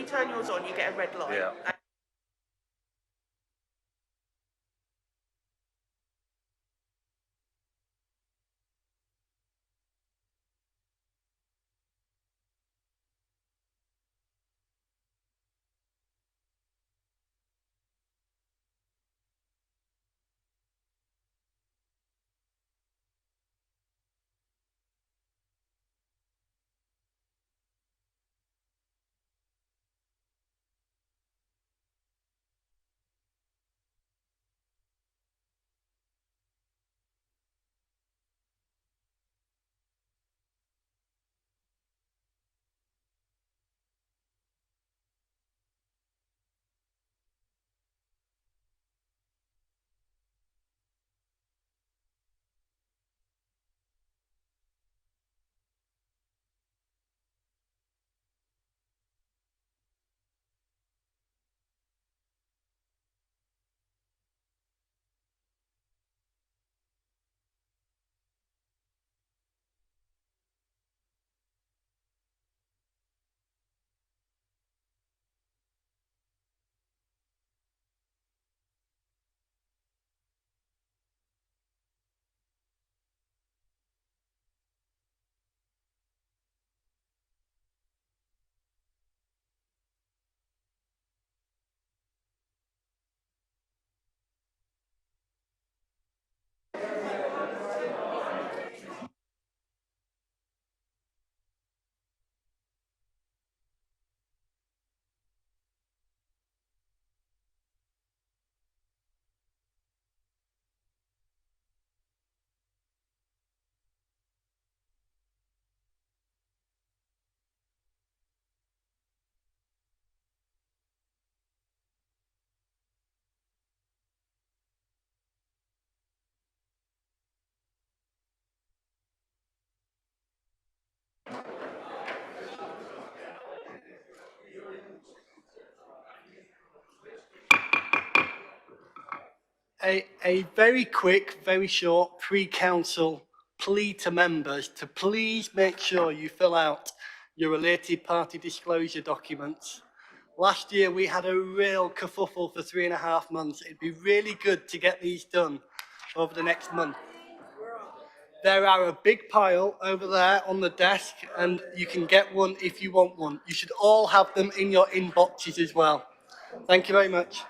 you turn yours on, you get a red light. Yeah. A very quick, very short pre-council plea to members to please make sure you fill out your related party disclosure documents. Last year, we had a real kerfuffle for 3.5 months. It'd be really good to get these done over the next month. There are a big pile over there on the desk, and you can get one if you want one. You should all have them in your inboxes as well. Thank you very much.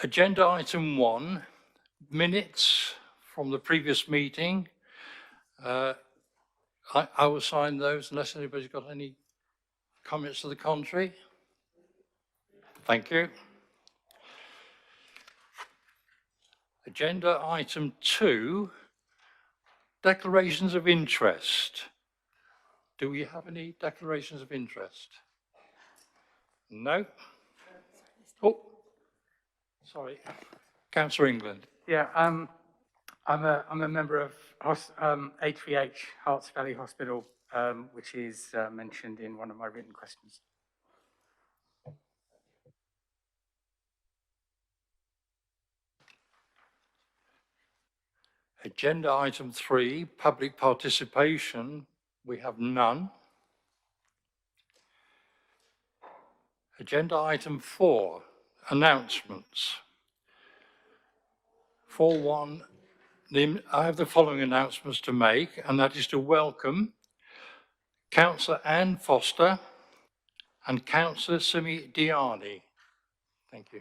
Agenda item 1, minutes from the previous meeting. I will sign those unless anybody's got any comments to the contrary. Thank you. Agenda item 2, declarations of interest. Do we have any declarations of interest? No? Oh, sorry. Councillor England. Yeah, I'm a member of HVH, Hearts Valley Hospital, which is mentioned in one of my written questions. Agenda item 3, public participation. We have none. Agenda item 4, announcements. 4.1, I have the following announcements to make, and that is to welcome Councillor Anne Foster and Councillor Simi Diani. Thank you.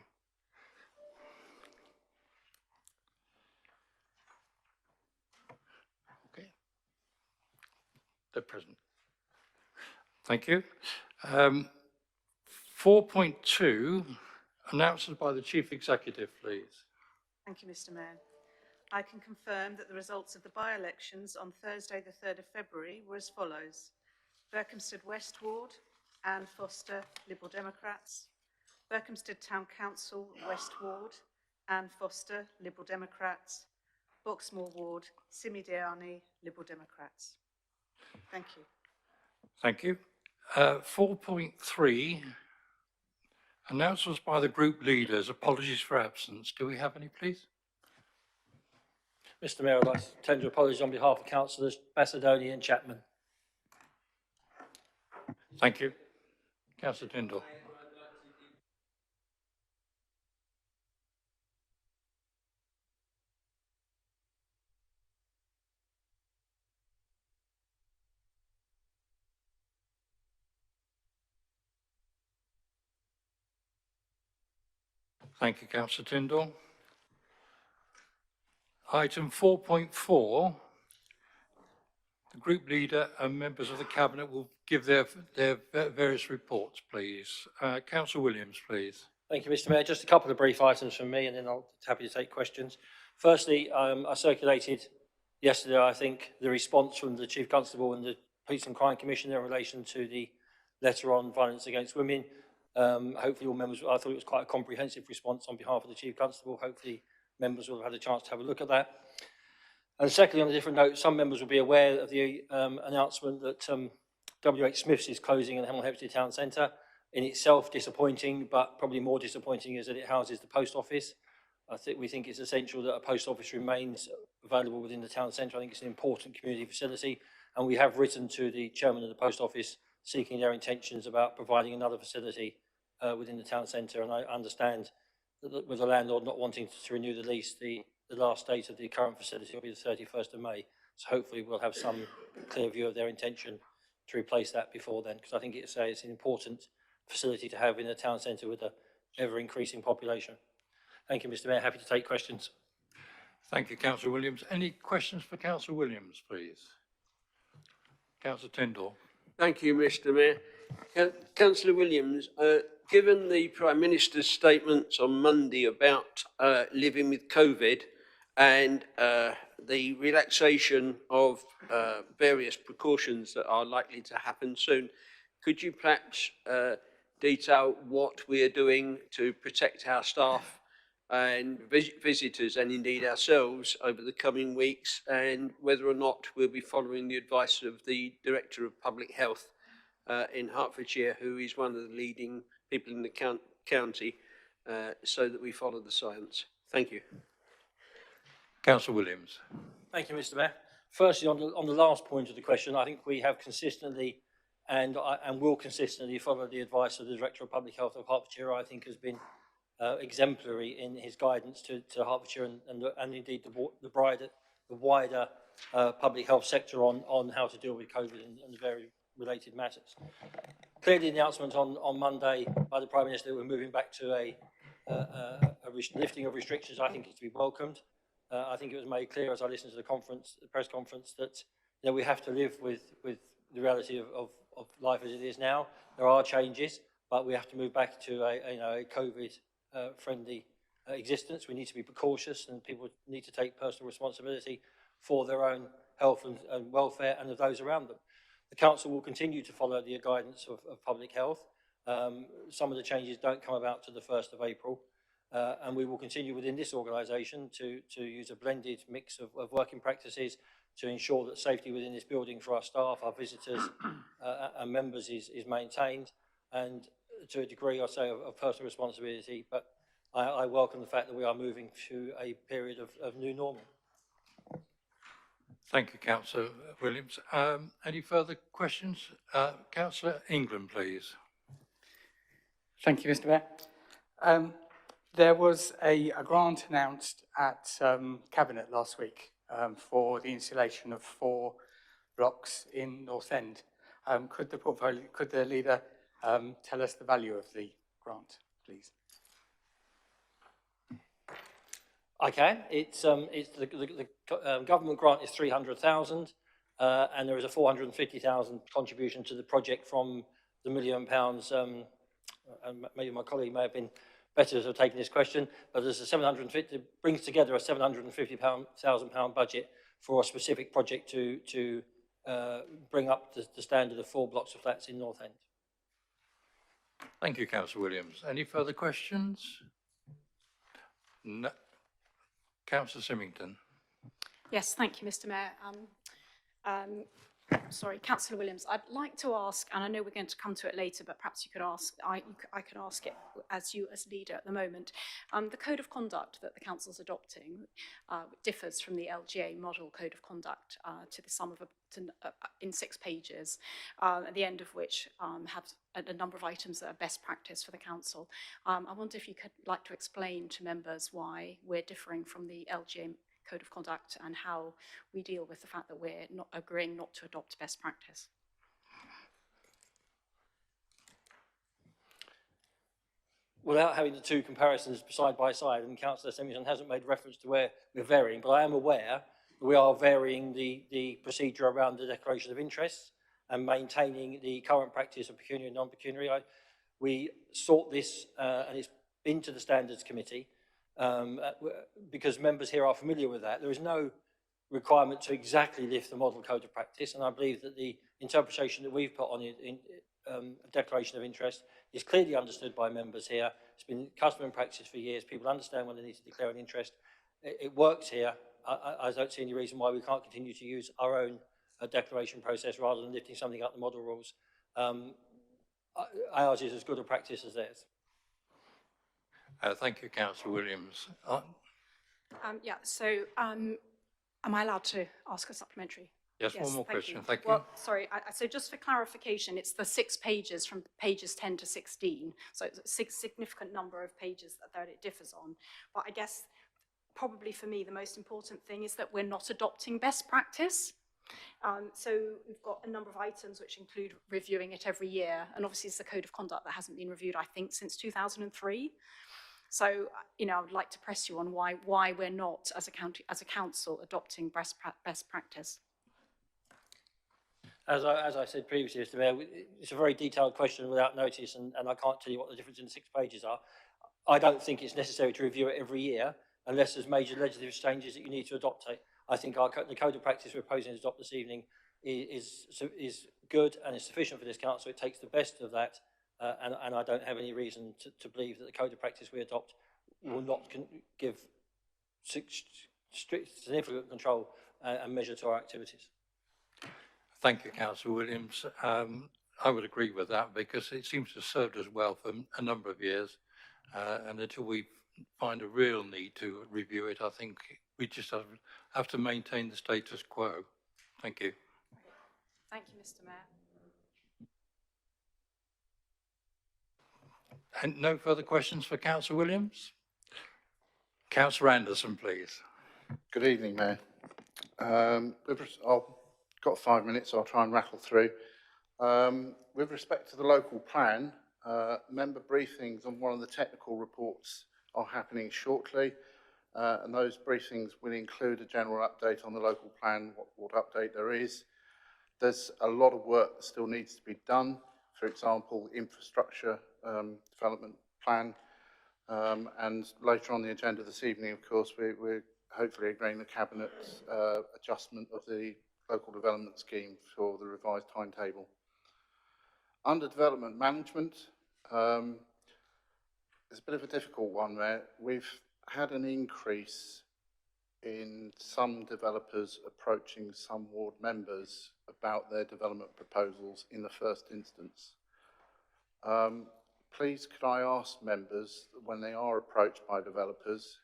Okay. They're present. Thank you. 4.2, announcements by the Chief Executive, please. Thank you, Mr. Mayor. I can confirm that the results of the by-elections on Thursday, the 3rd of February, were as follows. Berkhamsted West Ward, Anne Foster, Liberal Democrats. Berkhamsted Town Council, West Ward, Anne Foster, Liberal Democrats. Boxmoor Ward, Simi Diani, Liberal Democrats. Thank you. Thank you. 4.3, announcements by the group leaders. Apologies for absence. Do we have any, please? Mr. Mayor, I'd like to tender apologies on behalf of Councillors Bassadoni and Chapman. Thank you. Councillor Tyndall. Thank you, Councillor Tyndall. Item 4.4, the group leader and members of the Cabinet will give their various reports, please. Councillor Williams, please. Thank you, Mr. Mayor. Just a couple of brief items from me and then I'll be happy to take questions. Firstly, I circulated yesterday, I think, the response from the Chief Constable and the Police and Crime Commissioner in relation to the letter on violence against women. Hopefully all members, I thought it was quite a comprehensive response on behalf of the Chief Constable. Hopefully members will have had a chance to have a look at that. And secondly, on a different note, some members will be aware of the announcement that WH Smith's is closing in the Hemel Hempstead Town Centre. In itself disappointing, but probably more disappointing is that it houses the post office. We think it's essential that a post office remains available within the town centre. I think it's an important community facility, and we have written to the chairman of the post office seeking their intentions about providing another facility within the town centre. And I understand that with the landlord not wanting to renew the lease, the last date of the current facility will be the 31st of May. So hopefully we'll have some clear view of their intention to replace that before then, because I think it's an important facility to have in a town centre with an ever-increasing population. Thank you, Mr. Mayor. Happy to take questions. Thank you, Councillor Williams. Any questions for Councillor Williams, please? Councillor Tyndall. Thank you, Mr. Mayor. Councillor Williams, given the Prime Minister's statements on Monday about living with COVID and the relaxation of various precautions that are likely to happen soon, could you perhaps detail what we are doing to protect our staff and visitors and indeed ourselves over the coming weeks, and whether or not we'll be following the advice of the Director of Public Health in Hertfordshire, who is one of the leading people in the county, so that we follow the science. Thank you. Councillor Williams. Thank you, Mr. Mayor. Firstly, on the last point of the question, I think we have consistently and will consistently follow the advice of the Director of Public Health of Hertfordshire. I think has been exemplary in his guidance to Hertfordshire and indeed the wider public health sector on how to deal with COVID and the very related matters. Clearly, the announcement on Monday by the Prime Minister that we're moving back to a lifting of restrictions, I think is to be welcomed. I think it was made clear as I listened to the press conference, that we have to live with the reality of life as it is now. There are changes, but we have to move back to a COVID-friendly existence. We need to be cautious, and people need to take personal responsibility for their own health and welfare and of those around them. The Council will continue to follow the guidance of public health. Some of the changes don't come about to the 1st of April, and we will continue within this organisation to use a blended mix of working practices to ensure that safety within this building for our staff, our visitors and members is maintained, and to a degree, I say, of personal responsibility, but I welcome the fact that we are moving to a period of new normal. Thank you, Councillor Williams. Any further questions? Councillor England, please. Thank you, Mr. Mayor. There was a grant announced at Cabinet last week for the installation of 4 blocks in North End. Could the leader tell us the value of the grant, please? I can. It's the government grant is 300,000, and there is a 450,000 contribution to the project from the £1 million. And maybe my colleague may have been better to have taken this question, but there's a 750. It brings together a £750,000 budget for a specific project to bring up the standard of 4 blocks of flats in North End. Thank you, Councillor Williams. Any further questions? No. Councillor Symington. Yes, thank you, Mr. Mayor. Sorry, Councillor Williams, I'd like to ask, and I know we're going to come to it later, but perhaps you could ask, I can ask it as leader at the moment. The code of conduct that the council's adopting differs from the LGA model code of conduct to the sum of in 6 pages, at the end of which have a number of items that are best practice for the council. I wonder if you could like to explain to members why we're differing from the LGA code of conduct and how we deal with the fact that we're not agreeing not to adopt best practice. Without having the 2 comparisons side by side, and Councillor Symington hasn't made reference to where we're varying, but I am aware that we are varying the procedure around the declaration of interests and maintaining the current practice of pecuniary and non-pecuniary. We sought this, and it's been to the Standards Committee, because members here are familiar with that. There is no requirement to exactly lift the model code of practice, and I believe that the interpretation that we've put on it in a declaration of interest is clearly understood by members here. It's been custom and practice for years. People understand when they need to declare an interest. It works here. I don't see any reason why we can't continue to use our own declaration process rather than lifting something up the model rules. Ours is as good a practice as theirs. Thank you, Councillor Williams. Yeah, so am I allowed to ask a supplementary? Yes, Yes, one more thank question. you. Thank you. Well, sorry, so just for clarification, it's the 6 pages from pages 10 to 16. So it's a significant number of pages that it differs on. But I guess probably for me, the most important thing is that we're not adopting best practice. So we've got a number of items which include reviewing it every year. And obviously it's the code of conduct that hasn't been reviewed, I think, since 2003. So, I would like to press you on why we're not, as a council, adopting best practice. As I said previously, Mr. Mayor, it's a very detailed question without notice, and I can't tell you what the difference in the 6 pages are. I don't think it's necessary to review it every year unless there's major legislative changes that you need to adopt it. I think the code of practice we're proposing to adopt this evening is good and is sufficient for this council. It takes the best of that. And I don't have any reason to believe that the code of practice we adopt will not give strict, significant control and measure to our activities. Thank you, Councillor Williams. I would agree with that because it seems to have served us well for a number of years. And until we find a real need to review it, I think we just have to maintain the status quo. Thank you. Thank you, Mr. Mayor. And no further questions for Councillor Williams? Councillor Anderson, please. Good evening, Mayor. I've got 5 minutes, so I'll try and rattle through. With respect to the local plan, member briefings on one of the technical reports are happening shortly, and those briefings will include a general update on the local plan, what update there is. There's a lot of work that still needs to be done. For example, infrastructure development plan. And later on the agenda this evening, of course, we're hopefully agreeing the Cabinet adjustment of the local development scheme for the revised timetable. Under development management, it's a bit of a difficult one there. We've had an increase in some developers approaching some ward members about their development proposals in the first instance. Please could I ask members that when they are approached by developers,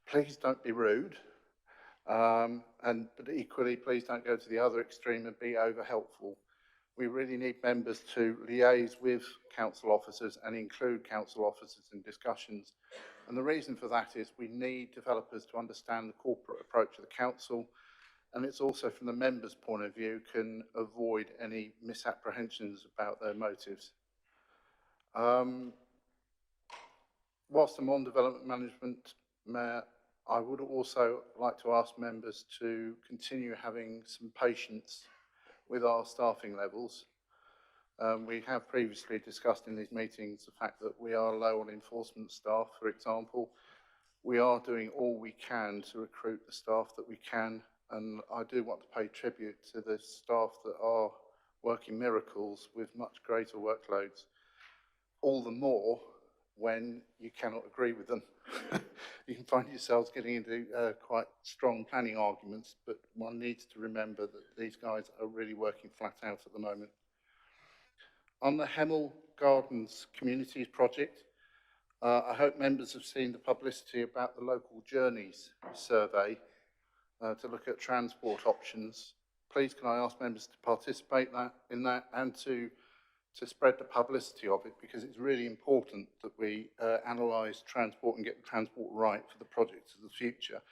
please don't be rude, but equally please don't go to the other extreme and be over helpful. We really need members to liaise with council officers and include council officers in discussions. And the reason for that is we need developers to understand the corporate approach of the council, and it's also from the members' point of view can avoid any misapprehensions about their motives. Whilst I'm on development management, Mayor, I would also like to ask members to continue having some patience with our staffing levels. We have previously discussed in these meetings the fact that we are low on enforcement staff, for example. We are doing all we can to recruit the staff that we can, and I do want to pay tribute to the staff that are working miracles with much greater workloads. All the more when you cannot agree with them. You can find yourselves getting into quite strong planning arguments, but one needs to remember that these guys are really working flat out at the moment. On the Hemel Gardens Communities project, I hope members have seen the publicity about the local journeys survey to look at transport options. Please can I ask members to participate in that and to spread the publicity of it, because it's really important that we analyse transport and get the transport right for the projects of the future.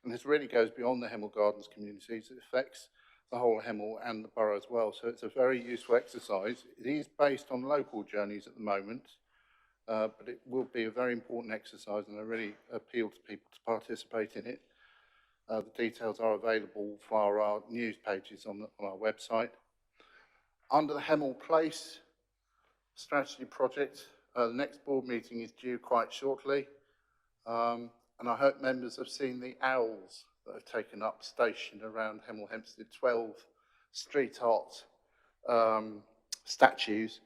And this really goes beyond the Hemel Gardens communities. It affects the whole of Hemel and the borough as well. So it's a very useful exercise. It is based on local journeys at the moment, but it will be a very important exercise, and I really appeal to people to participate in it. The details are available via our news pages on our website. Under the Hemel Place strategy project, the next board meeting is due quite shortly, and I hope members have seen the owls that have taken up station around Hemel Hempstead, 12 street art statues,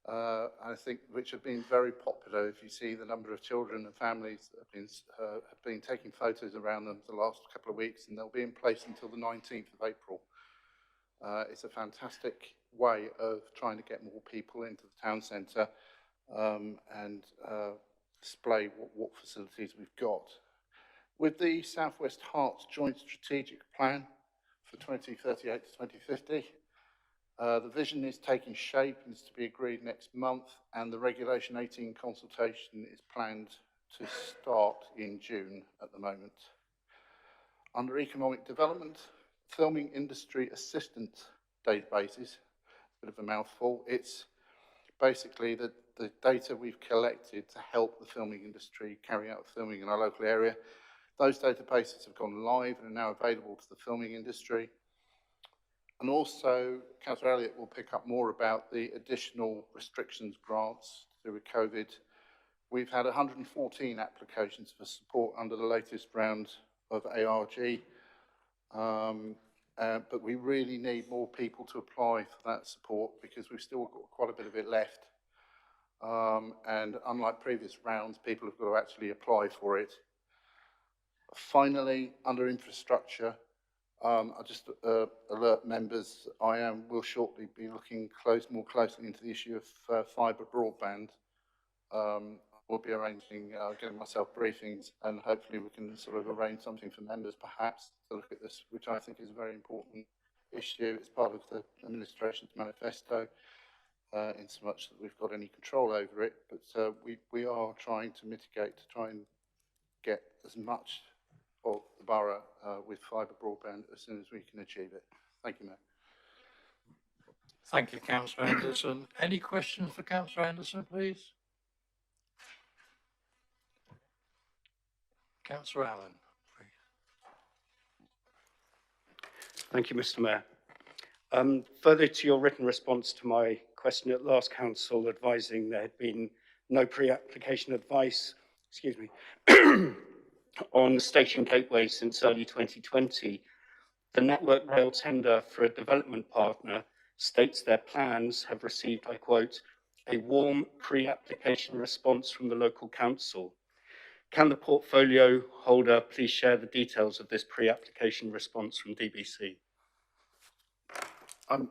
I think, which have been very popular. If you see the number of children and families that have been taking photos around them the last couple of weeks, and they'll be in place until the 19th of April. It's a fantastic way of trying to get more people into the town centre and display what facilities we've got. With the South West Herts Joint Strategic Plan for 2038 to 2050, the vision is taking shape and is to be agreed next month, and the Regulation 18 consultation is planned to start in June at the moment. Under economic development, filming industry assistant databases, a bit of a mouthful. It's basically the data we've collected to help the filming industry carry out filming in our local area. Those databases have gone live and are now available to the filming industry. And also, Councillor Elliott will pick up more about the additional restrictions grants to do with COVID. We've had 114 applications for support under the latest round of ARG. But we really need more people to apply for that support, because we've still got quite a bit of it left. And unlike previous rounds, people have got to actually apply for it. Finally, under infrastructure, I'll just alert members, will shortly be looking more closely into the issue of fibre broadband. We'll be arranging, getting myself briefings, and hopefully we can sort of arrange something for members perhaps to look at this, which I think is a very important issue. It's part of the administration's manifesto, in so much that we've got any control over it, but we are trying to mitigate to try and get as much of the borough with fibre broadband as soon as we can achieve it. Thank you, Mayor. Thank you, Councillor Anderson. Any questions for Councillor Anderson, please? Councillor Allen. Thank you, Mr. Mayor. Further to your written response to my question at last council advising there had been no pre-application advice, on station gateway since early 2020, the Network Rail tender for a development partner states their plans have received, I quote, a warm pre-application response from the local council. Can the portfolio holder please share the details of this pre-application response from DBC?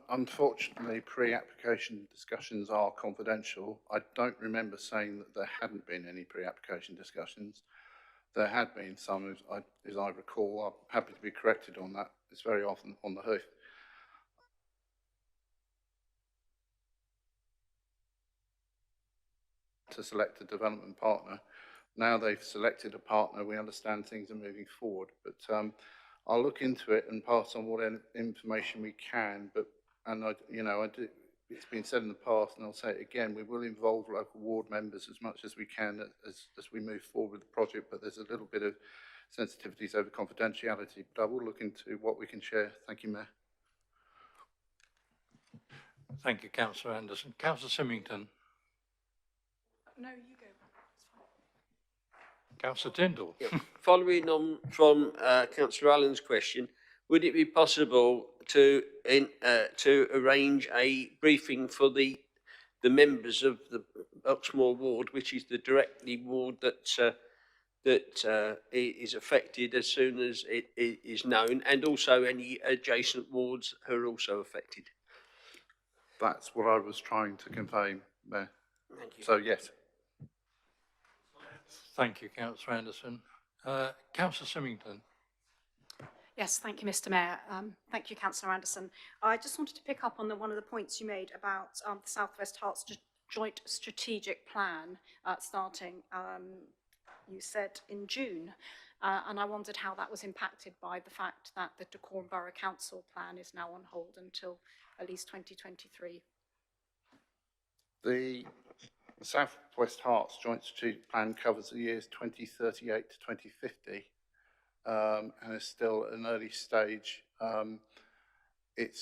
Unfortunately, pre-application discussions are confidential. I don't remember saying that there hadn't been any pre-application discussions. There had been some, as I recall. I'm happy to be corrected on that. It's very often on the hoof. To select a development partner. Now they've selected a partner, we understand things are moving forward. But I'll look into it and pass on what information we can. It's been said in the past, and I'll say it again, we will involve local ward members as much as we can as we move forward with the project, but there's a little bit of sensitivities over confidentiality, but I will look into what we can share. Thank you, Mayor. Thank you, Councillor Anderson. Councillor Symington. No, you go. Councillor Tyndall. Following on from Councillor Allen's question, would it be possible to arrange a briefing for the members of the Oxmoor ward, which is the directly ward that is affected as soon as it is known, and also any adjacent wards who are also affected? That's what I was trying to convey, Mayor. Thank you. So, yes. Thank you, Councillor Anderson. Councillor Symington. Yes, thank you, Mr. Mayor. Thank you, Councillor Anderson. I just wanted to pick up on one of the points you made about the South West Herts Joint Strategic Plan starting, you said, in June. And I wondered how that was impacted by the fact that the Dacorum Borough Council plan is now on hold until at least 2023. The South West Herts Joint Strategic Plan covers the years 2038 to 2050. And is still at an early stage. It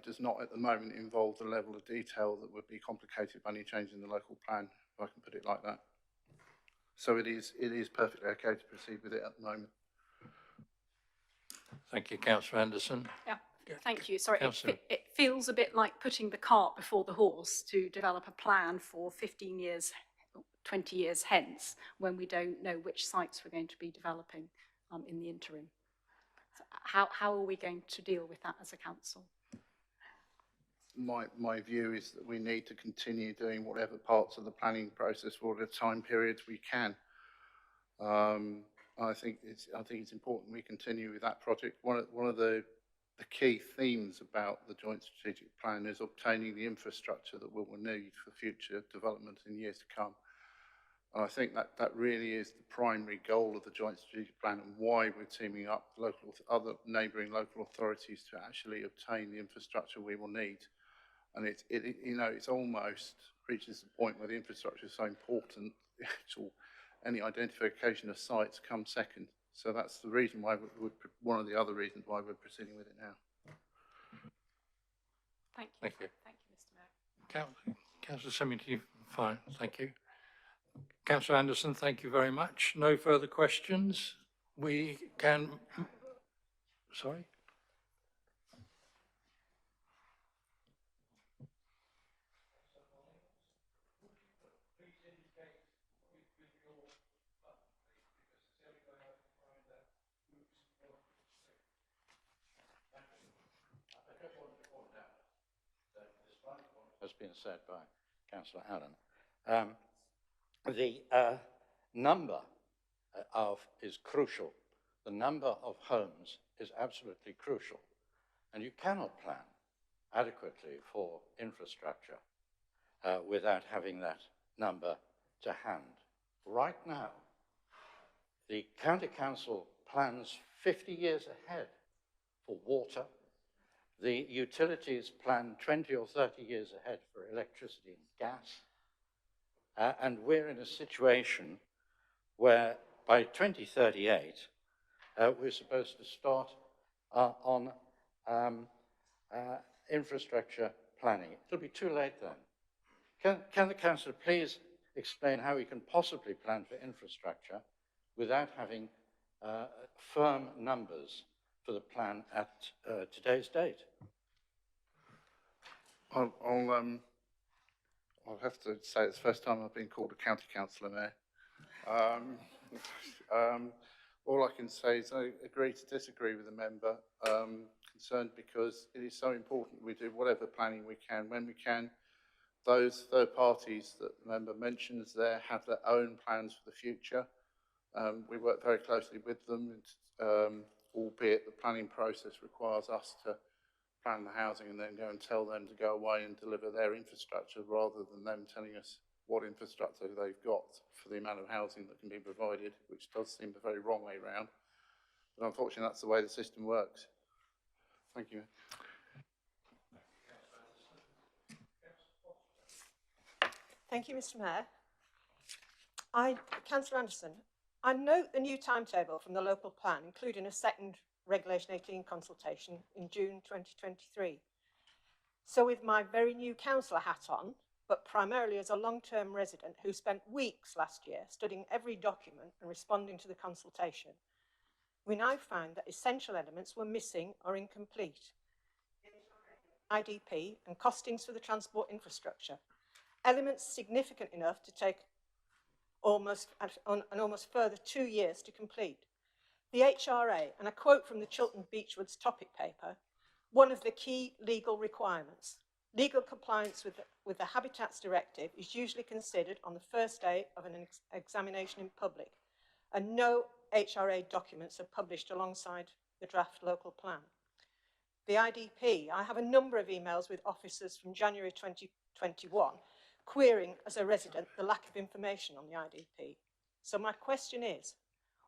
does not at the moment involve the level of detail that would be complicated by any change in the local plan, if I can put it like that. So it is perfectly okay to proceed with it at the moment. Thank you, Councillor Anderson. Yeah, thank you. Sorry, Councillor. it feels a bit like putting the cart before the horse to develop a plan for 15 years 20 years hence, when we don't know which sites we're going to be developing in the interim. So how are we going to deal with that as a council? My view is that we need to continue doing whatever parts of the planning process for the time periods we can. I think it's important we continue with that project. One of the key themes about the Joint Strategic Plan is obtaining the infrastructure that we will need for future development in years to come. And I think that really is the primary goal of the Joint Strategic Plan, and why we're teaming up other neighbouring local authorities to actually obtain the infrastructure we will need. And it's almost reaches the point where the infrastructure is so important, any identification of sites comes second. So that's the reason why one of the other reasons why we're proceeding with it now. Thank you. Thank you. Thank you, Mr. Mayor. Councillor Symington, fine. Thank you. Councillor Anderson, thank you very much. No further questions. We can... Sorry? Has been said by Councillor Allen. The number is crucial. The number of homes is absolutely crucial. And you cannot plan adequately for infrastructure without having that number to hand. Right now, the County Council plans 50 years ahead for water. The utilities plan 20 or 30 years ahead for electricity and gas. And we're in a situation where by 2038, we're supposed to start on infrastructure planning. It'll be too late then. Can the councillor please explain how we can possibly plan for infrastructure without having firm numbers for the plan at today's date? I'll have to say it's the first time I've been called a county councillor, Mayor. All I can say is I agree to disagree with the member concerned, because it is so important we do whatever planning we can when we can. Those third parties that the member mentions there have their own plans for the future. We work very closely with them, albeit the planning process requires us to plan the housing and then go and tell them to go away and deliver their infrastructure, rather than them telling us what infrastructure they've got for the amount of housing that can be provided, which does seem the very wrong way round. But unfortunately, that's the way the system works. Thank you. Thank you, Mr. Mayor. Councillor Anderson, I note the new timetable from the local plan, including a second Regulation 18 consultation in June 2023. So with my very new councillor hat on, but primarily as a long-term resident who spent weeks last year studying every document and responding to the consultation, we now find that essential elements were missing or incomplete. IDP and costings for the transport infrastructure, elements significant enough to take an almost further 2 years to complete. The HRA, and a quote from the Chiltern Beechwoods topic paper, one of the key legal requirements. Legal compliance with the Habitats Directive is usually considered on the first day of an examination in public, and no HRA documents are published alongside the draft local plan. The IDP, I have a number of emails with officers from January 2021 querying as a resident the lack of information on the IDP. So my question is,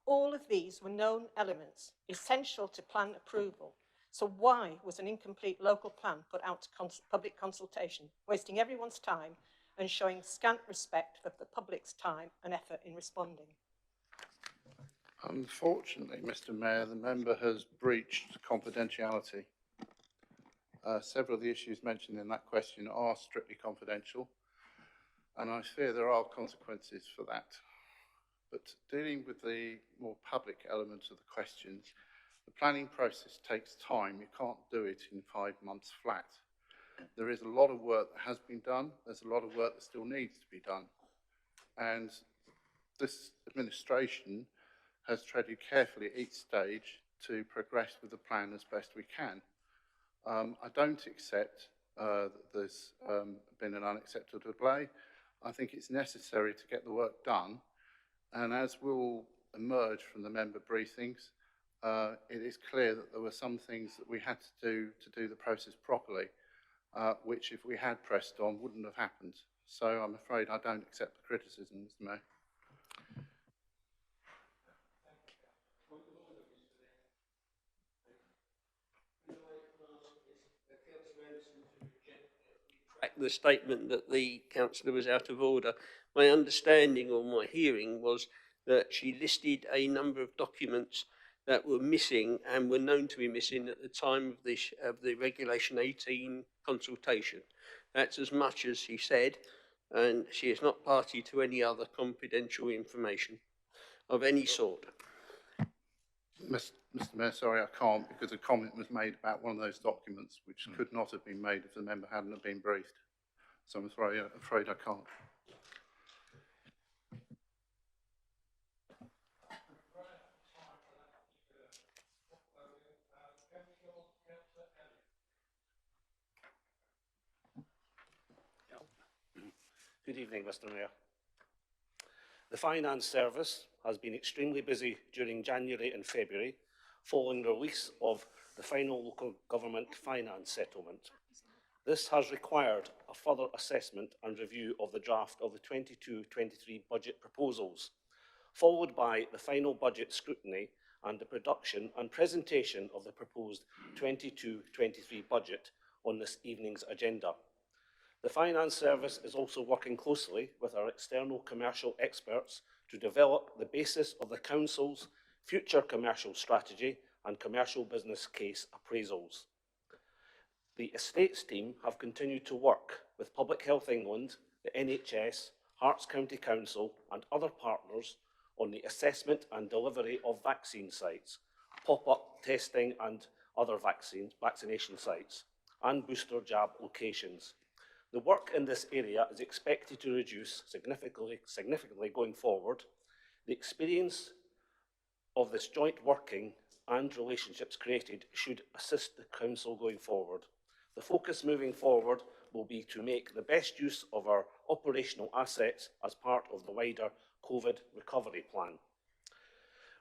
all of these were known elements essential to plan approval. So why was an incomplete local plan put out to public consultation, wasting everyone's time and showing scant respect for the public's time and effort in responding? Unfortunately, Mr. Mayor, the member has breached confidentiality. Several of the issues mentioned in that question are strictly confidential, and I fear there are consequences for that. But dealing with the more public elements of the questions, the planning process takes time. You can't do it in 5 months flat. There is a lot of work that has been done. There's a lot of work that still needs to be done. And this administration has treaded carefully at each stage to progress with the plan as best we can. I don't accept that there's been an unacceptable delay. I think it's necessary to get the work done. And as will emerge from the member briefings, it is clear that there were some things that we had to do the process properly, which if we had pressed on wouldn't have happened. So I'm afraid I don't accept the criticism, Mr. Mayor. The statement that the councillor was out of order. My understanding or my hearing was that she listed a number of documents that were missing and were known to be missing at the time of the Regulation 18 consultation. That's as much as she said, and she is not party to any other confidential information of any sort. Mr. Mayor, sorry, I can't, because a comment was made about one of those documents which could not have been made if the member hadn't have been briefed. So I'm afraid I can't. Good evening, Mr. Mayor. The Finance Service has been extremely busy during January and February following the release of the final local government finance settlement. This has required a further assessment and review of the draft of the 22-23 budget proposals, followed by the final budget scrutiny and the production and presentation of the proposed 22-23 budget on this evening's agenda. The Finance Service is also working closely with our external commercial experts to develop the basis of the Council's future commercial strategy and commercial business case appraisals. The Estates team have continued to work with Public Health England, the NHS, Hearts County Council and other partners on the assessment and delivery of vaccine sites, pop-up testing and other vaccination sites, and booster jab locations. The work in this area is expected to reduce significantly going forward. The experience of this joint working and relationships created should assist the Council going forward. The focus moving forward will be to make the best use of our operational assets as part of the wider COVID recovery plan.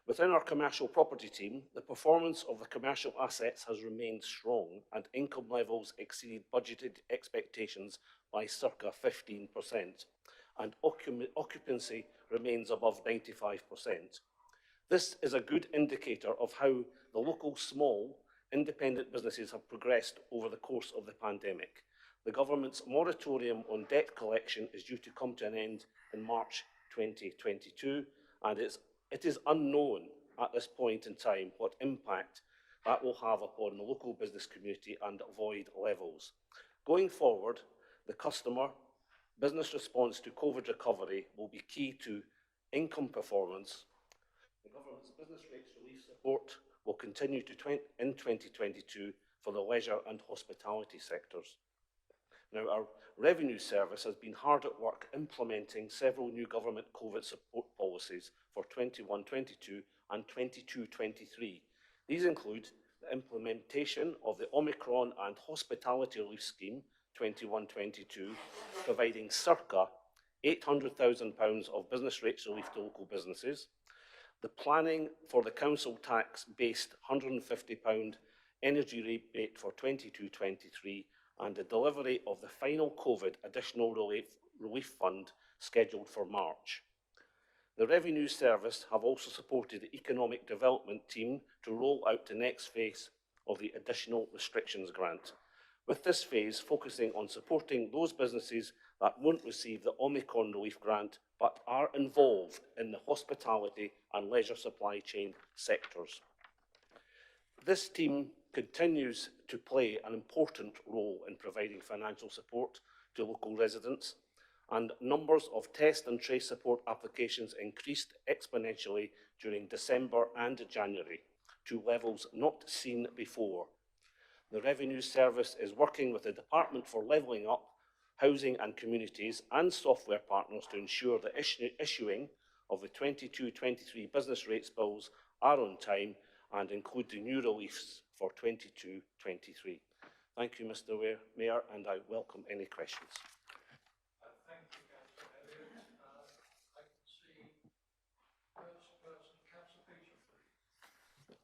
Within our commercial property team, the performance of the commercial assets has remained strong and income levels exceeded budgeted expectations by circa 15%, and occupancy remains above 95%. This is a good indicator of how the local small independent businesses have progressed over the course of the pandemic. The government's moratorium on debt collection is due to come to an end in March 2022, and it is unknown at this point in time what impact that will have upon the local business community and void levels. Going forward, the customer business response to COVID recovery will be key to income performance. The government's business rates relief support will continue in 2022 for the leisure and hospitality sectors. Now, our revenue service has been hard at work implementing several new government COVID support policies for 21-22 and 22-23. These include the implementation of the Omicron and Hospitality Relief Scheme 21-22, providing circa £800,000 of business rates relief to local businesses, the planning for the council tax-based £150 energy rebate for 22-23, and the delivery of the final COVID additional relief fund scheduled for March. The Revenue Service have also supported the Economic Development team to roll out the next phase of the Additional Restrictions Grant, with this phase focusing on supporting those businesses that won't receive the Omicron Relief Grant but are involved in the hospitality and leisure supply chain sectors. This team continues to play an important role in providing financial support to local residents, and numbers of test and trace support applications increased exponentially during December and January to levels not seen before. The Revenue Service is working with the Department for Levelling Up, Housing and Communities and software partners to ensure the issuing of the 22-23 business rates bills are on time and include the new reliefs for 22-23. Thank you, Mr. Mayor, and I welcome any questions. Thank you, Councillor Elliott. I can see first person, Councillor Peter, please.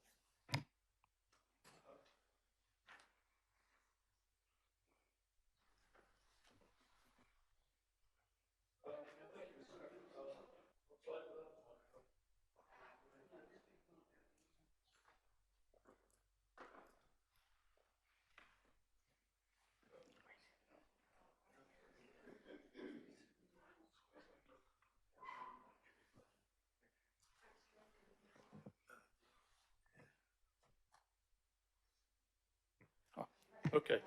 Okay.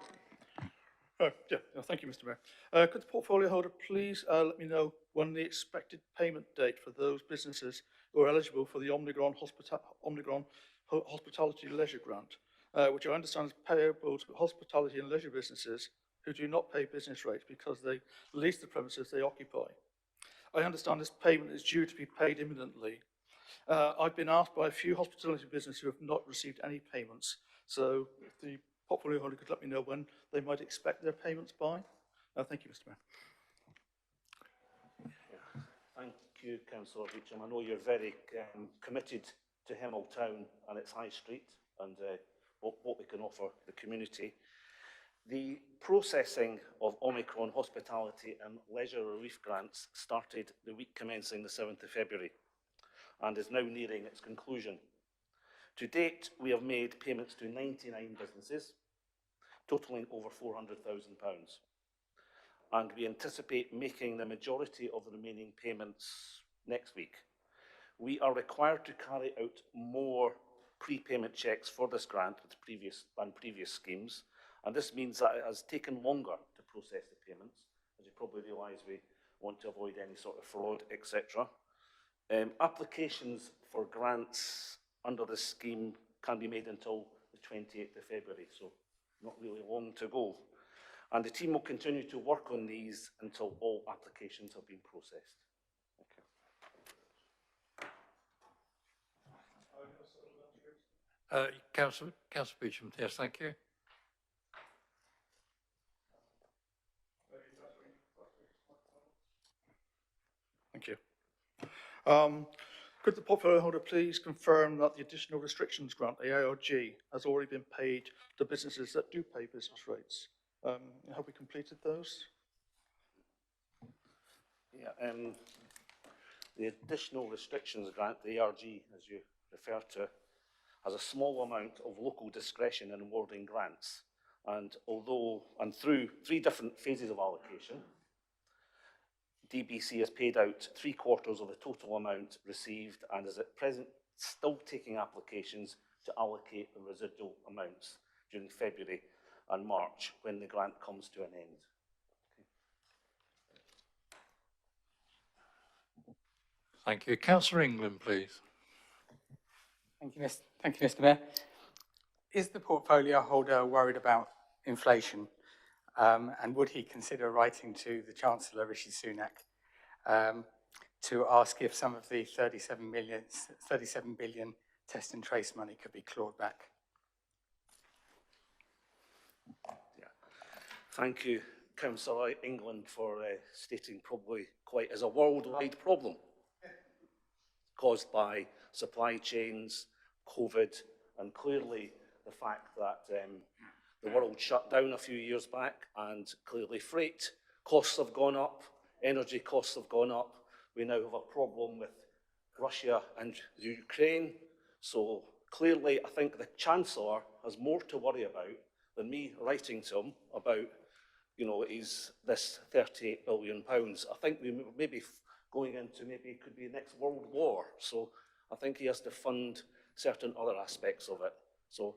Thank you, Mr. Mayor. Could the portfolio holder please let me know when the expected payment date for those businesses who are eligible for the Omicron Hospitality Leisure Grant, which I understand is payable to hospitality and leisure businesses who do not pay business rates because they lease the premises they occupy. I understand this payment is due to be paid imminently. I've been asked by a few hospitality businesses who have not received any payments, so if the portfolio holder could let me know when they might expect their payments by. Thank you, Mr. Mayor. Thank you, Councillor Beecham. I know you're very committed to Hemel Town and its High Street and what we can offer the community. The processing of Omicron hospitality and leisure relief grants started the week commencing the 7th of February and is now nearing its conclusion. To date, we have made payments to 99 businesses, totalling over £400,000. And we anticipate making the majority of the remaining payments next week, we are required to carry out more prepayment checks for this grant than previous schemes, and this means that it has taken longer to process the payments. As you probably realise, we want to avoid any sort of fraud, etc. Applications for grants under this scheme can be made until the 28th of February, so not really long to go. And the team will continue to work on these until all applications have been processed. Councillor Beecham, yes, thank you. Thank you. Could the portfolio holder please confirm that the additional restrictions grant, the ARG, has already been paid to businesses that do pay business rates? Have we completed those? Yeah, the additional restrictions grant, the ARG, as you refer to, has a small amount of local discretion in awarding grants. And through 3 different phases of allocation, DBC has paid out 3/4 of the total amount received and is at present still taking applications to allocate the residual amounts during February and March when the grant comes to an end. Thank you. Councillor England, please. Thank you, Mr. Mayor. Is the portfolio holder worried about inflation? And would he consider writing to the Chancellor, Rishi Sunak, to ask if some of the 37 billion test and trace money could be clawed back? Yeah. Thank you, Councillor England, for stating probably quite as a worldwide problem caused by supply chains, COVID, and clearly the fact that the world shut down a few years back, and clearly freight costs have gone up, energy costs have gone up. We now have a problem with Russia and Ukraine. So clearly, I think the Chancellor has more to worry about than me writing to him about, this £38 billion. I think we may be going into could be next World War. So I think he has to fund certain other aspects of it. So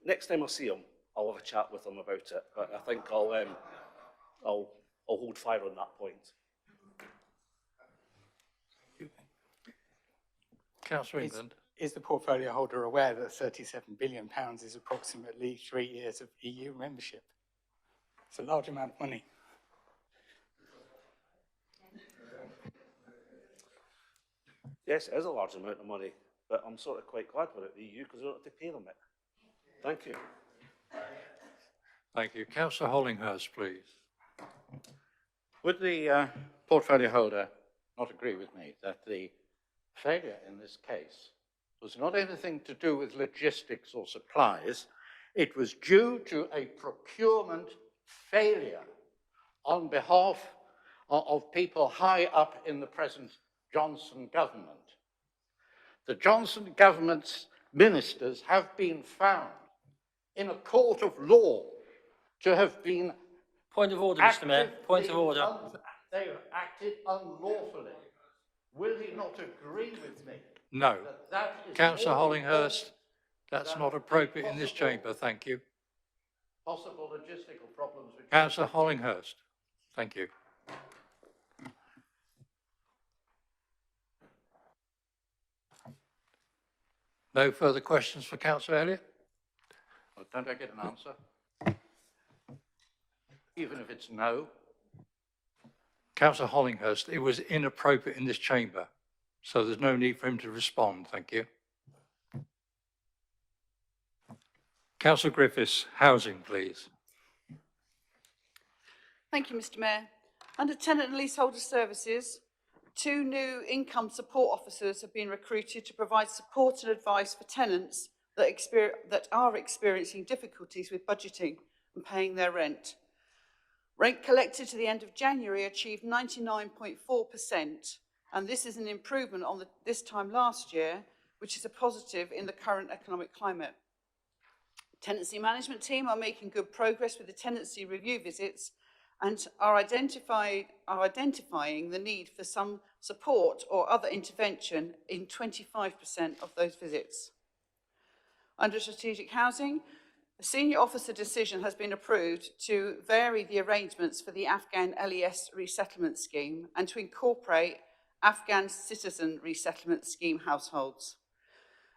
next time I see him, I'll have a chat with him about it. But I think I'll hold fire on that point. Councillor England. Is the portfolio holder aware that £37 billion is approximately 3 years of EU membership? It's a large amount of money. Yes, it is a large amount of money, but I'm sort of quite glad we're at the EU because we don't have to pay them it. Thank you. Thank you. Councillor Hollinghurst, please. Would the portfolio holder not agree with me that the failure in this case was not anything to do with logistics or supplies? It was due to a procurement failure on behalf of people high up in the present Johnson government. The Johnson government's ministers have been found in a court of law to have been Point of order, Mr. Mayor. Point of order. They have acted unlawfully. Will he not agree with me? No. That is Councillor more Hollinghurst, that's not appropriate in this chamber. Thank you. possible logistical problems. Councillor Hollinghurst, thank you. No further questions for Councillor Elliott? Well, don't I get an answer? Even if it's no? Councillor Hollinghurst, it was inappropriate in this chamber, so there's no need for him to respond. Thank you. Councillor Griffiths, housing, please. Thank you, Mr. Mayor. Under Tenant and Leaseholder Services, 2 new income support officers have been recruited to provide support and advice for tenants that are experiencing difficulties with budgeting and paying their rent. Rent collected to the end of January achieved 99.4%, and this is an improvement on this time last year, which is a positive in the current economic climate. Tenancy management team are making good progress with the tenancy review visits and are identifying the need for some support or other intervention in 25% of those visits. Under strategic housing, a senior officer decision has been approved to vary the arrangements for the Afghan LES resettlement scheme and to incorporate Afghan citizen resettlement scheme households.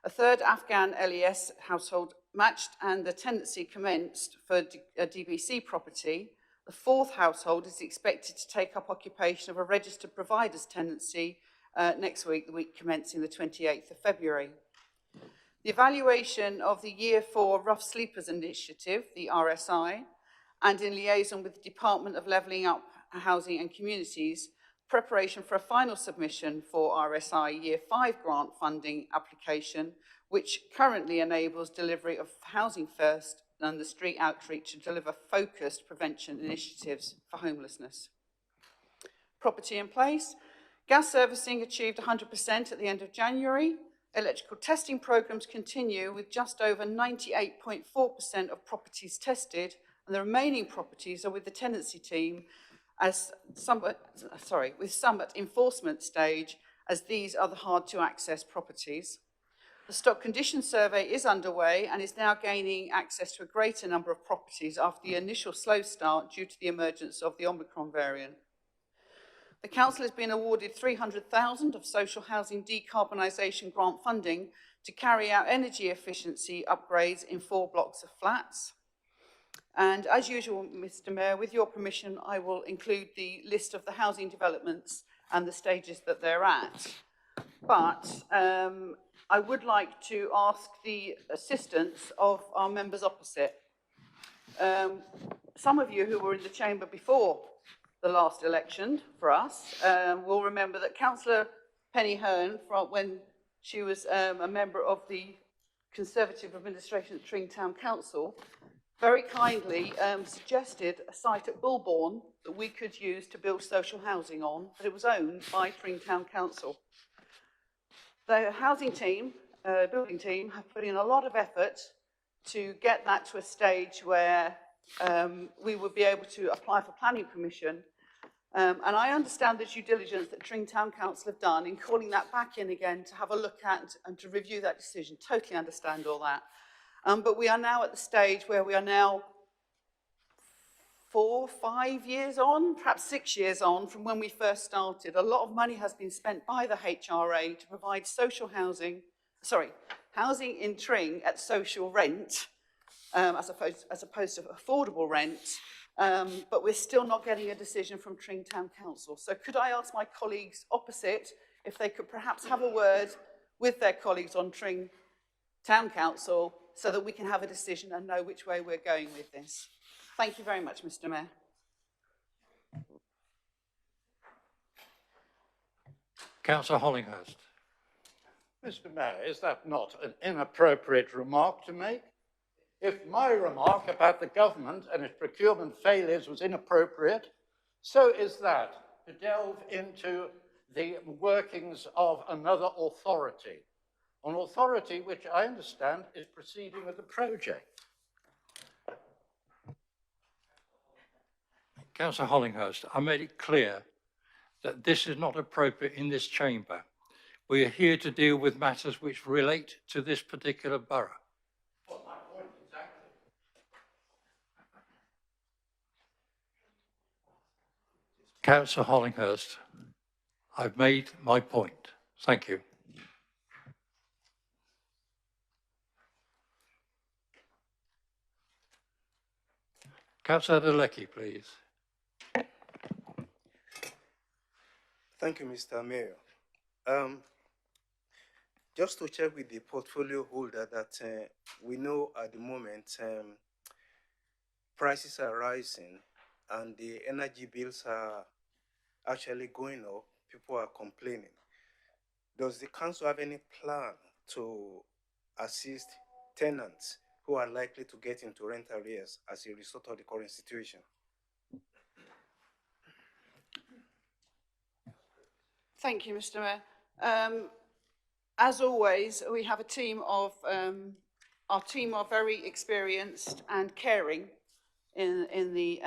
A third Afghan LES household matched and the tenancy commenced for a DBC property. The fourth household is expected to take up occupation of a registered provider's tenancy next week, the week commencing the 28th of February. The evaluation of the Year 4 Rough Sleepers Initiative, the RSI, and in liaison with the Department of Levelling Up Housing and Communities, preparation for a final submission for RSI Year 5 grant funding application, which currently enables delivery of Housing First and the street outreach to deliver focused prevention initiatives for homelessness. Property in place. Gas servicing achieved 100% at the end of January. Electrical testing programs continue with just over 98.4% of properties tested, and the remaining properties are with the tenancy team with some at enforcement stage, as these are the hard to access properties. The stock condition survey is underway and is now gaining access to a greater number of properties after the initial slow start due to the emergence of the Omicron variant. The council has been awarded £300,000 of social housing decarbonisation grant funding to carry out energy efficiency upgrades in 4 blocks of flats. And as usual, Mr. Mayor, with your permission, I will include the list of the housing developments and the stages that they're at. But I would like to ask the assistance of our members opposite. Some of you who were in the chamber before the last election for us will remember that Councillor Penny Hearn, when she was a member of the Conservative administration at Tring Town Council, very kindly suggested a site at Bulbourne that we could use to build social housing on, but it was owned by Tring Town Council. The housing team, building team, have put in a lot of effort to get that to a stage where we would be able to apply for planning permission. And I understand the due diligence that Tring Town Council have done in calling that back in again to have a look at and to review that decision. Totally understand all that. But we are now at the stage where we are now 4, 5 years on, perhaps 6 years on from when we first started. A lot of money has been spent by the HRA to provide social housing, housing in Tring at social rent, as opposed to affordable rent. But we're still not getting a decision from Tring Town Council. So could I ask my colleagues opposite if they could perhaps have a word with their colleagues on Tring Town Council so that we can have a decision and know which way we're going with this. Thank you very much, Mr. Mayor. Councillor Hollinghurst. Mr. Mayor, is that not an inappropriate remark to make? If my remark about the government and its procurement failures was inappropriate, so is that to delve into the workings of another authority, an authority which I understand is proceeding with the project. Councillor Hollinghurst, I made it clear that this is not appropriate in this chamber. We are here to deal with matters which relate to this particular borough. Well, my point exactly. Councillor Hollinghurst, I've made my point. Thank you. Councillor Adeleke, please. Thank you, Mr. Mayor. Just to check with the portfolio holder that we know at the moment prices are rising and the energy bills are actually going up. People are complaining. Does the council have any plan to assist tenants who are likely to get into rent arrears as a result of the current situation? Thank you, Mr. Mayor. As always, we have a team of, our team are very experienced and caring in the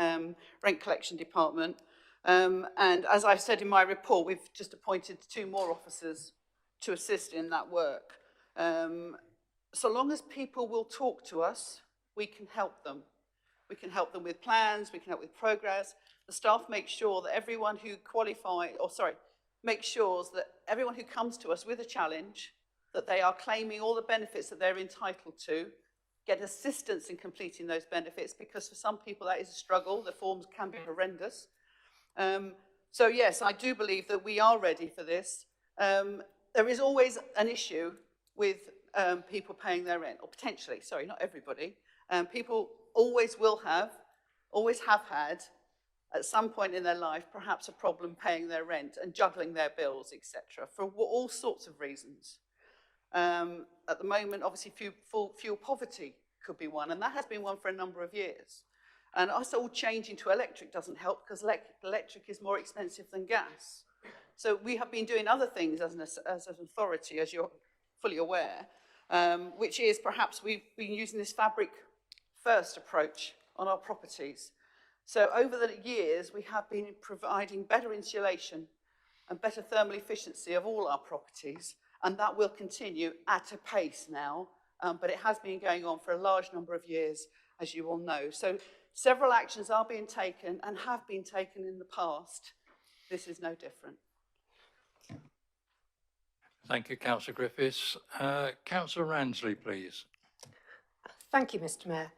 rent collection department. And as I've said in my report, we've just appointed 2 more officers to assist in that work. So long as people will talk to us, we can help them. We can help them with plans, we can help with progress. The staff make sure that everyone who make sure that everyone who comes to us with a challenge, that they are claiming all the benefits that they're entitled to, get assistance in completing those benefits, because for some people that is a struggle. The forms can be horrendous. So yes, I do believe that we are ready for this. There is always an issue with people paying their rent, or potentially, sorry, not everybody. People always have had, at some point in their life, perhaps a problem paying their rent and juggling their bills, etc., for all sorts of reasons. At the moment, obviously, fuel poverty could be one, and that has been one for a number of years. And us all changing to electric doesn't help, because electric is more expensive than gas. So we have been doing other things as an authority, as you're fully aware, which is perhaps we've been using this fabric first approach on our properties. So over the years, we have been providing better insulation and better thermal efficiency of all our properties, and that will continue at a pace now, but it has been going on for a large number of years, as you all know. So several actions are being taken and have been taken in the past. This is no different. Thank you, Councillor Griffiths. Councillor Ransley, please. Thank you, Mr. Mayor.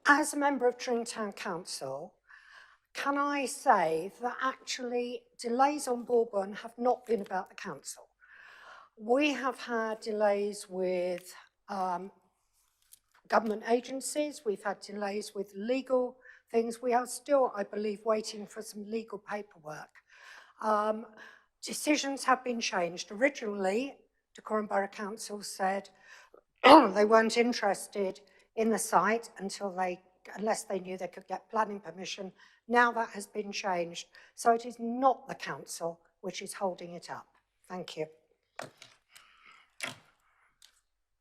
As a member of Tring Town Council, can I say that actually delays on Bourbon have not been about the council? We have had delays with government agencies, we've had delays with legal things. We are still, I believe, waiting for some legal paperwork. Decisions have been changed. Originally, Dacorum Borough Council said they weren't interested in the site unless they knew they could get planning permission. Now that has been changed. So it is not the council which is holding it up. Thank you.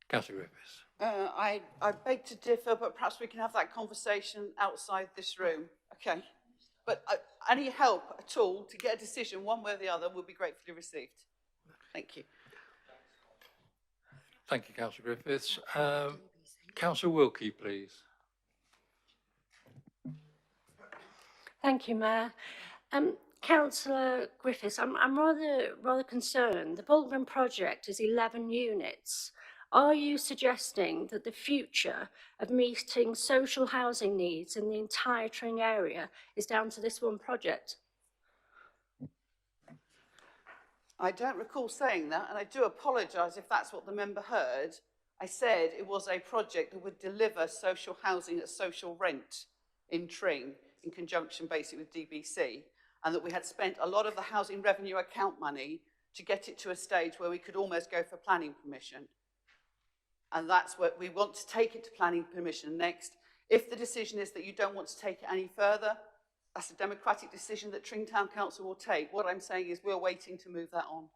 Councillor Griffiths. I beg to differ, but perhaps we can have that conversation outside this room. Okay. But any help at all to get a decision one way or the other will be gratefully received. Thank you. Thank you, Councillor Griffiths. Councillor Wilkie, please. Thank you, Mayor. Councillor Griffiths, I'm rather concerned. The Bulgren project is 11 units. Are you suggesting that the future of meeting social housing needs in the entire Tring area is down to this one project? I don't recall saying that, and I do apologise if that's what the member heard. I said it was a project that would deliver social housing at social rent in Tring, in conjunction basically with DBC, and that we had spent a lot of the housing revenue account money to get it to a stage where we could almost go for planning permission. And that's what we want to take it to planning permission next. If the decision is that you don't want to take it any further, that's a democratic decision that Tring Town Council will take. What I'm saying is we're waiting to move that on.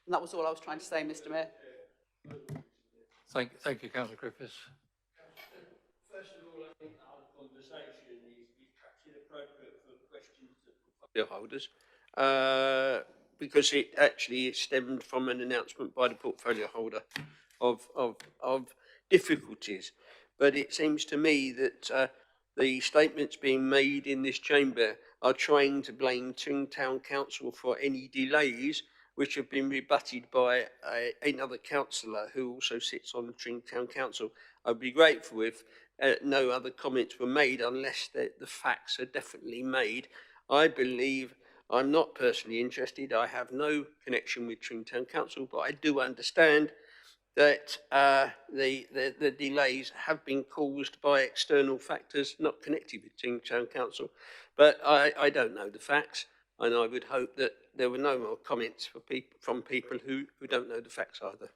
And that was all I was trying to say, Mr. Mayor. Thank you, Councillor Griffiths. First of all, I think our conversation is perhaps inappropriate for questions to portfolio holders, because it actually stemmed from an announcement by the portfolio holder of difficulties. But it seems to me that the statements being made in this chamber are trying to blame Tring Town Council for any delays, which have been rebutted by another councillor who also sits on the Tring Town Council. I'd be grateful if no other comments were made unless the facts are definitely made. I believe I'm not personally interested. I have no connection with Tring Town Council, but I do understand that the delays have been caused by external factors not connected with Tring Town Council. But I don't know the facts, and I would hope that there were no more comments from people who don't know the facts either.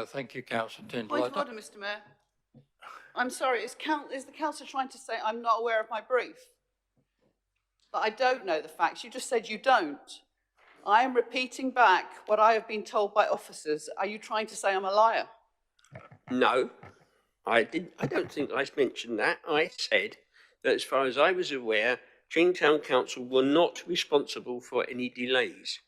Thank you, Councillor Tindall. Point of order, Mr. Mayor. I'm sorry, is the councillor trying to say I'm not aware of my brief? That I don't know the facts? You just said you don't. I am repeating back what I have been told by officers. Are you trying to say I'm a liar? No. I don't think I mentioned that. I said that as far as I was aware, Tring Town Council were not responsible for any delays.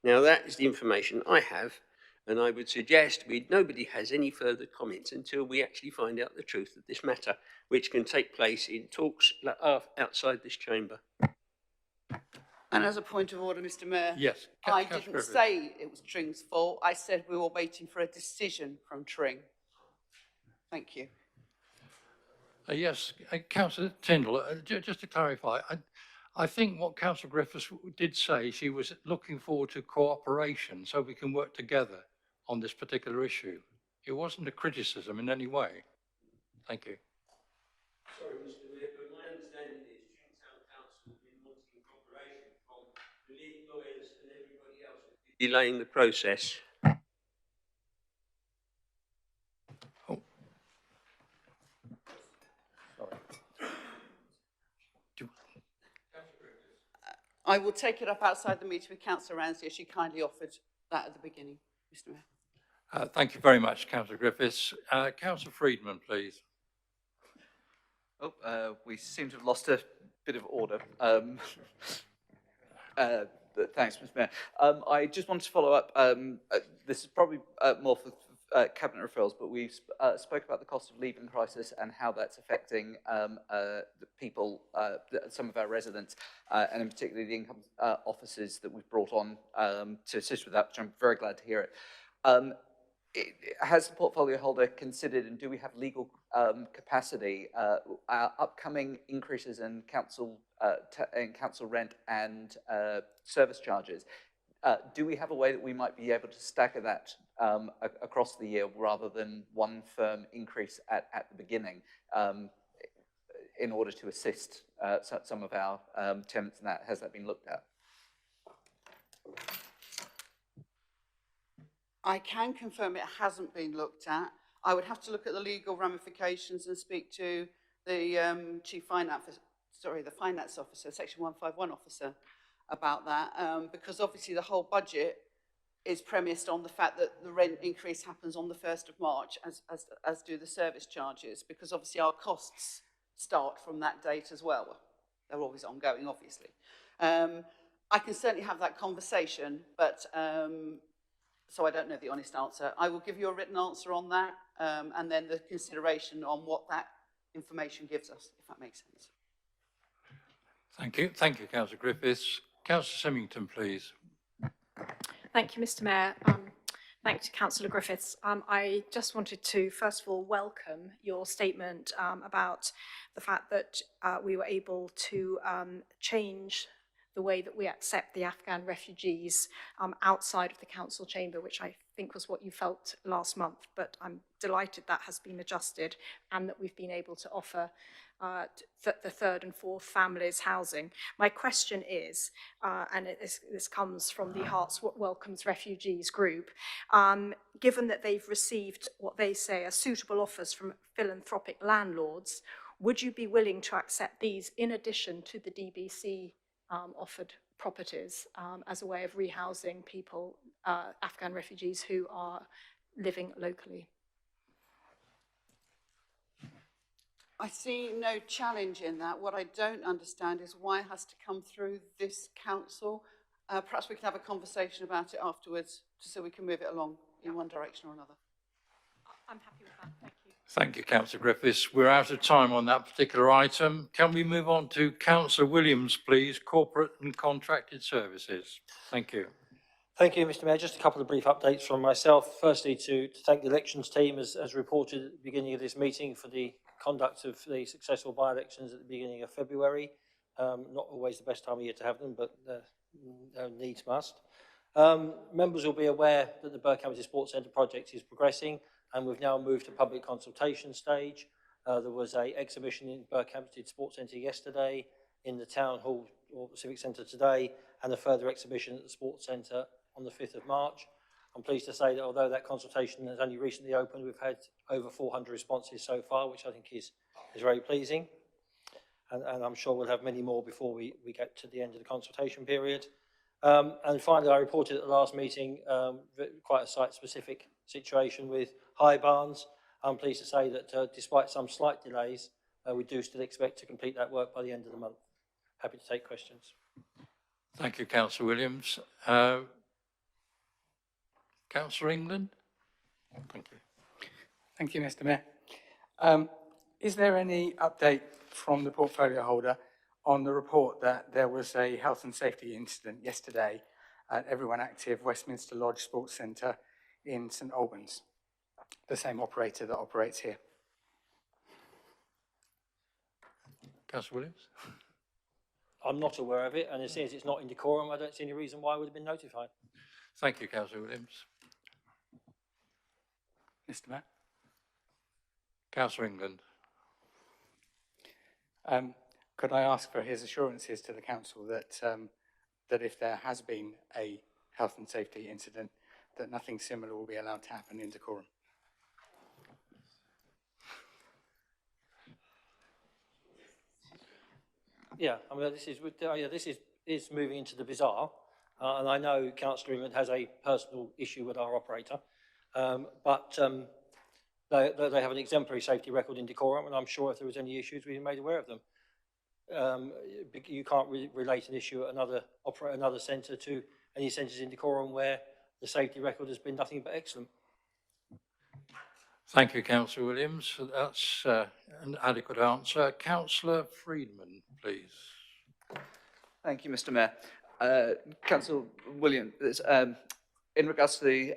Now that is the information I have, and I would suggest nobody has any further comments until we actually find out the truth of this matter, which can take place in talks outside this chamber. And as a point of order, Mr. Mayor, Yes. I didn't say it was Tring's fault. I said we were waiting for a decision from Tring. Thank you. Yes, Councillor Tyndall, just to clarify, I think what Councillor Griffiths did say, she was looking forward to cooperation so we can work together on this particular issue. It wasn't a criticism in any way. Thank you. Sorry, Mr. Mayor, but my understanding is Tring Town Council have been wanting cooperation from the lead lawyers and everybody else delaying the process. I will take it up outside the meeting with Councillor Ramsey, as she kindly offered that at the beginning, Mr. Mayor. Thank you very much, Councillor Griffiths. Councillor Freedman, please. We seem to have lost a bit of order. But thanks, Mr. Mayor. I just wanted to follow up. This is probably more for cabinet referrals, but we spoke about the cost of living crisis and how that's affecting the people, some of our residents, and in particular the income officers that we've brought on to assist with that, which I'm very glad to hear it. Has the portfolio holder considered, and do we have legal capacity, our upcoming increases in council rent and service charges? Do we have a way that we might be able to stagger that across the year rather than one firm increase at the beginning in order to assist some of our tenants in that? Has that been looked at? I can confirm it hasn't been looked at. I would have to look at the legal ramifications and speak to the the finance officer, Section 151 officer, about that, because obviously the whole budget is premised on the fact that the rent increase happens on the 1st of March, as do the service charges, because obviously our costs start from that date as well. They're always ongoing, obviously. I can certainly have that conversation, but so I don't know the honest answer. I will give you a written answer on that, and then the consideration on what that information gives us, if that makes sense. Thank you. Thank you, Councillor Griffiths. Councillor Symington, please. Thank you, Mr. Mayor. Thank you, Councillor Griffiths. I just wanted to, first of all, welcome your statement about the fact that we were able to change the way that we accept the Afghan refugees outside of the council chamber, which I think was what you felt last month. But I'm delighted that has been adjusted and that we've been able to offer the third and fourth families housing. My question is, and this comes from the Hearts Welcomes Refugees group, given that they've received what they say are suitable offers from philanthropic landlords, would you be willing to accept these in addition to the DBC offered properties as a way of rehousing people, Afghan refugees who are living locally? I see no challenge in that. What I don't understand is why it has to come through this council. Perhaps we can have a conversation about it afterwards, just so we can move it along in one direction or another. I'm happy with that. Thank you. Thank you, Councillor Griffiths. We're out of time on that particular item. Can we move on to Councillor Williams, please, Corporate and Contracted Services? Thank you. Thank you, Mr. Mayor. Just a couple of brief updates from myself. Firstly, to thank the elections team, as reported at the beginning of this meeting, for the conduct of the successful by-elections at the beginning of February. Not always the best time of year to have them, but needs must. Members will be aware that the Berkhamsted Sports Centre project is progressing, and we've now moved to public consultation stage. There was an exhibition in Berkhamsted Sports Centre yesterday, in the Town Hall or Civic Centre today, and a further exhibition at the Sports Centre on the 5th of March. I'm pleased to say that although that consultation has only recently opened, we've had over 400 responses so far, which I think is very pleasing. And I'm sure we'll have many more before we get to the end of the consultation period. And finally, I reported at the last meeting quite a site-specific situation with High Barnes. I'm pleased to say that despite some slight delays, we do still expect to complete that work by the end of the month. Happy to take questions. Thank you, Councillor Williams. Councillor England? Thank you. Thank you, Mr. Mayor. Is there any update from the portfolio holder on the report that there was a health and safety incident yesterday at Everyone Active Westminster Lodge Sports Centre in St Albans, the same operator that operates here? Councillor Williams? I'm not aware of it, and as soon as it's not in decorum, I don't see any reason why I would have been notified. Thank you, Councillor Williams. Mr. Mayor? Councillor England? Could I ask for his assurances to the council that that if there has been a health and safety incident, that nothing similar will be allowed to happen in decorum? Yeah, I mean, this is moving into the bizarre, and I know Councillor England has a personal issue with our operator, but they have an exemplary safety record in decorum, and I'm sure if there was any issues, we'd be made aware of them. You can't relate an issue at another centre to any centres in decorum where the safety record has been nothing but excellent. Thank you, Councillor Williams. That's an adequate answer. Councillor Freedman, please. Thank you, Mr. Mayor. Councillor Williams, in regards to the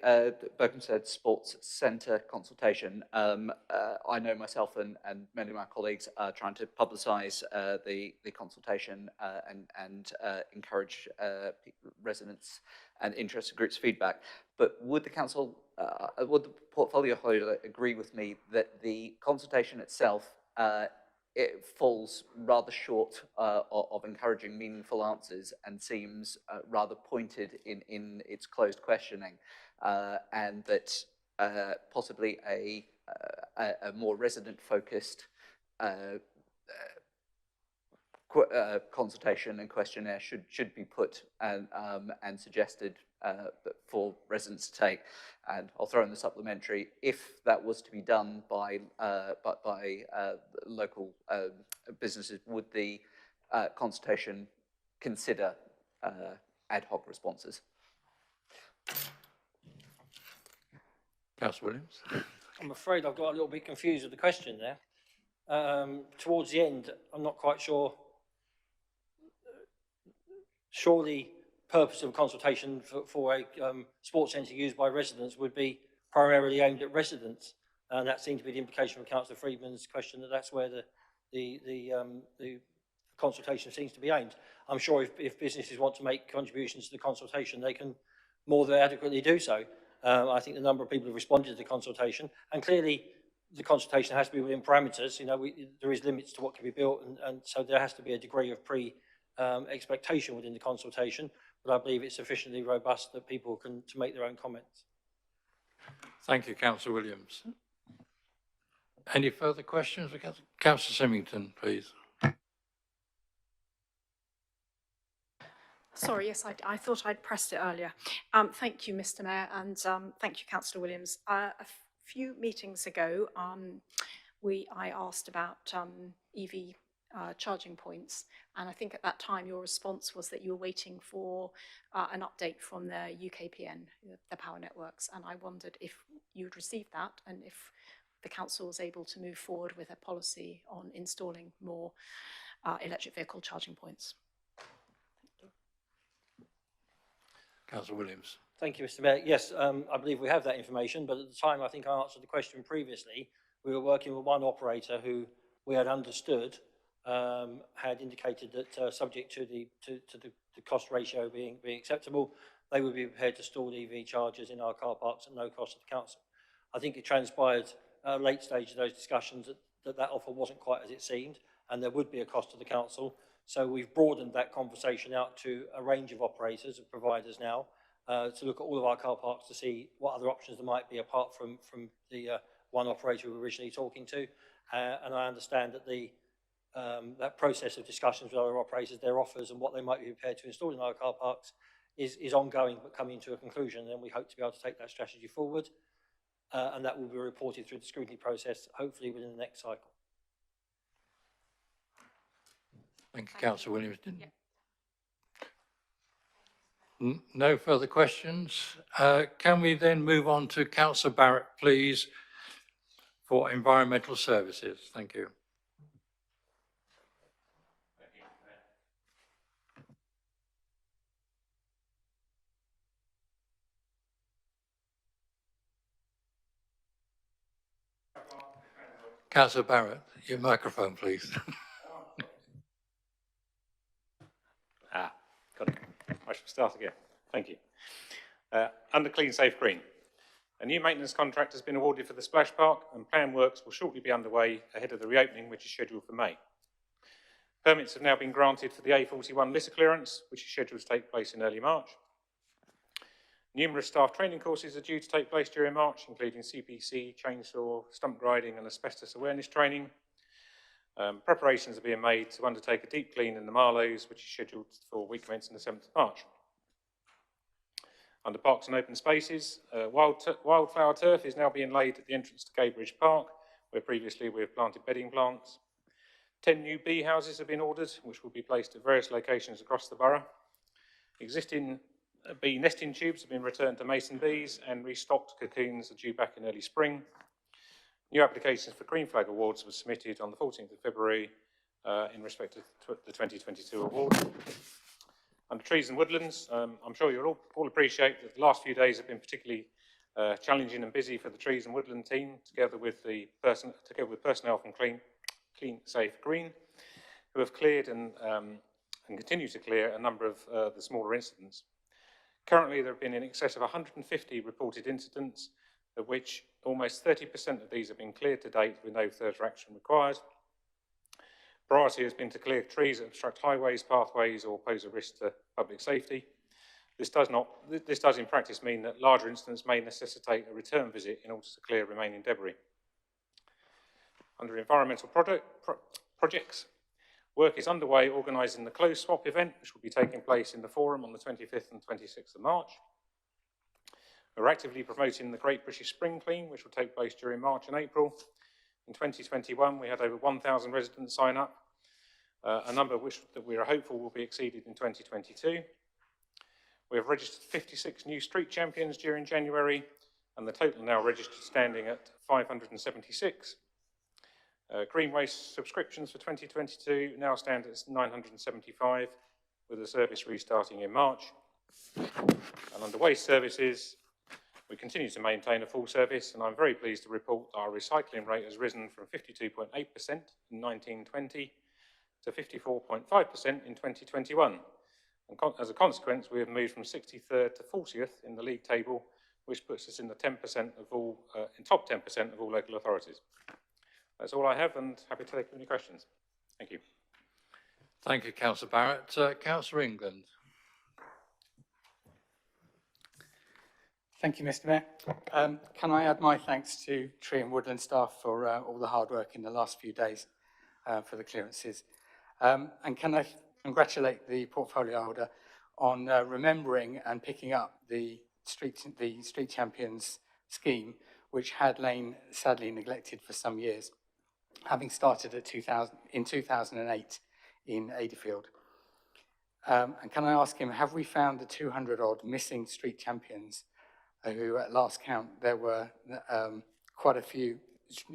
Berkhamsted Sports Centre consultation, I know myself and many of my colleagues are trying to publicise the consultation and encourage residents and interested groups' feedback. But would the council, would the portfolio holder agree with me that the consultation itself it falls rather short of encouraging meaningful answers and seems rather pointed in its closed questioning, and that possibly a more resident-focused consultation and questionnaire should be put and suggested for residents to take. And I'll throw in the supplementary, if that was to be done by local businesses, would the consultation consider ad hoc responses? Councillor Williams? I'm afraid I've got a little bit confused with the question there. Towards the end, I'm not quite sure. Surely purpose of a consultation for a sports centre used by residents would be primarily aimed at residents, and that seemed to be the implication from Councillor Freedman's question, that that's where the consultation seems to be aimed. I'm sure if businesses want to make contributions to the consultation, they can more than adequately do so. I think the number of people who responded to the consultation, and clearly the consultation has to be within parameters. You know, there is limits to what can be built, and so there has to be a degree of expectation within the consultation, but I believe it's sufficiently robust that people can to make their own comments. Thank you, Councillor Williams. Any further questions? Councillor Symington, please. Sorry, yes, I thought I'd pressed it earlier. Thank you, Mr. Mayor, and thank you, Councillor Williams. A few meetings ago, I asked about EV charging points, and I think at that time your response was that you were waiting for an update from the UKPN, the power networks, and I wondered if you'd received that and if the council was able to move forward with a policy on installing more electric vehicle charging points. Councillor Williams. Thank you, Mr. Mayor. Yes, I believe we have that information, but at the time I think I answered the question previously. We were working with one operator who we had understood had indicated that subject to the cost ratio being acceptable, they would be prepared to install EV chargers in our car parks at no cost to the council. I think it transpired at a late stage of those discussions that offer wasn't quite as it seemed, and there would be a cost to the council. So we've broadened that conversation out to a range of operators and providers now to look at all of our car parks to see what other options there might be apart from the one operator we were originally talking to. And I understand that that process of discussions with other operators, their offers and what they might be prepared to install in our car parks is ongoing but coming to a conclusion, and we hope to be able to take that strategy forward. and that will be reported through the scrutiny process, hopefully within the next cycle. Thank you, Councillor Williams. No further questions. Can we then move on to Councillor Barrett, please, for Environmental Services? Thank you. Councillor Barrett, your microphone, please. Got it. I shall start again. Thank you. Under Clean Safe Green, a new maintenance contract has been awarded for the splash park, and plan works will shortly be underway ahead of the reopening, which is scheduled for May. Permits have now been granted for the A41 litter clearance, which is scheduled to take place in early March. Numerous staff training courses are due to take place during March, including CPC, chainsaw, stump grinding and asbestos awareness training. Preparations are being made to undertake a deep clean in the Marlows, which is scheduled for week commencing the 7th of March. Under Parks and Open Spaces, wildflower turf is now being laid at the entrance to Gaybridge Park, where previously we have planted bedding plants. 10 new bee houses have been ordered, which will be placed at various locations across the borough. Existing bee nesting tubes have been returned to Mason Bees, and restocked cocoons are due back in early spring. New applications for Green Flag Awards were submitted on the 14th of February in respect of the 2022 award. Under Trees and Woodlands, I'm sure you'll all appreciate that the last few days have been particularly challenging and busy for the Trees and Woodland team, together with personnel from Clean Safe Green, who have cleared and continue to clear a number of the smaller incidents. Currently, there have been in excess of 150 reported incidents, of which almost 30% of these have been cleared to date with no further action required. Priority has been to clear trees that obstruct highways, pathways, or pose a risk to public safety. This does in practice mean that larger incidents may necessitate a return visit in order to clear remaining debris. Under environmental projects, work is underway organising the clothes swap event, which will be taking place in the Forum on the 25th and 26th of March. We're actively promoting the Great British Spring Clean, which will take place during March and April. In 2021, we had over 1,000 residents sign up, a number that we are hopeful will be exceeded in 2022. We have registered 56 new street champions during January, and the total now registered standing at 576. Green waste subscriptions for 2022 now stand at 975, with the service restarting in March. And under waste services, we continue to maintain a full service, and I'm very pleased to report our recycling rate has risen from 52.8% in 1920 to 54.5% in 2021. And as a consequence, we have moved from 63rd to 40th in the league table, which puts us in the 10% of all, top 10% of all local authorities. That's all I have, and happy to take any questions. Thank you. Thank you, Councillor Barrett. Councillor England. Thank you, Mr. Mayor. Can I add my thanks to Tree and Woodland staff for all the hard work in the last few days for the clearances. And can I congratulate the portfolio holder on remembering and picking up the Street Champions scheme, which had lain sadly neglected for some years, having started at 2008 in Adderfield. And can I ask him, have we found the 200 odd missing street champions who at last count, there were quite a few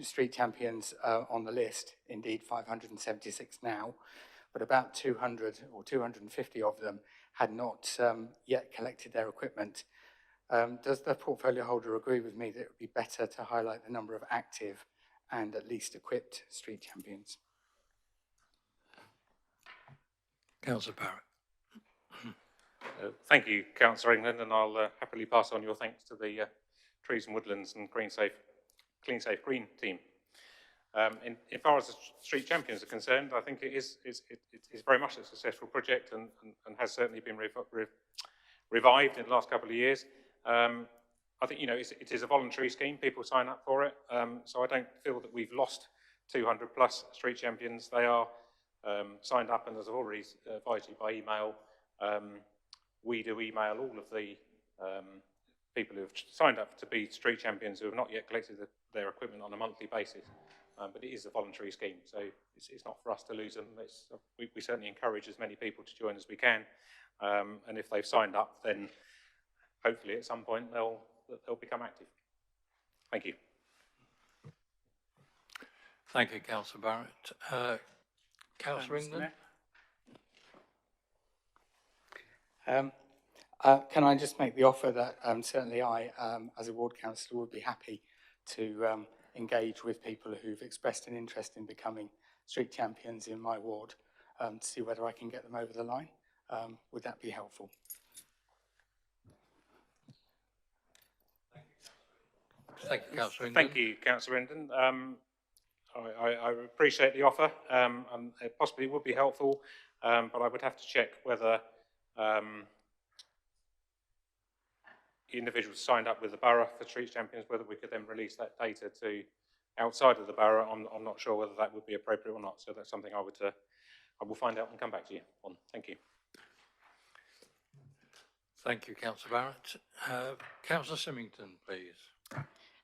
street champions on the list, indeed 576 now, but about 200 or 250 of them had not yet collected their equipment. Does the portfolio holder agree with me that it would be better to highlight the number of active and at least equipped street champions? Councillor Barrett. Thank you, Councillor England, and I'll happily pass on your thanks to the Trees and Woodlands and Clean Safe Green team. In far as the street champions are concerned, I think it is very much a successful project and has certainly been revived in the last couple of years. I think, it is a voluntary scheme. People sign up for it. So I don't feel that we've lost 200 plus street champions. They are signed up, and as I've already advised you by email, we do email all of the people who have signed up to be street champions who have not yet collected their equipment on a monthly basis. But it is a voluntary scheme, so it's not for us to lose them. We certainly encourage as many people to join as we can. And if they've signed up, then hopefully at some point they'll become active. Thank you. Thank you, Councillor Barrett. Councillor England? Can I just make the offer that certainly I, as a ward councillor, would be happy to engage with people who've expressed an interest in becoming street champions in my ward to see whether I can get them over the line. Would that be helpful? Thank you, Councillor England. Thank you, Councillor England. I appreciate the offer, and it possibly would be helpful, but I would have to check whether individuals signed up with the borough for street champions, whether we could then release that data to outside of the borough. I'm not sure whether that would be appropriate or not, so that's something I will find out and come back to you on. Thank you. Thank you, Councillor Barrett. Councillor Symington, please.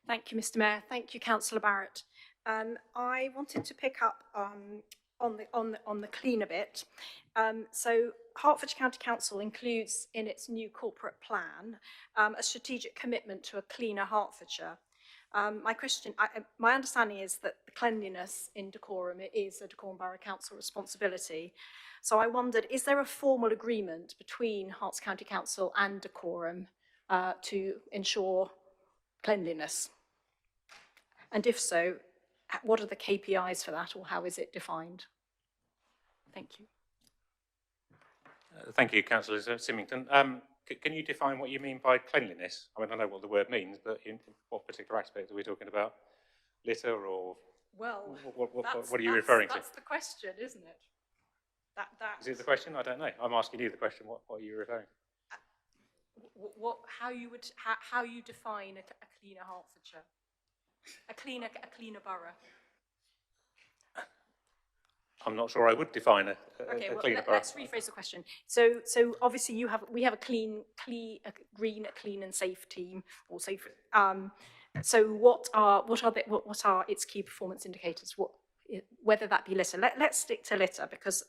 Thank you, Mr. Mayor. Thank you, Councillor Barrett. I wanted to pick up on the cleaner bit. So Hertfordshire County Council includes in its new corporate plan a strategic commitment to a cleaner Hertfordshire. My understanding is that the cleanliness in Dacorum is a Dacorum Borough Council responsibility. So I wondered, is there a formal agreement between Herts County Council and Dacorum to ensure cleanliness? And if so, what are the KPIs for that, or how is it defined? Thank you. Thank you, Councillor Symington. Can you define what you mean by cleanliness? I mean, I know what the word means, but in what particular aspect are we talking about? Litter or? Well, what are you referring to? That's the question, isn't it? Is it the question? I don't know. I'm asking you the question. What are you referring to? How you define a cleaner Hertfordshire? A cleaner borough. I'm not sure I would define a cleaner borough. Let's rephrase the question. So obviously we have a green, clean and safe team, or safe. So what are its key performance indicators? Whether that be litter. Let's stick to litter, because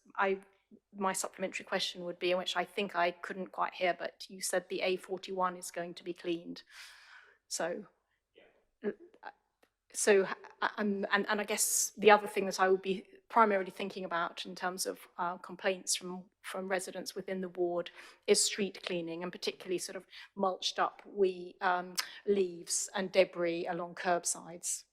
my supplementary question would be, in which I think I couldn't quite hear, but you said the A41 is going to be cleaned. And I guess the other thing that I would be primarily thinking about in terms of complaints from residents within the ward is street cleaning, and particularly sort of mulched up leaves and debris along curbsides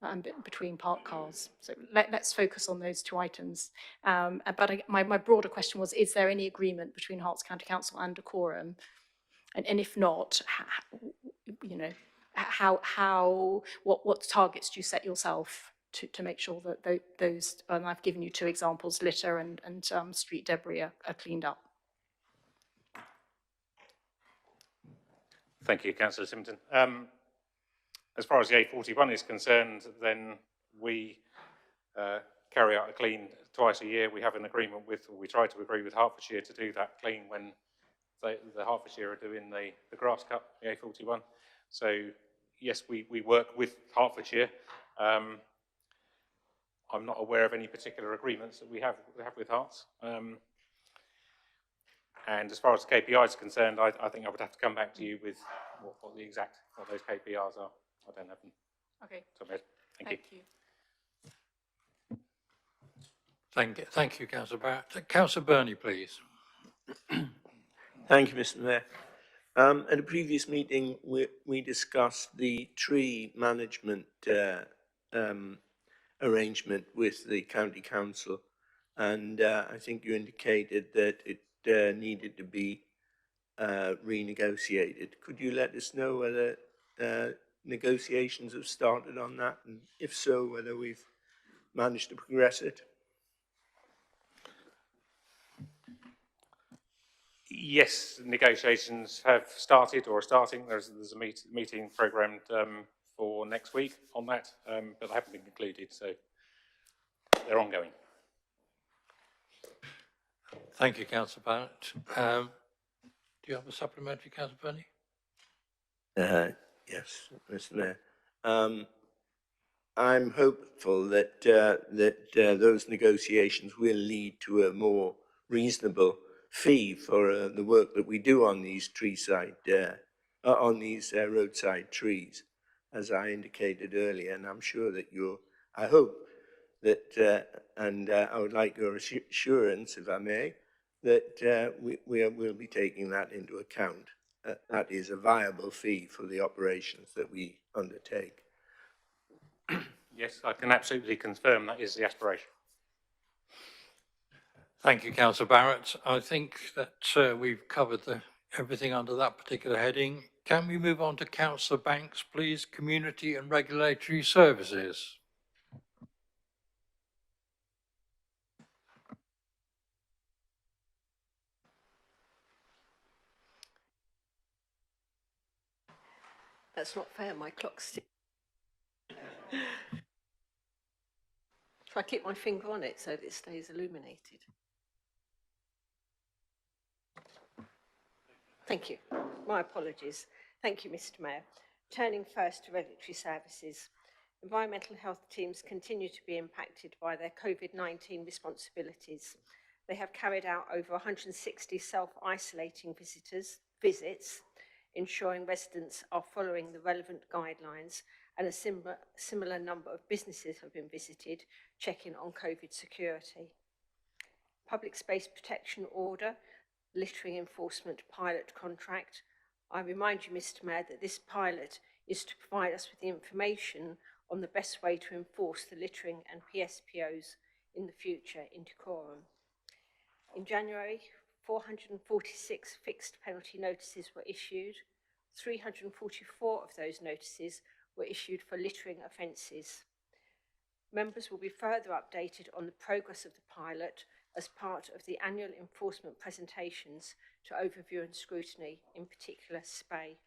and between parked cars. So let's focus on those two items. But my broader question was, is there any agreement between Herts County Council and Dacorum? And if not, what targets do you set yourself to make sure that those, and I've given you two examples, litter and street debris are cleaned up? Thank you, Councillor Symington. As far as the A41 is concerned, then we carry out a clean twice a year. We have an agreement with, or we try to agree with Hertfordshire to do that clean when the Hertfordshire are doing the grass cut, the A41. So yes, we work with Hertfordshire. I'm not aware of any particular agreements that we have with Herts. And as far as the KPIs are concerned, I think I would have to come back to you with what those KPIs are. I don't have them. Okay. Thank you. Thank you, Councillor Barrett. Councillor Burney, please. Thank you, Mr. Mayor. At a previous meeting, we discussed the tree management arrangement with the county council, and I think you indicated that it needed to be renegotiated. Could you let us know whether negotiations have started on that, and if so, whether we've managed to progress it? Yes, negotiations have started or are starting. There's a meeting programmed for next week on that, but they haven't been concluded, so they're ongoing. Thank you, Councillor Barrett. Do you have a supplementary, Councillor Burney? Yes, Mr. Mayor. I'm hopeful that those negotiations will lead to a more reasonable fee for the work that we do on these roadside trees, as I indicated earlier. And I'm sure that I hope that, and I would like your assurance, if I may, that we'll be taking that into account. That is a viable fee for the operations that we undertake. Yes, I can absolutely confirm that is the aspiration. Thank you, Councillor Barrett. I think that we've covered everything under that particular heading. Can we move on to Councillor Banks, please? Community and Regulatory Services. That's not fair, my clock's... So I keep my finger on it so that it stays illuminated. Thank you. My apologies. Thank you, Mr. Mayor. Turning first to regulatory services. Environmental health teams continue to be impacted by their COVID-19 responsibilities. They have carried out over 160 self-isolating visits, ensuring residents are following the relevant guidelines, and a similar number of businesses have been visited, checking on COVID security. Public Space Protection Order, Littering Enforcement Pilot Contract. I remind you, Mr. Mayor, that this pilot is to provide us with the information on the best way to enforce the littering and PSPOs in the future in decorum. In January, 446 fixed penalty notices were issued. 344 of those notices were issued for littering offences. Members will be further updated on the progress of the pilot as part of the annual enforcement presentations to overview and scrutiny, in particular SPAY.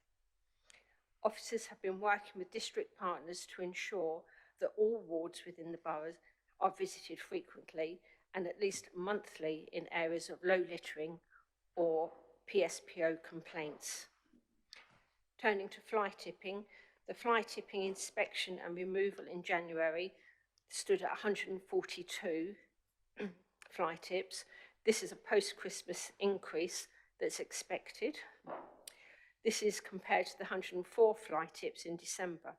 Officers have been working with district partners to ensure that all wards within the boroughs are visited frequently and at least monthly in areas of low littering or PSPO complaints. Turning to fly tipping, the fly tipping inspection and removal in January stood at 142 fly tips. This is a post-Christmas increase that's expected. This is compared to the 104 fly tips in December.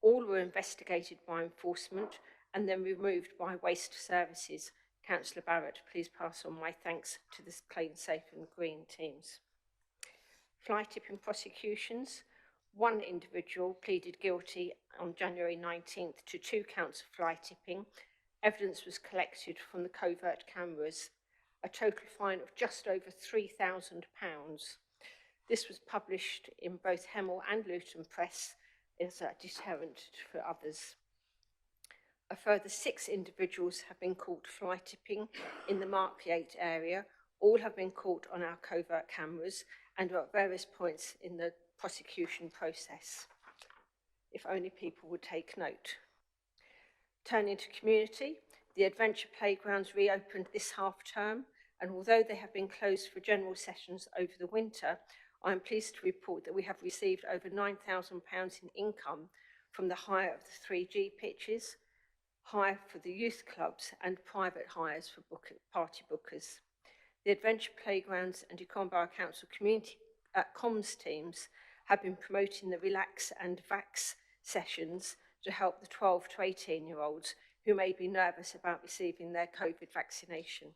All were investigated by enforcement and then removed by waste services. Councillor Barrett, please pass on my thanks to the Clean, Safe and Green teams. Fly tipping prosecutions. One individual pleaded guilty on January 19th to 2 counts of fly tipping. Evidence was collected from the covert cameras. A total fine of just over £3,000. This was published in both Hemel and Luton Press as a deterrent for others. A further 6 individuals have been caught fly tipping in the Markyate area. All have been caught on our covert cameras and are at various points in the prosecution process. If only people would take note. Turning to community, the adventure playgrounds reopened this half term, and although they have been closed for general sessions over the winter, I am pleased to report that we have received over £9,000 in income from the hire of the 3G pitches, hire for the youth clubs and private hires for party bookers. The adventure playgrounds and Decorn Borough Council community comms teams have been promoting the relax and vax sessions to help the 12 to 18-year-olds who may be nervous about receiving their COVID vaccination.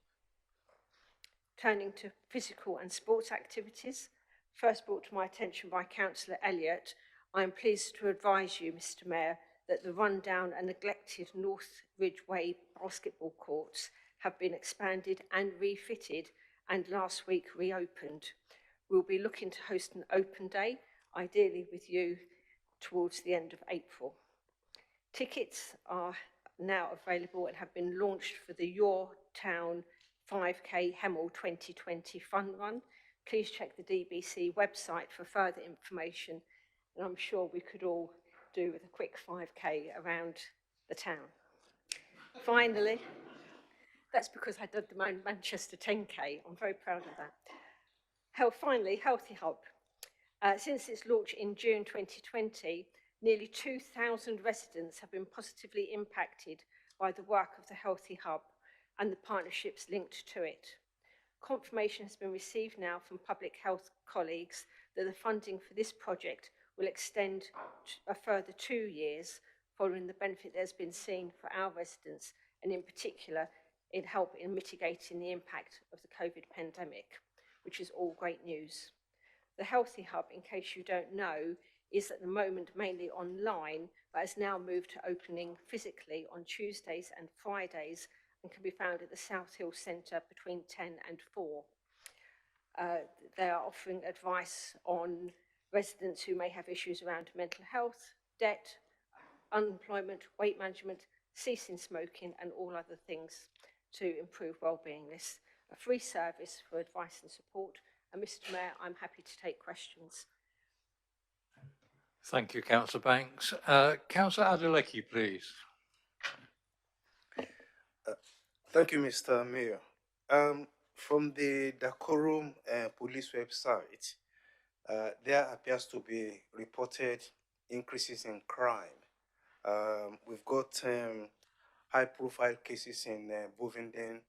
Turning to physical and sports activities, first brought to my attention by Councillor Elliott, I am pleased to advise you, Mr. Mayor, that the rundown and neglected North Ridgeway basketball courts have been expanded and refitted and last week reopened. We'll be looking to host an open day, ideally with you, towards the end of April. Tickets are now available and have been launched for the Your Town 5K Hemel 2020 Fun Run. Please check the DBC website for further information, and I'm sure we could all do with a quick 5K around the town. Finally, that's because I did the Manchester 10K. I'm very proud of that. Finally, Healthy Hub. Since its launch in June 2020, nearly 2,000 residents have been positively impacted by the work of the Healthy Hub and the partnerships linked to it. Confirmation has been received now from public health colleagues that the funding for this project will extend a further 2 years, following the benefit that has been seen for our residents, and in particular, in help in mitigating the impact of the COVID pandemic, which is all great news. The Healthy Hub, in case you don't know, is at the moment mainly online, but has now moved to opening physically on Tuesdays and Fridays, and can be found at the South Hill Centre between 10 and 4. They are offering advice on residents who may have issues around mental health, debt, unemployment, weight management, ceasing smoking, and all other things to improve well-being. This a free service for advice and support. And Mr. Mayor, I'm happy to take questions. Thank you, Councillor Banks. Councillor Adeleke, please. Thank you, Mr. Mayor. From the Dacorum police website, there appears to be reported increases in crime. We've got high-profile cases in Bovenden,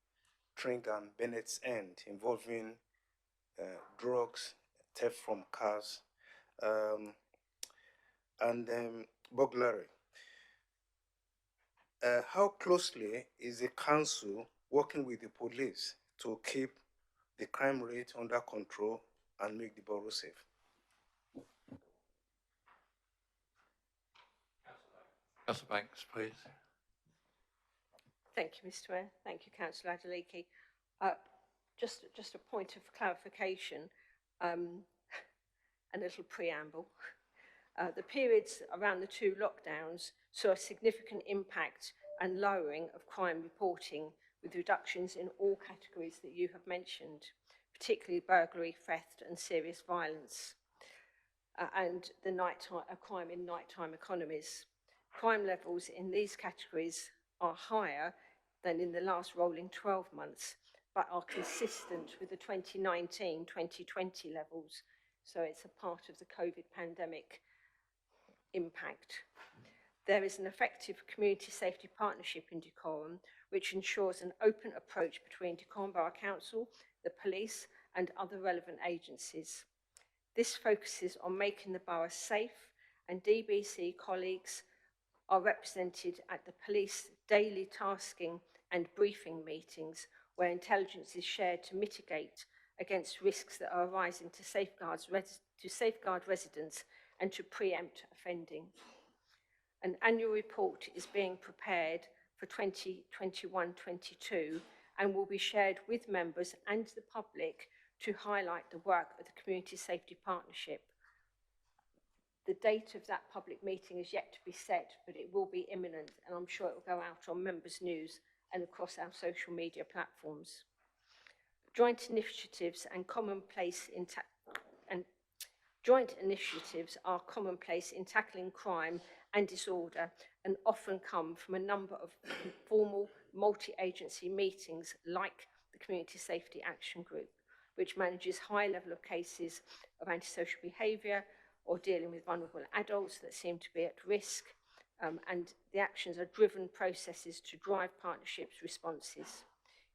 Tring and Bennett's End involving drugs, theft from cars, and burglary. How closely is the council working with the police to keep the crime rate under control and make the borough safe? Councillor Banks, please. Thank you, Mr. Mayor. Thank you, Councillor Adeleke. Just a point of clarification, a little preamble. The periods around the 2 lockdowns saw a significant impact and lowering of crime reporting, with reductions in all categories that you have mentioned, particularly burglary, theft and serious violence, and the crime in nighttime economies. Crime levels in these categories are higher than in the last rolling 12 months, but are consistent with the 2019-2020 levels. So it's a part of the COVID pandemic impact. There is an effective community safety partnership in Dacorum, which ensures an open approach between Dacorum Borough Council, the police and other relevant agencies. This focuses on making the borough safe, and DBC colleagues are represented at the police daily tasking and briefing meetings, where intelligence is shared to mitigate against risks that are arising to safeguard residents and to preempt offending. An annual report is being prepared for 2021-22 and will be shared with members and the public to highlight the work of the Community Safety Partnership. The date of that public meeting is yet to be set, but it will be imminent, and I'm sure it will go out on members' news and across our social media platforms. Joint initiatives are commonplace in tackling crime and disorder, and often come from a number of formal multi-agency meetings like the Community Safety Action Group, which manages high level of cases of antisocial behaviour or dealing with vulnerable adults that seem to be at risk, and the actions are driven processes to drive partnerships responses.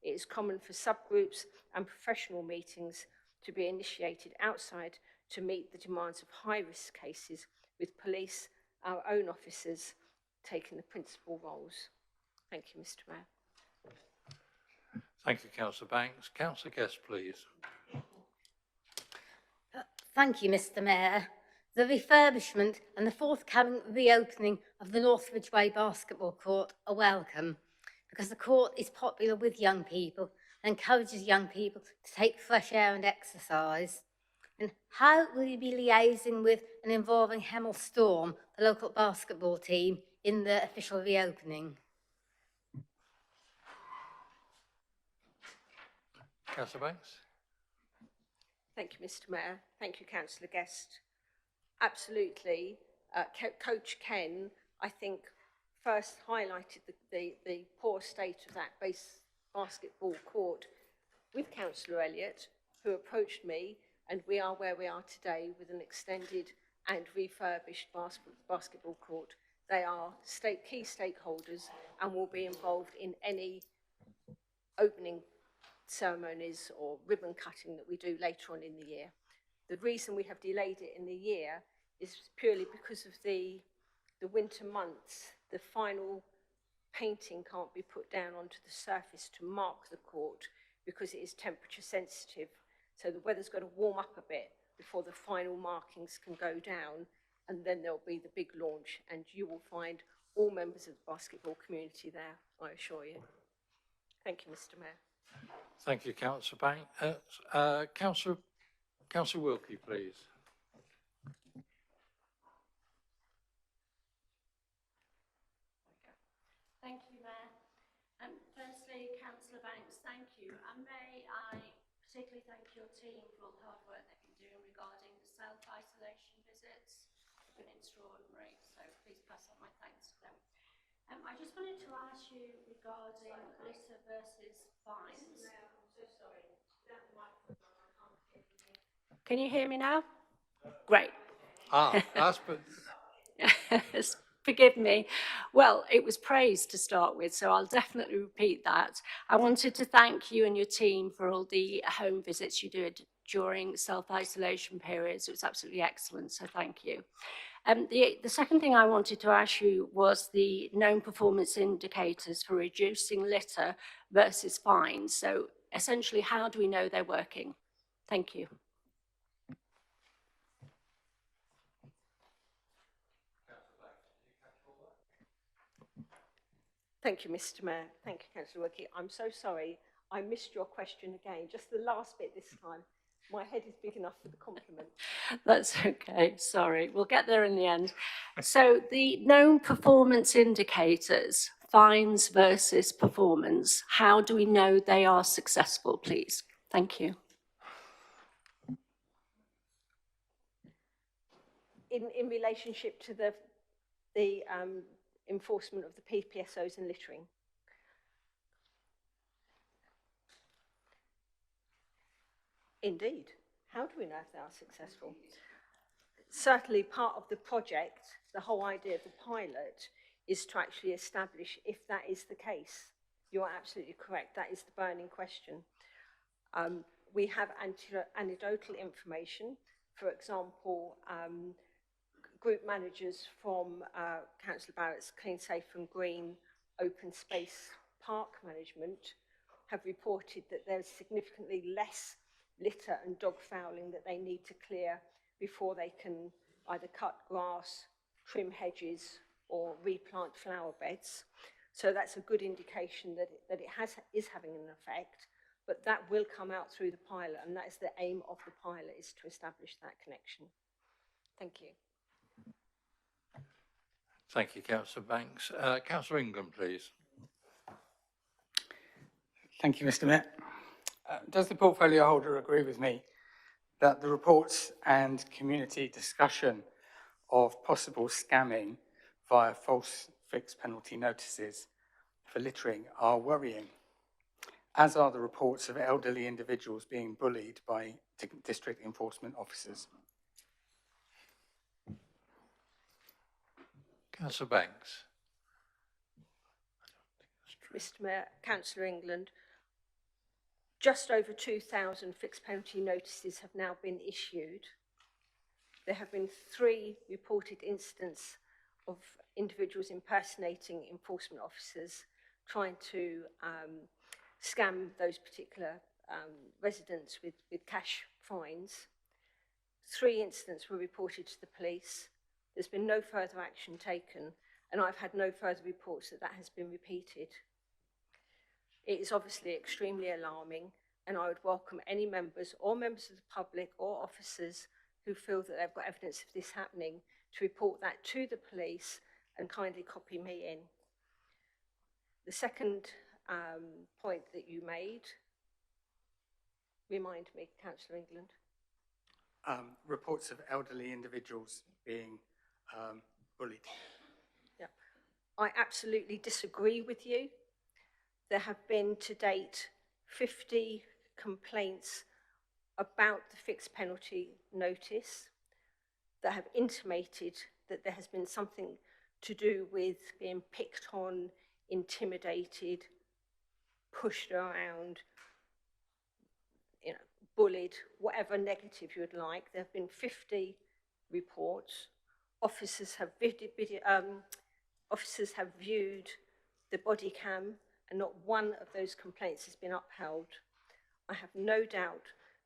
It is common for subgroups and professional meetings to be initiated outside to meet the demands of high-risk cases, with police, our own officers, taking the principal roles. Thank you, Mr. Mayor. Thank you, Councillor Banks. Councillor Guest, please. Thank you, Mr. Mayor. The refurbishment and the forthcoming reopening of the Northridge Way basketball court are welcome, because the court is popular with young people and encourages young people to take fresh air and exercise. And how will you be liaising with and involving Hemel Storm, the local basketball team, in the official reopening? Councillor Banks. Thank you, Mr. Mayor. Thank you, Councillor Guest. Absolutely. Coach Ken, I think, first highlighted the poor state of that basketball court with Councillor Elliott, who approached me and we are where we are today with an extended and refurbished basketball court. They are key stakeholders and will be involved in any opening ceremonies or ribbon cutting that we do later on in the year. The reason we have delayed it in the year is purely because of the winter months. The final painting can't be put down onto the surface to mark the court because it is temperature sensitive. So the weather's got to warm up a bit before the final markings can go down, and then there'll be the big launch, and you will find all members of the basketball community there, I assure you. Thank you, Mr. Mayor. Thank you, Councillor Banks. Councillor Wilkie, please. Thank you, Mayor. Firstly, Councillor Banks, thank you. And may I particularly thank your team for all the hard work they've been doing regarding the self-isolation visits. They've been extraordinary, so please pass on my thanks to them. I just wanted to ask you regarding litter versus fines. I'm so sorry. Can you hear me now? Great. That's but Forgive me. Well, it was praise to start with, so I'll definitely repeat that. I wanted to thank you and your team for all the home visits you did during self-isolation periods. It was absolutely excellent, so thank you. The second thing I wanted to ask you was the known performance indicators for reducing litter versus fines. So essentially, how do we know they're working? Thank you. Thank you, Mr. Mayor. Thank you, Councillor Wilkie. I'm so sorry. I missed your question again. Just the last bit this time. My head is big enough for the compliment. That's okay, sorry. We'll get there in the end. So the known performance indicators, fines versus performance, how do we know they are successful, please? Thank you. In relationship to the enforcement of the PPSOs and littering. Indeed. How do we know if they are successful? Certainly part of the project, the whole idea of the pilot, is to actually establish if that is the case. You're absolutely correct. That is the burning question. We have anecdotal information. For example, group managers from Councillor Barrett's Clean, Safe and Green Open Space Park Management have reported that there's significantly less litter and dog fouling that they need to clear before they can either cut grass, trim hedges or replant flower beds. So that's a good indication that it is having an effect, but that will come out through the pilot, and that is the aim of the pilot, is to establish that connection. Thank you. thank you, Councillor Banks. Councillor England, please. Thank you, Mr. Mayor. Does the portfolio holder agree with me that the reports and community discussion of possible scamming via false fixed penalty notices for littering are worrying, as are the reports of elderly individuals being bullied by district enforcement officers? Councillor Banks. Mr. Mayor, Councillor England, just over 2,000 fixed penalty notices have now been issued. There have been 3 reported incidents of individuals impersonating enforcement officers trying to scam those particular residents with cash fines. 3 incidents were reported to the police. There's been no further action taken, and I've had no further reports that has been repeated. It is obviously extremely alarming, and I would welcome any members or members of the public or officers who feel that they've got evidence of this happening to report that to the police and kindly copy me in. The second point that you made, remind me, Councillor England. Reports of elderly individuals being bullied. Yeah, I absolutely disagree with you. There have been to date 50 complaints about the fixed penalty notice, that have intimated that there has been something to do with being picked on, intimidated, pushed around, you know, bullied, whatever negative you would like. There have been 50 reports. Officers have viewed the body cam, and not one of those complaints has been upheld. I have no doubt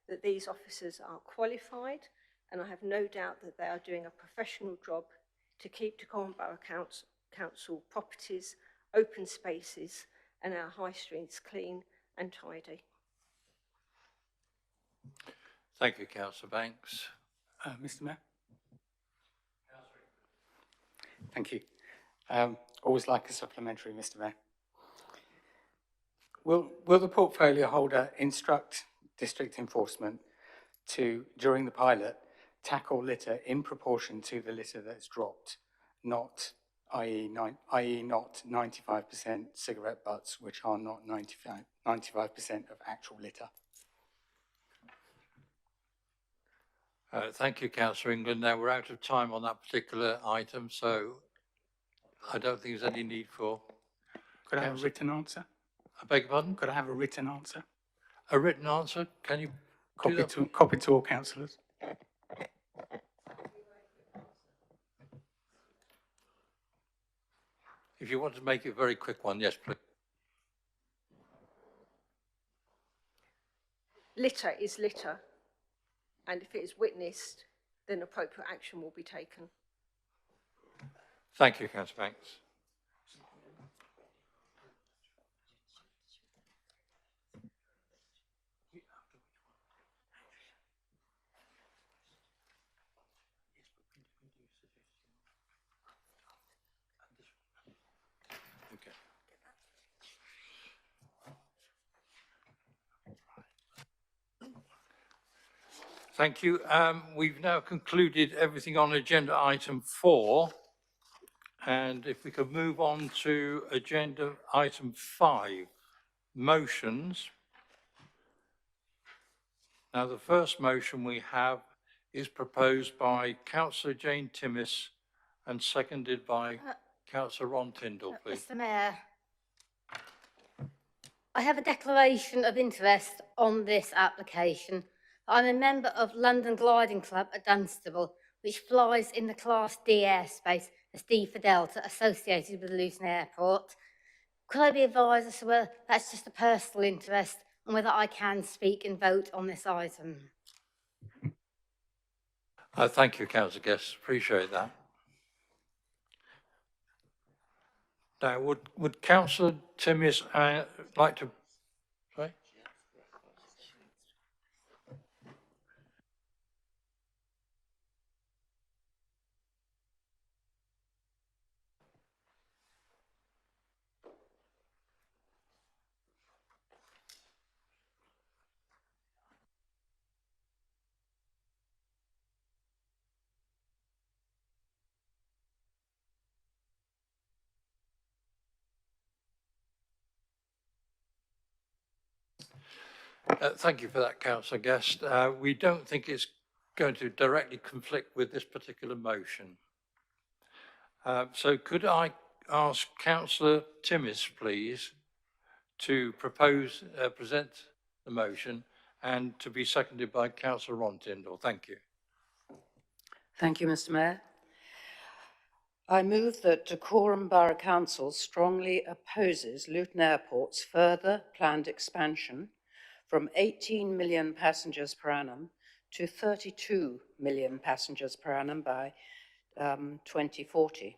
that these officers are qualified, and I have no doubt that they are doing a professional job to keep Dacorum Borough Council properties, open spaces, and our high streets clean and tidy. Thank you, Councillor Banks. Mr. Mayor? Thank you. Always like a supplementary, Mr. Mayor. Will the portfolio holder instruct district enforcement to, during the pilot, tackle litter in proportion to the litter that's dropped, not, i.e. not 95% cigarette butts, which are not 95% of actual litter? Thank you, Councillor England. Now, we're out of time on that particular item, so I don't think there's any need for... Could I have a written answer? I beg your pardon? Could I have a written answer? A written answer? Can you Copy to all councillors. If you want to make it a very quick one, yes, please. Litter is litter, and if it is witnessed, then appropriate action will be taken. Thank you, Councillor Banks. Okay. Thank you. We've now concluded everything on agenda item 4. And if we could move on to agenda item 5, motions. Now, the first motion we have is proposed by Councillor Jane Timmis and seconded by Councillor Ron Tindall, please. Mr. Mayor, I have a declaration of interest on this application. I'm a member of London Gliding Club at Dunstable, which flies in the Class D airspace as D for Delta, associated with Luton Airport. Could I be advised as to whether that's just a personal interest and whether I can speak and vote on this item? Thank you, Councillor Guest. Appreciate that. Now, would Councillor Timmis like to... Sorry? Thank you for that, Councillor Guest. We don't think it's going to directly conflict with this particular motion. So could I ask Councillor Timmis, please, to present the motion and to be seconded by Councillor Ron Tindall. Thank you. Thank you, Mr. Mayor. I move that Dacorum Borough Council strongly opposes Luton Airport's further planned expansion from 18 million passengers per annum to 32 million passengers per annum by 2040,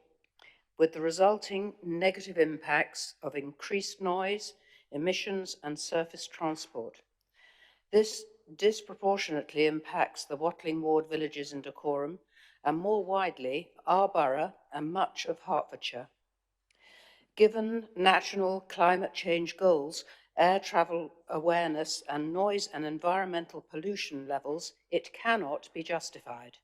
with the resulting negative impacts of increased noise, emissions and surface transport. This disproportionately impacts the Watling Ward villages in Dacorum and more widely our borough and much of Hertfordshire. Given national climate change goals, air travel awareness and noise and environmental pollution levels, it cannot be justified.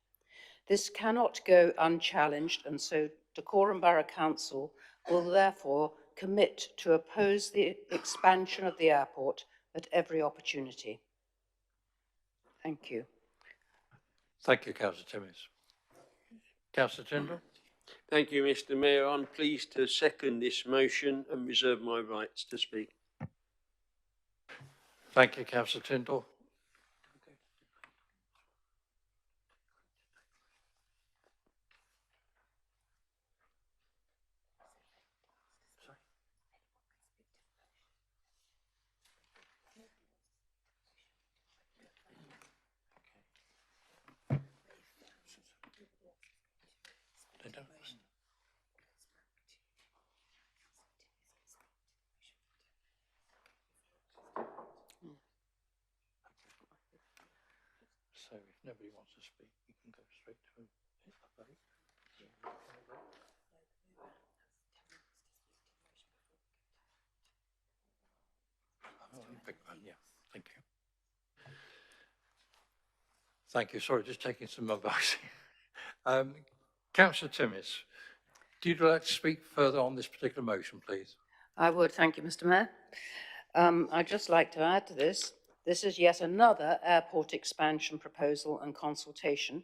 This cannot go unchallenged, and so Dacorum Borough Council will therefore commit to oppose the expansion of the airport at every opportunity. Thank you. Thank you, Councillor Timmis. Councillor Tyndall? Thank you, Mr. Mayor. I'm pleased to second this motion and reserve my rights to speak. Thank you, Councillor Tyndall. They don't listen. So if nobody wants to speak, you can go straight to a vote. Oh, big one, yeah. Thank you. Thank you. Sorry, just taking some advice. Councillor Timmis, do you like to speak further on this particular motion, please? I would, thank you, Mr. Mayor. I'd just like to add to this. This is yet another airport expansion proposal and consultation,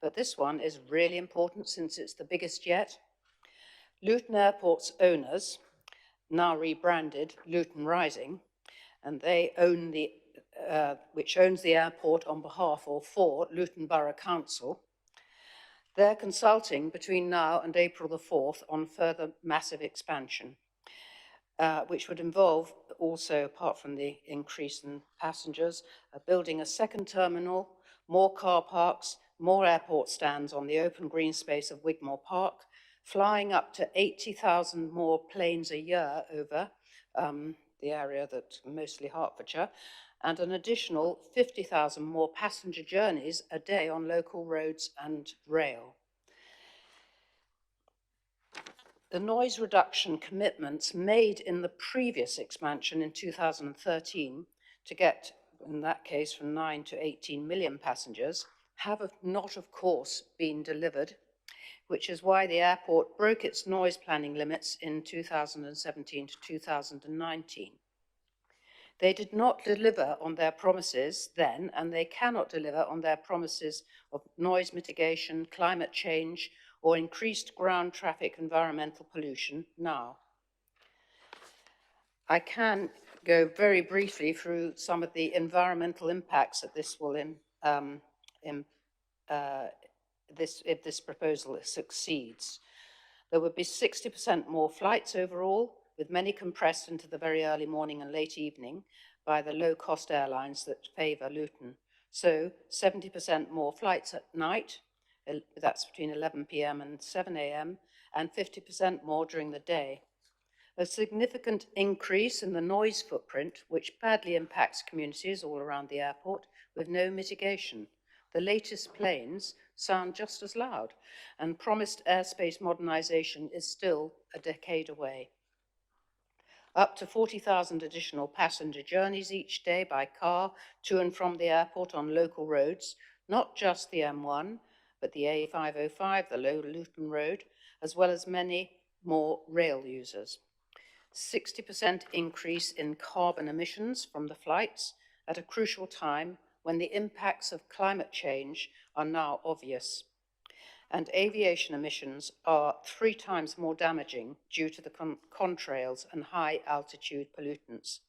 but this one is really important since it's the biggest yet. Luton Airport's owners, now rebranded Luton Rising, and they own the, which owns the airport on behalf or for Luton Borough Council. They're consulting between now and April the 4th on further massive expansion, which would involve also, apart from the increase in passengers, building a second terminal, more car parks, more airport stands on the open green space of Wigmore Park, flying up to 80,000 more planes a year over the area that mostly Hertfordshire, and an additional 50,000 more passenger journeys a day on local roads and rail. The noise reduction commitments made in the previous expansion in 2013 to get, in that case, from 9 to 18 million passengers have not, of course, been delivered, which is why the airport broke its noise planning limits in 2017 to 2019. They did not deliver on their promises then, and they cannot deliver on their promises of noise mitigation, climate change, or increased ground traffic environmental pollution now. I can go very briefly through some of the environmental impacts that this will if this proposal succeeds. There would be 60% more flights overall, with many compressed into the very early morning and late evening by the low-cost airlines that favour Luton. So 70% more flights at night, that's between 11 p.m. and 7 a.m., and 50% more during the day. A significant increase in the noise footprint, which badly impacts communities all around the airport, with no mitigation. The latest planes sound just as loud, and promised airspace modernisation is still a decade away. Up to 40,000 additional passenger journeys each day by car to and from the airport on local roads, not just the M1, but the A505, the Low Luton Road, as well as many more rail users. 60% increase in carbon emissions from the flights at a crucial time when the impacts of climate change are now obvious. And aviation emissions are 3 times more damaging due to the contrails and high altitude pollutants.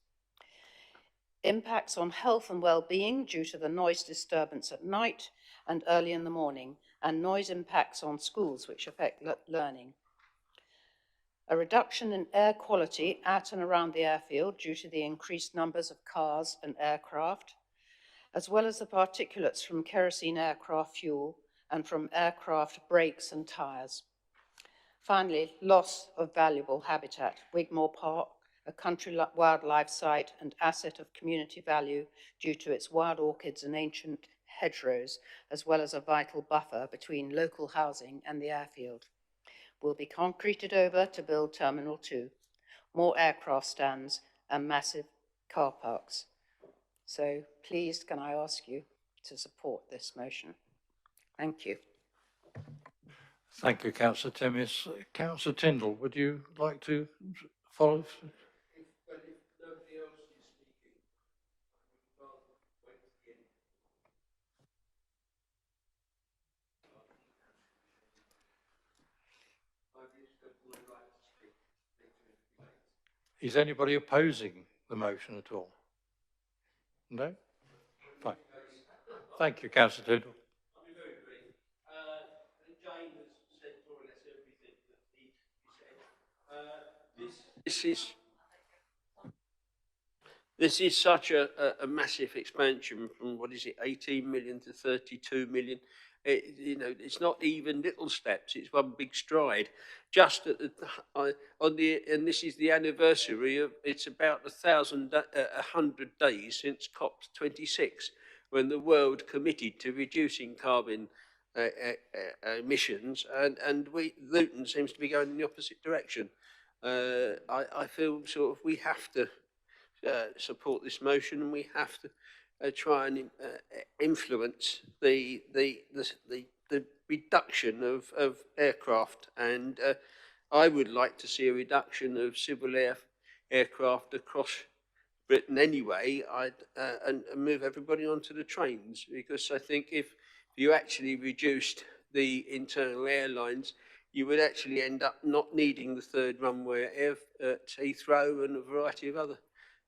Impacts on health and well-being due to the noise disturbance at night and early in the morning, and noise impacts on schools which affect learning. A reduction in air quality at and around the airfield due to the increased numbers of cars and aircraft, as well as the particulates from kerosene aircraft fuel and from aircraft brakes and tyres. Finally, loss of valuable habitat. Wigmore Park, a country wildlife site and asset of community value due to its wild orchids and ancient hedgerows, as well as a vital buffer between local housing and the airfield, will be concreted over to build Terminal 2, more aircraft stands and massive car parks. So please, can I ask you to support this motion? Thank you. Thank you, Councillor Timmis. Councillor Tyndall, would you like to follow? But if nobody else is speaking, I would rather wait to the end. Is anybody opposing the motion at all? No? Fine. Thank you, Councillor Tindall. I'll be very brief. I think Jane has said more or less everything that needs to be said. This is such a massive expansion from, what is it, 18 million to 32 million. You know, it's not even little steps, it's one big stride. Just at and this is the anniversary of, it's about 100 days since COP26, when the world committed to reducing carbon emissions, and Luton seems to be going in the opposite direction. I feel sort of we have to support this motion, and we have to try and influence the reduction of aircraft, and I would like to see a reduction of civil aircraft across Britain anyway, and move everybody onto the trains, because I think if you actually reduced the internal airlines, you would actually end up not needing the third runway at Heathrow, and a variety of other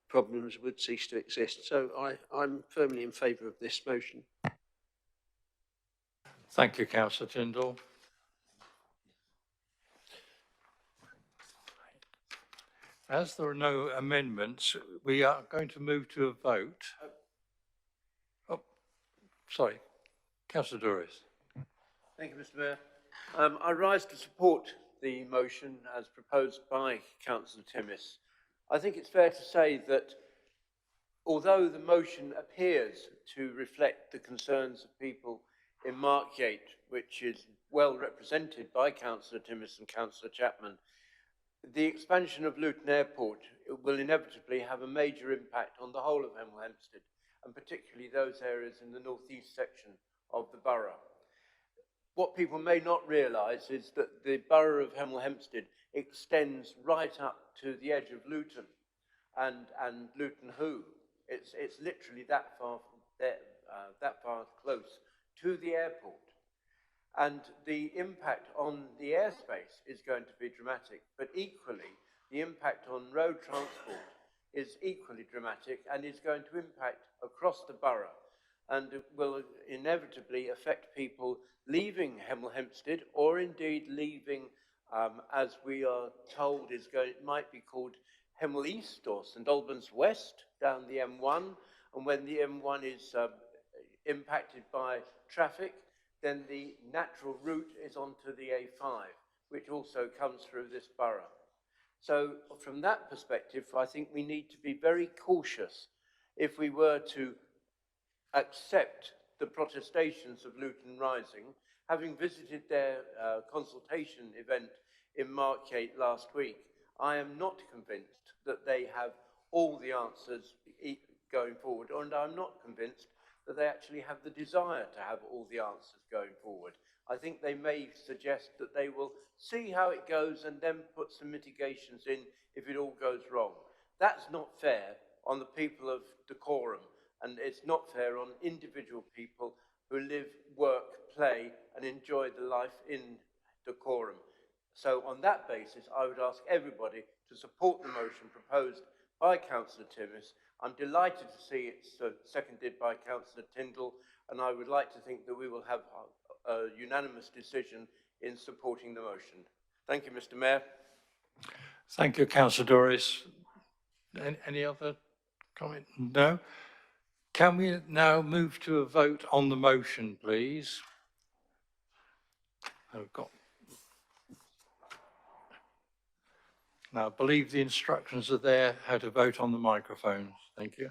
problems would cease to exist. So I'm firmly in favour of this motion. Thank you, Councillor Tindall. As there are no amendments, we are going to move to a vote. Oh, sorry, Councillor Douris. Thank you, Mr. Mayor. I rise to support the motion as proposed by Councillor Timmis. I think it's fair to say that although the motion appears to reflect the concerns of people in Markyate, which is well represented by Councillor Timmis and Councillor Chapman, the expansion of Luton Airport will inevitably have a major impact on the whole of Hemel Hempstead, and particularly those areas in the northeast section of the borough. What people may not realise is that the borough of Hemel Hempstead extends right up to the edge of Luton and Luton Hoo. It's literally that far there, that far close to the airport. And the impact on the airspace is going to be dramatic, but equally, the impact on road transport is equally dramatic and is going to impact across the borough, and it will inevitably affect people leaving Hemel Hempstead, or indeed leaving, as we are told, it might be called Hemel East or St Albans West down the M1, and when the M1 is impacted by traffic, then the natural route is onto the A5, which also comes through this borough. So from that perspective, I think we need to be very cautious if we were to accept the protestations of Luton Rising. Having visited their consultation event in Markyate last week, I am not convinced that they have all the answers going forward, and I'm not convinced that they actually have the desire to have all the answers going forward. I think they may suggest that they will see how it goes and then put some mitigations in if it all goes wrong. That's not fair on the people of Dacorum, and it's not fair on individual people who live, work, play and enjoy the life in Dacorum. So on that basis, I would ask everybody to support the motion proposed by Councillor Timmis. I'm delighted to see it's seconded by Councillor Tindall, and I would like to think that we will have a unanimous decision in supporting the motion. Thank you, Mr. Mayor. Thank you, Councillor Douris. Any other comment? No? Can we now move to a vote on the motion, please? Now, I believe the instructions are there how to vote on the microphones. Thank you.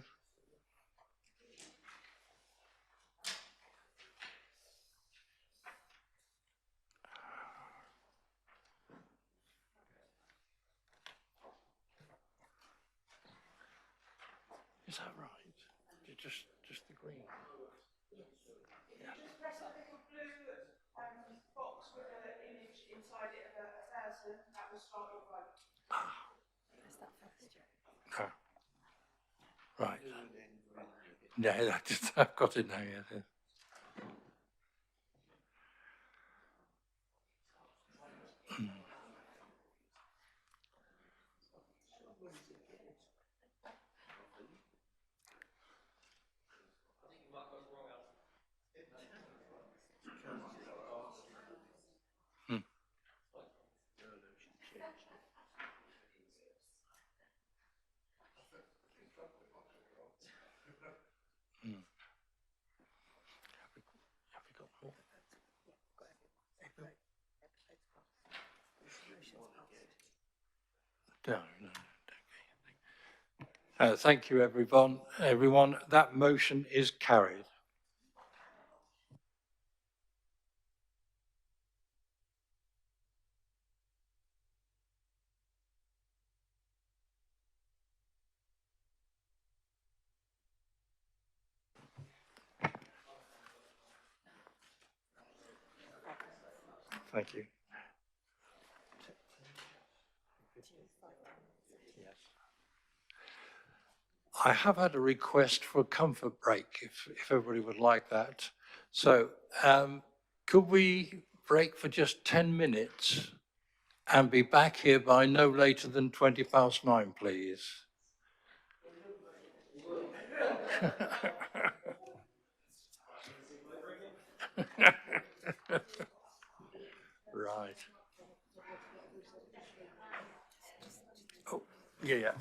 Is that right? Just the green. Just press that little blue box with an image inside it of 1,000, that will start your vote. Press that first. Oh. Right. Yeah, I've got it now, yeah. No, no. Thank you, everyone. That motion is carried. Thank you. I have had a request for a comfort break, if everybody would like that. So could we break for just 10 minutes and be back here by no later than 9:20, please? Right. Oh, yeah.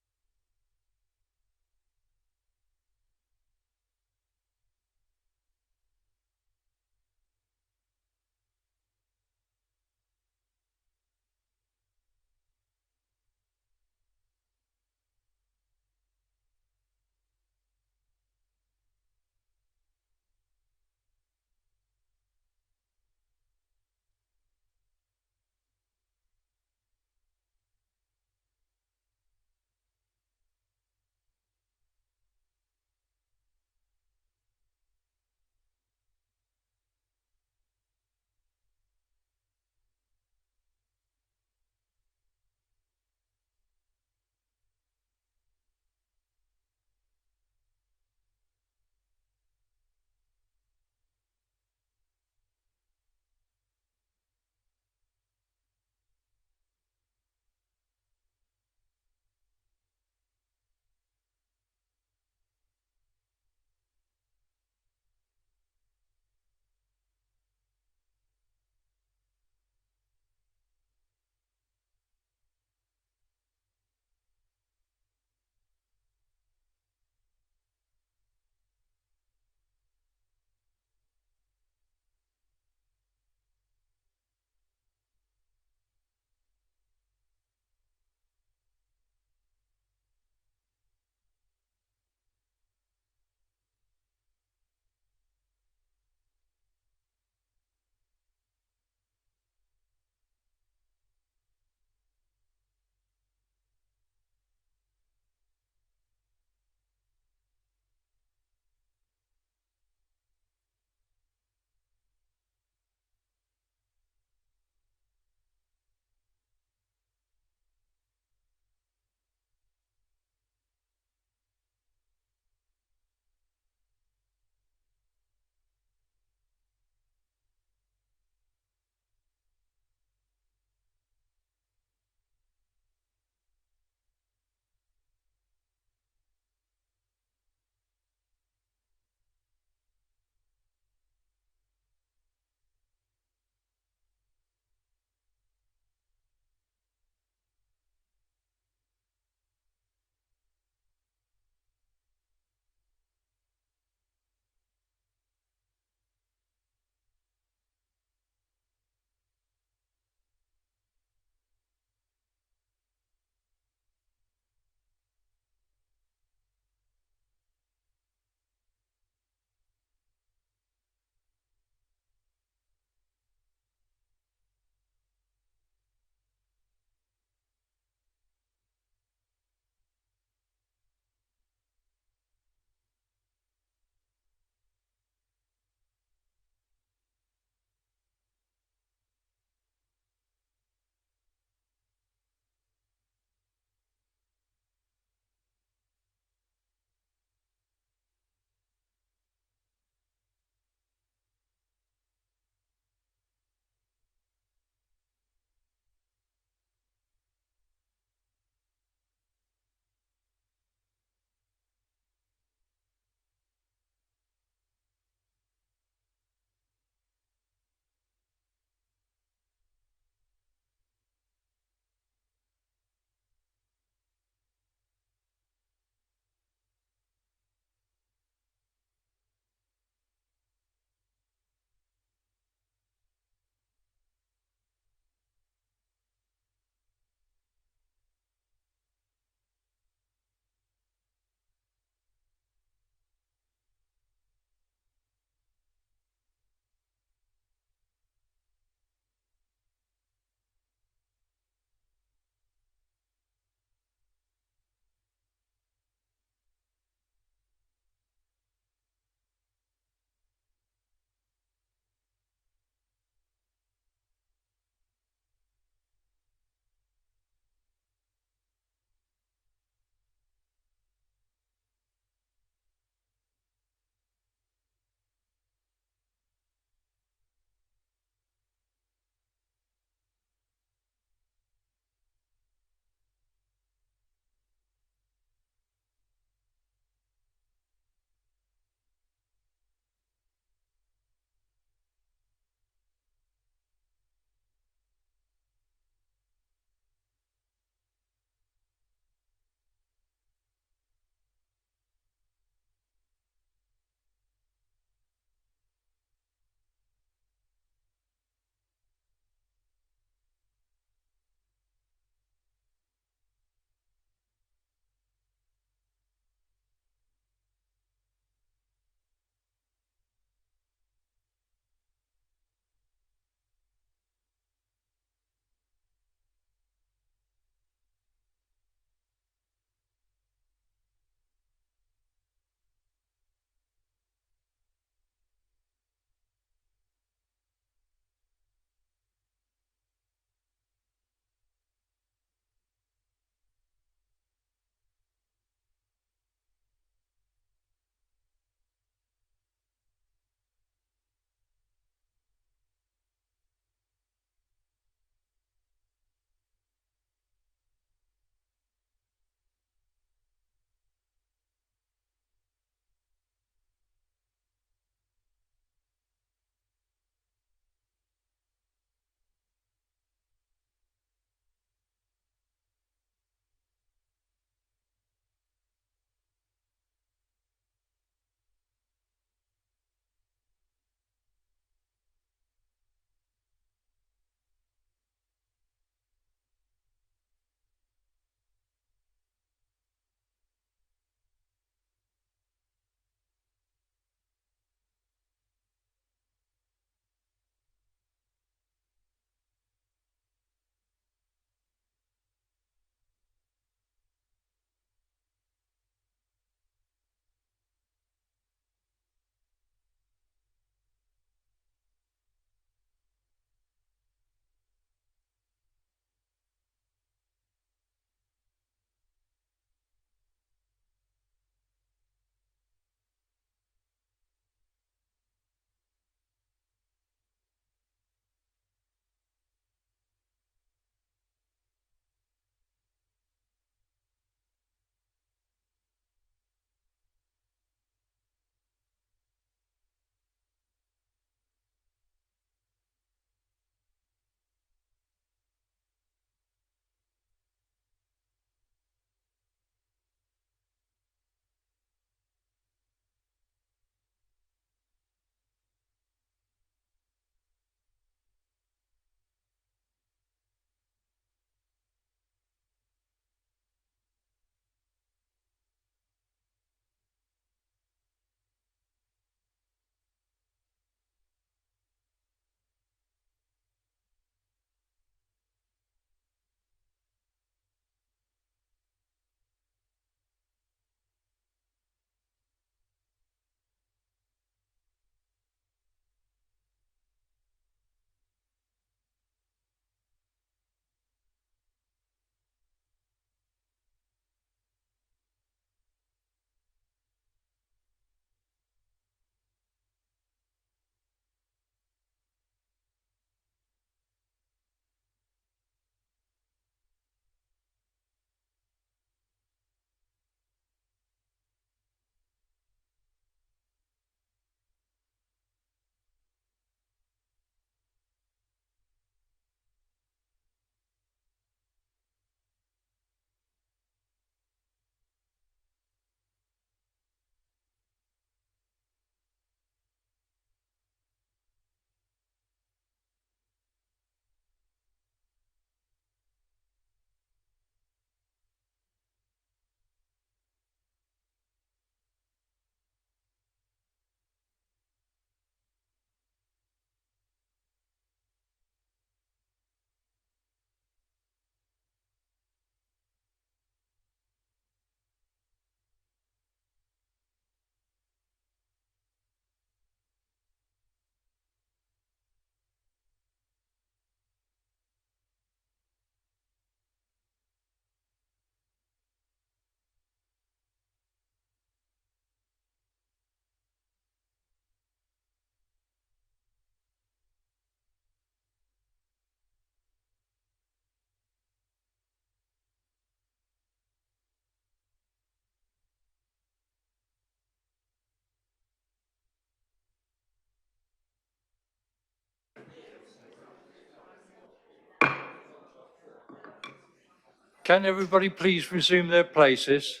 Can everybody please resume their places?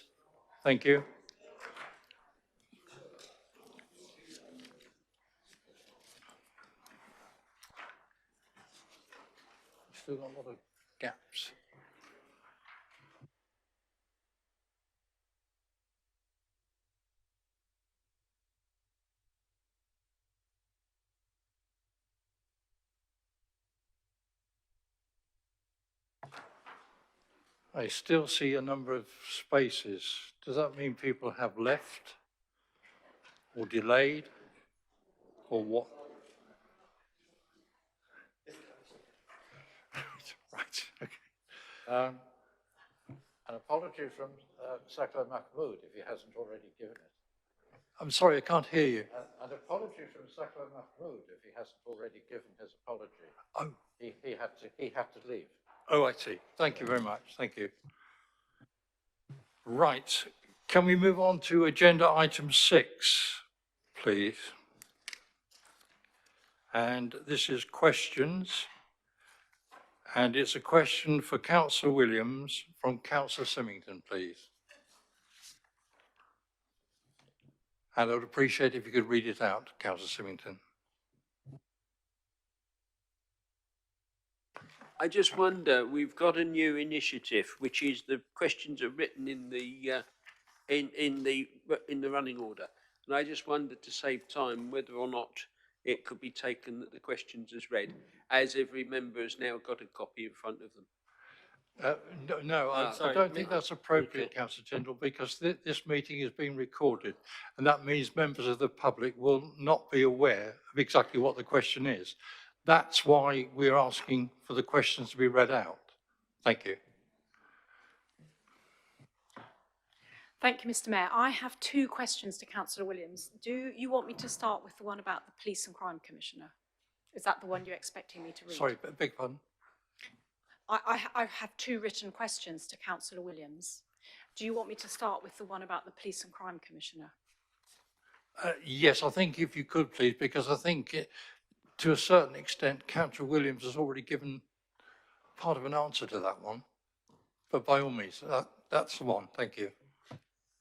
Thank you. Still got a lot of gaps. I still see a number of spaces. Does that mean people have left or delayed or what? Right, okay. An apology from Sakla Mahmood, if he hasn't already given it. I'm sorry, I can't hear you. An apology from Sakla Mahmood, if he hasn't already given his apology. Oh. He had to leave. Oh, I see. Thank you very much. Thank you. Right. Can we move on to agenda item 6, please? And this is questions. And it's a question for Councillor Williams from Councillor Symington, please. And I would appreciate if you could read it out, Councillor Symington. I just wonder, we've got a new initiative, which is the questions are written in the running order, and I just wondered, to save time, whether or not it could be taken that the questions as read, as every member has now got a copy in front of them. No, I don't think that's appropriate, Councillor Tyndall, because this meeting is being recorded, and that means members of the public will not be aware of exactly what the question is. That's why we're asking for the questions to be read out. Thank you. Thank you, Mr. Mayor. I have 2 questions to Councillor Williams. Do you want me to start with the one about the Police and Crime Commissioner? Is that the one you're expecting me to read? Sorry, beg pardon? I have 2 written questions to Councillor Williams. Do you want me to start with the one about the Police and Crime Commissioner? Yes, I think if you could, please, because I think to a certain extent, Councillor Williams has already given part of an answer to that one. But by all means, that's the one. Thank you.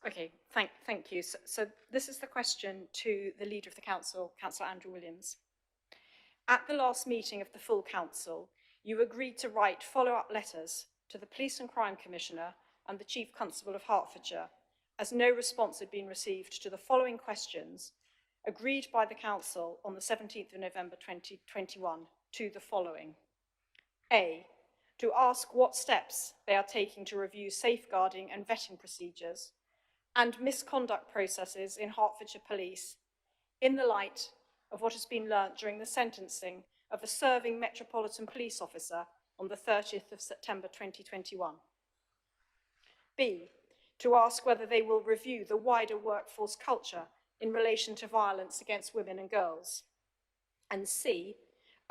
Okay, thank you. So this is the question to the Leader of the Council, Councillor Andrew Williams. At the last meeting of the full Council, you agreed to write follow-up letters to the Police and Crime Commissioner and the Chief Constable of Hertfordshire, as no response had been received to the following questions agreed by the Council on the 17th of November 2021 to the following. A, to ask what steps they are taking to review safeguarding and vetting procedures and misconduct processes in Hertfordshire Police in the light of what has been learnt during the sentencing of a serving Metropolitan Police officer on the 30th of September 2021. B, to ask whether they will review the wider workforce culture in relation to violence against women and girls. And C,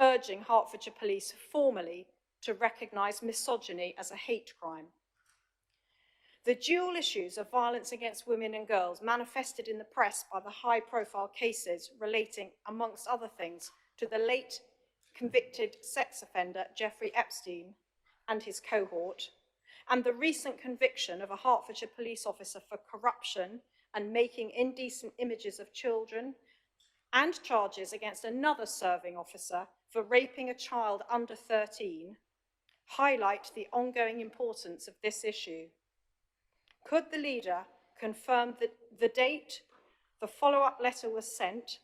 urging Hertfordshire Police formally to recognise misogyny as a hate crime. The dual issues of violence against women and girls manifested in the press by the high-profile cases relating, amongst other things, to the late convicted sex offender Jeffrey Epstein and his cohort, and the recent conviction of a Hertfordshire police officer for corruption and making indecent images of children, and charges against another serving officer for raping a child under 13, highlight the ongoing importance of this issue. Could the leader confirm that the date the follow-up letter was sent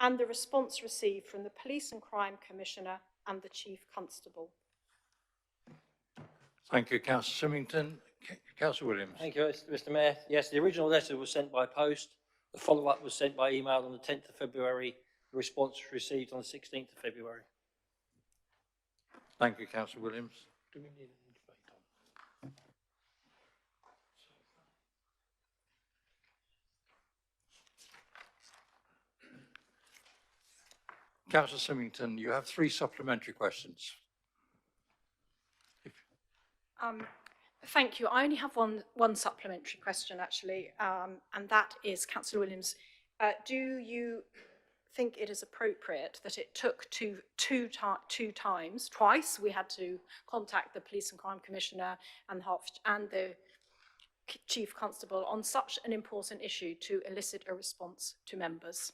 and the response received from the Police and Crime Commissioner and the Chief Constable? Thank you, Councillor Symington. Councillor Williams. Thank you, Mr. Mayor. Yes, the original letter was sent by post. The follow-up was sent by email on the 10th of February. The response was received on the 16th of February. Thank you, Councillor Williams. Do we need any debate on? Councillor Symington, you have 3 supplementary questions. Thank you. I only have one supplementary question, actually, and that is, Councillor Williams, do you think it is appropriate that it took twice. We had to contact the Police and Crime Commissioner and the Chief Constable on such an important issue to elicit a response to members.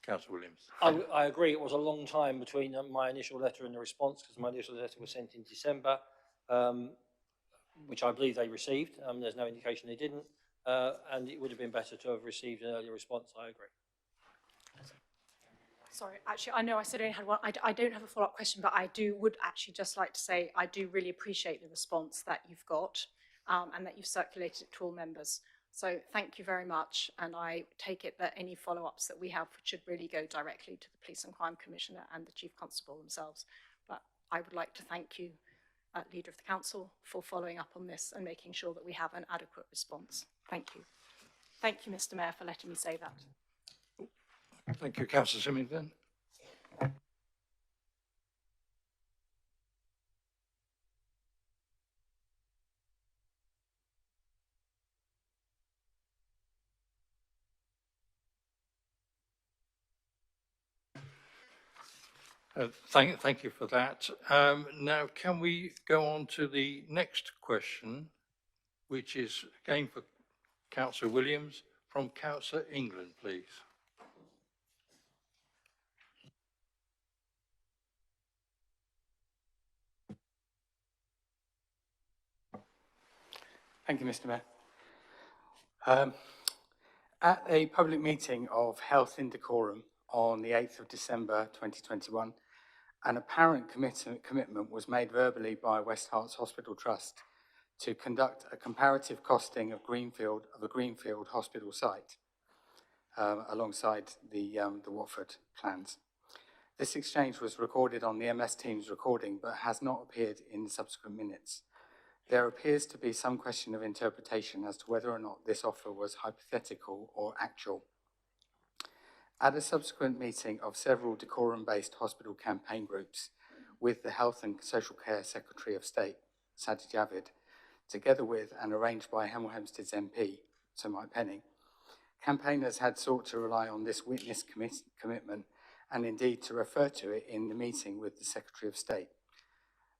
Councillor Williams. I agree. It was a long time between my initial letter and the response, because my initial letter was sent in December, which I believe they received. There's no indication they didn't. And it would have been better to have received an earlier response. I agree. Sorry, actually, I know I said I only had one. I don't have a follow-up question, but I would actually just like to say I do really appreciate the response that you've got and that you've circulated it to all members. So thank you very much, and I take it that any follow-ups that we have should really go directly to the Police and Crime Commissioner and the Chief Constable themselves. But I would like to thank you, Leader of the Council, for following up on this and making sure that we have an adequate response. Thank you. Thank you, Mr. Mayor, for letting me say that. Thank you, Councillor Symington. Thank you for that. Now, can we go on to the next question, which is again for Councillor Williams from Councillor England, please. Thank you, Mr. Mayor. At a public meeting of Health in Decorum on the 8th of December 2021, an apparent commitment was made verbally by West Herts Hospital Trust to conduct a comparative costing of a Greenfield hospital site alongside the Watford plans. This exchange was recorded on the MS Teams recording but has not appeared in subsequent minutes. There appears to be some question of interpretation as to whether or not this offer was hypothetical or actual. At a subsequent meeting of several decorum-based hospital campaign groups with the Health and Social Care Secretary of State, Sajid Javid, together with and arranged by Hemel Hempstead's MP, Sir Mike Penning, campaigners had sought to rely on this witness commitment and indeed to refer to it in the meeting with the Secretary of State.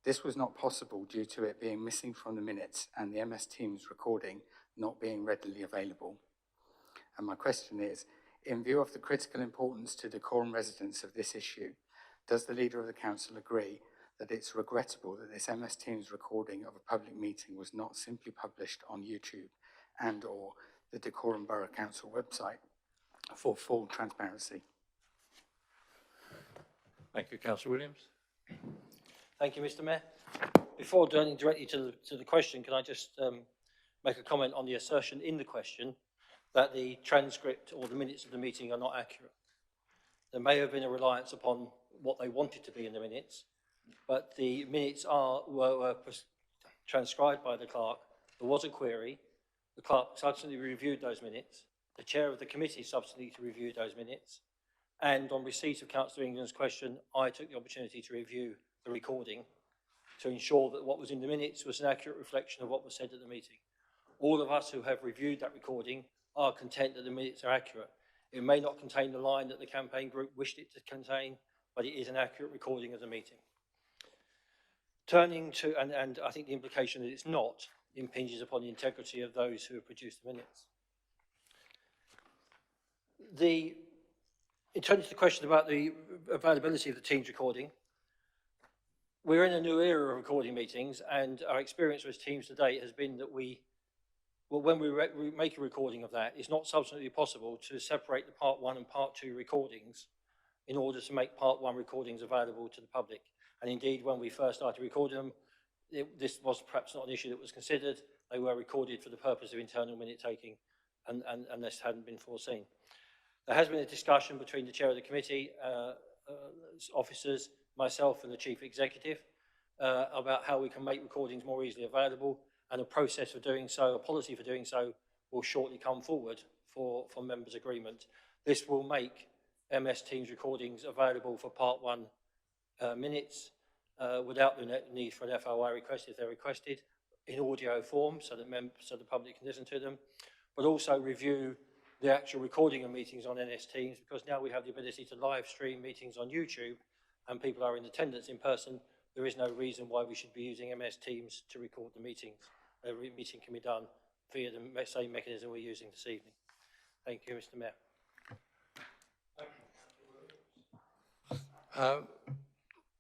This was not possible due to it being missing from the minutes and the MS Teams recording not being readily available. And my question is, in view of the critical importance to decorum residents of this issue, does the Leader of the Council agree that it's regrettable that this MS Teams recording of a public meeting was not simply published on YouTube and/or the Decorum Borough Council website for full transparency? Thank you, Councillor Williams. Thank you, Mr. Mayor. Before turning directly to the question, can I just make a comment on the assertion in the question that the transcript or the minutes of the meeting are not accurate? There may have been a reliance upon what they wanted to be in the minutes, but the minutes were transcribed by the clerk. There was a query. The clerk subsequently reviewed those minutes. The chair of the committee subsequently reviewed those minutes. And on receipt of Councillor England's question, I took the opportunity to review the recording to ensure that what was in the minutes was an accurate reflection of what was said at the meeting. All of us who have reviewed that recording are content that the minutes are accurate. It may not contain the line that the campaign group wished it to contain, but it is an accurate recording of the meeting. Turning to, and I think the implication that it's not, impinges upon the integrity of those who have produced the minutes. In terms of the question about the availability of the Teams recording, we're in a new era of recording meetings, and our experience with Teams to date has been that when we make a recording of that, it's not substantially possible to separate the part 1 and part 2 recordings in order to make part 1 recordings available to the public. And indeed, when we first started recording them, this was perhaps not an issue that was considered. They were recorded for the purpose of internal minute taking, and this hadn't been foreseen. There has been a discussion between the chair of the committee, officers, myself and the chief executive about how we can make recordings more easily available, and a process for doing so, a policy for doing so, will shortly come forward for members' agreement. This will make MS Teams recordings available for part 1 minutes without the need for an FOI request if they're requested, in audio form so that the public can listen to them, but also review the actual recording of meetings on NS Teams, because now we have the ability to live stream meetings on YouTube and people are in attendance in person. There is no reason why we should be using MS Teams to record the meetings. A meeting can be done via the same mechanism we're using this evening. Thank you, Mr. Mayor.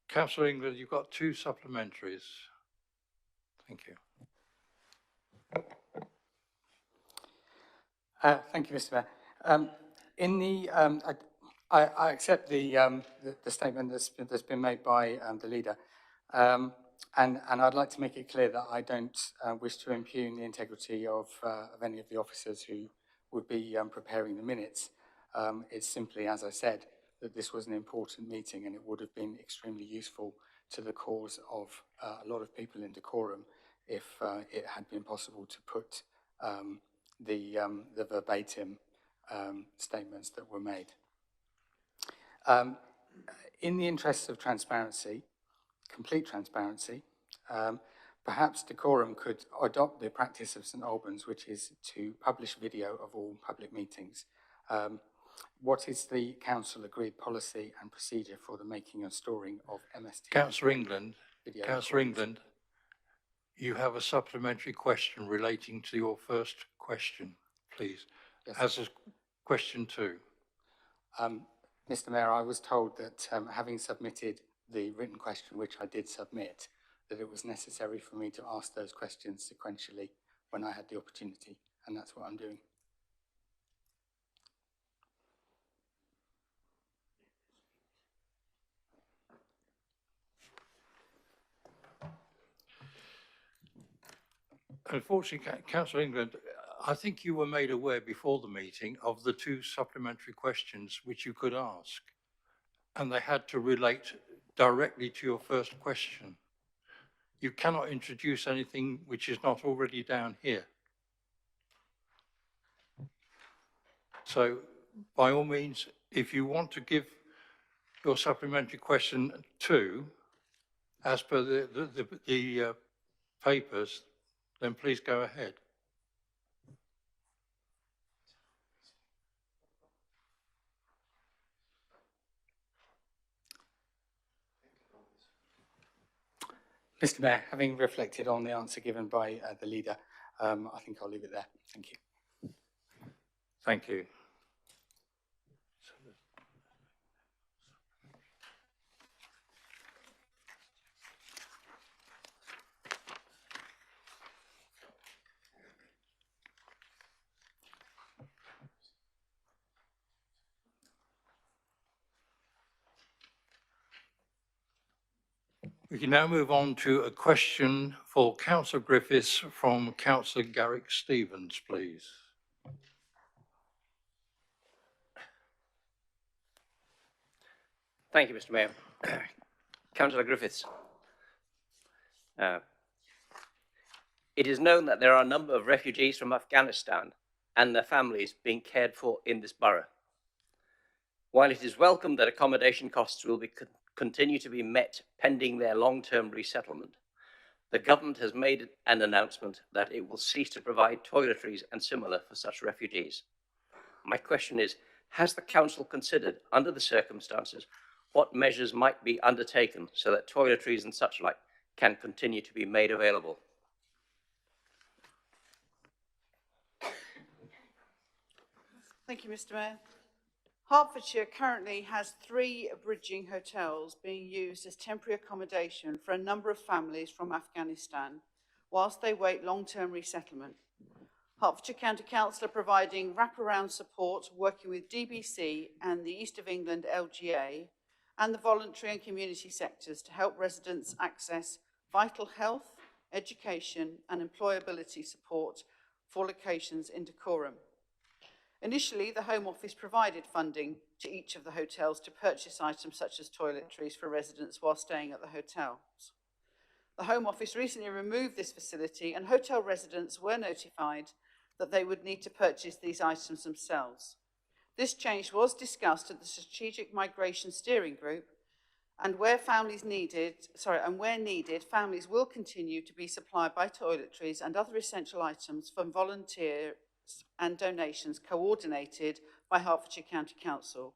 Councillor England, you've got 2 supplementaries. Thank you. Thank you, Mr. Mayor. I accept the statement that's been made by the leader, and I'd like to make it clear that I don't wish to impugn the integrity of any of the officers who would be preparing the minutes. It's simply, as I said, that this was an important meeting and it would have been extremely useful to the cause of a lot of people in decorum if it had been possible to put the verbatim statements that were made. In the interests of transparency, complete transparency, perhaps decorum could adopt the practice of St Albans, which is to publish video of all public meetings. What is the council agreed policy and procedure for the making and storing of MST? Councillor England, you have a supplementary question relating to your first question, please. Yes. As is question 2. Mr. Mayor, I was told that having submitted the written question, which I did submit, that it was necessary for me to ask those questions sequentially when I had the opportunity, and that's what I'm doing. Unfortunately, Councillor England, I think you were made aware before the meeting of the 2 supplementary questions which you could ask, and they had to relate directly to your first question. You cannot introduce anything which is not already down here. So, by all means, if you want to give your supplementary question 2, as per the papers, then please go ahead. Mr. Mayor, having reflected on the answer given by the leader, I think I'll leave it there. Thank you. Thank you. We can now move on to a question for Councillor Griffiths from Councillor Garrick Stevens, please. Thank you, Mr. Mayor. Councillor Griffiths. It is known that there are a number of refugees from Afghanistan and their families being cared for in this borough. While it is welcome that accommodation costs will continue to be met pending their long-term resettlement, the government has made an announcement that it will cease to provide toiletries and similar for such refugees. My question is, has the council considered, under the circumstances, what measures might be undertaken so that toiletries and such like can continue to be made available? Thank you, Mr. Mayor. Hertfordshire currently has 3 bridging hotels being used as temporary accommodation for a number of families from Afghanistan whilst they wait long-term resettlement. Hertfordshire County Council are providing wraparound support, working with DBC and the East of England LGA and the voluntary and community sectors to help residents access vital health, education and employability support for locations in decorum. Initially, the Home Office provided funding to each of the hotels to purchase items such as toiletries for residents while staying at the hotels. The Home Office recently removed this facility and hotel residents were notified that they would need to purchase these items themselves. This change was discussed at the Strategic Migration Steering Group, and where needed, families will continue to be supplied by toiletries and other essential items from volunteer and donations coordinated by Hertfordshire County Council.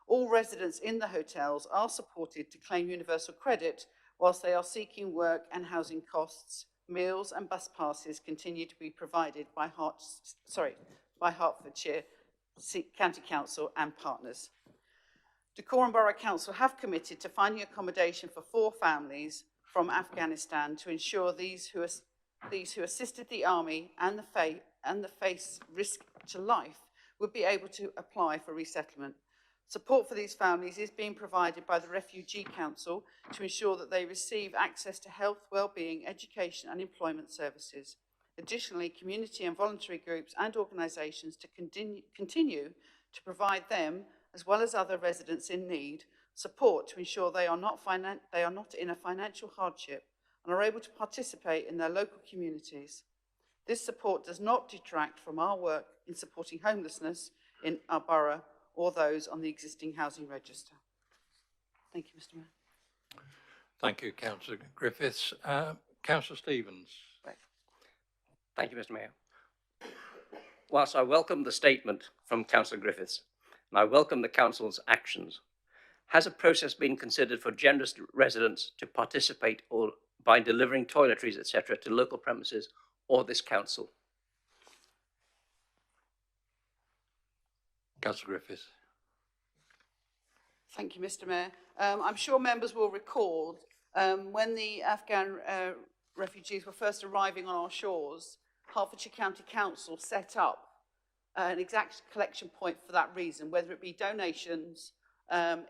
All residents in the hotels are supported to claim universal credit whilst they are seeking work and housing costs. Meals and bus passes continue to be provided by Hertfordshire County Council and partners. Dacorum Borough Council have committed to finding accommodation for 4 families from Afghanistan to ensure these who assisted the army and the face risk to life would be able to apply for resettlement. Support for these families is being provided by the Refugee Council to ensure that they receive access to health, well-being, education and employment services. Additionally, community and voluntary groups and organisations to continue to provide them, as well as other residents in need, support to ensure they are not in a financial hardship and are able to participate in their local communities. This support does not detract from our work in supporting homelessness in our borough or those on the existing housing register. Thank you, Mr. Mayor. Thank you, Councillor Griffiths. Councillor Stevens. Thank you, Mr. Mayor. Whilst I welcome the statement from Councillor Griffiths, and I welcome the Council's actions, has a process been considered for generous residents to participate or by delivering toiletries, etc., to local premises or this council? Councillor Griffiths. Thank you, Mr. Mayor. I'm sure members will recall when the Afghan refugees were first arriving on our shores, Hertfordshire County Council set up an exact collection point for that reason, whether it be donations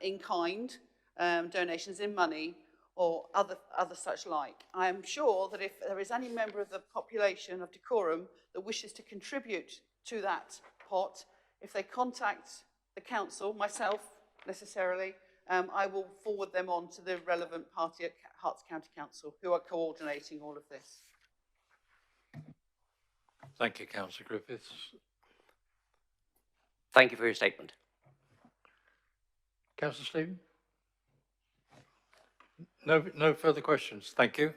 in kind, donations in money, or other such like. I am sure that if there is any member of the population of Dacorum that wishes to contribute to that pot, if they contact the council, myself necessarily, I will forward them on to the relevant party at Herts County Council who are coordinating all of this. Thank you, Councillor Griffiths. Thank you for your statement. Councillor Stephen? No further questions. Thank you.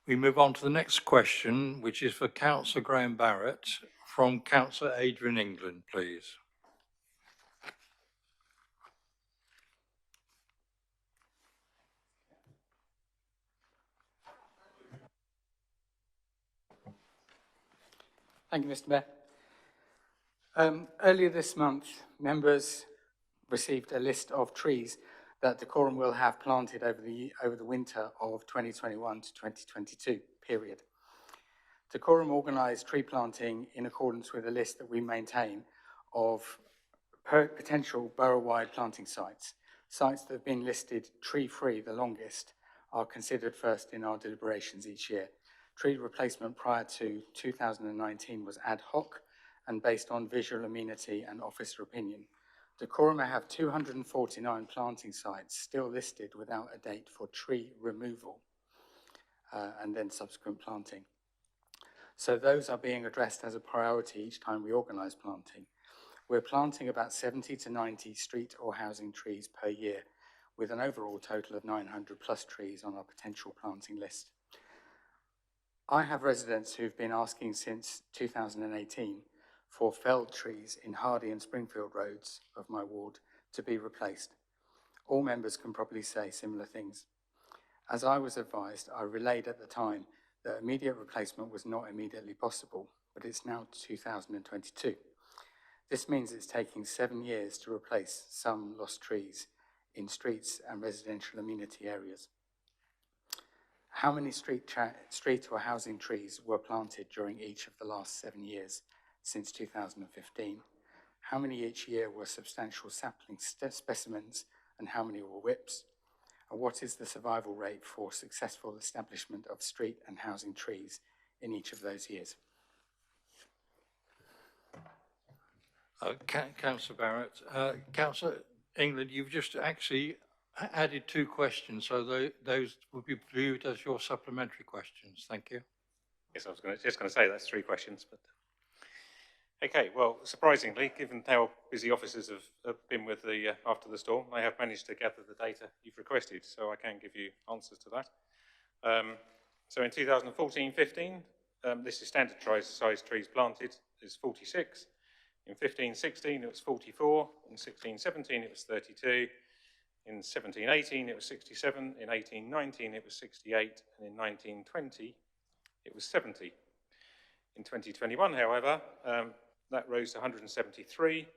We move on to the next question, which is for Councillor Graham Barrett from Councillor Adrian England, please. Thank you, Mr. Mayor. Earlier this month, members received a list of trees that Dacorum will have planted over the winter of 2021 to 2022 period. Dacorum organised tree planting in accordance with a list that we maintain of potential borough-wide planting sites. Sites that have been listed tree-free the longest are considered first in our deliberations each year. Tree replacement prior to 2019 was ad hoc and based on visual amenity and officer opinion. Dacorum have 249 planting sites still listed without a date for tree removal and then subsequent planting. So those are being addressed as a priority each time we organise planting. We're planting about 70 to 90 street or housing trees per year, with an overall total of 900 plus trees on our potential planting list. I have residents who've been asking since 2018 for felled trees in Hardy and Springfield roads of my ward to be replaced. All members can probably say similar things. As I was advised, I relayed at the time that immediate replacement was not immediately possible, but it's now 2022. This means it's taking 7 years to replace some lost trees in streets and residential amenity areas. How many street or housing trees were planted during each of the last 7 years since 2015? How many each year were substantial sapling specimens and how many were whips? And what is the survival rate for successful establishment of street and housing trees in each of those years? Councillor Barrett. Councillor England, you've just actually added 2 questions, so those will be viewed as your supplementary questions. Thank you. Yes, I was just going to say that's 3 questions, but Okay, well, surprisingly, given how busy officers have been with the after the storm, they have managed to gather the data you've requested, so I can give you answers to that. So in 2014-15, this is standard size trees planted, is 46. In 15-16, it was 44. In 16-17, it was 32. In 17-18, it was 67. In 18-19, it was 68. And in 19-20, it was 70. In 2021, however, that rose to 173.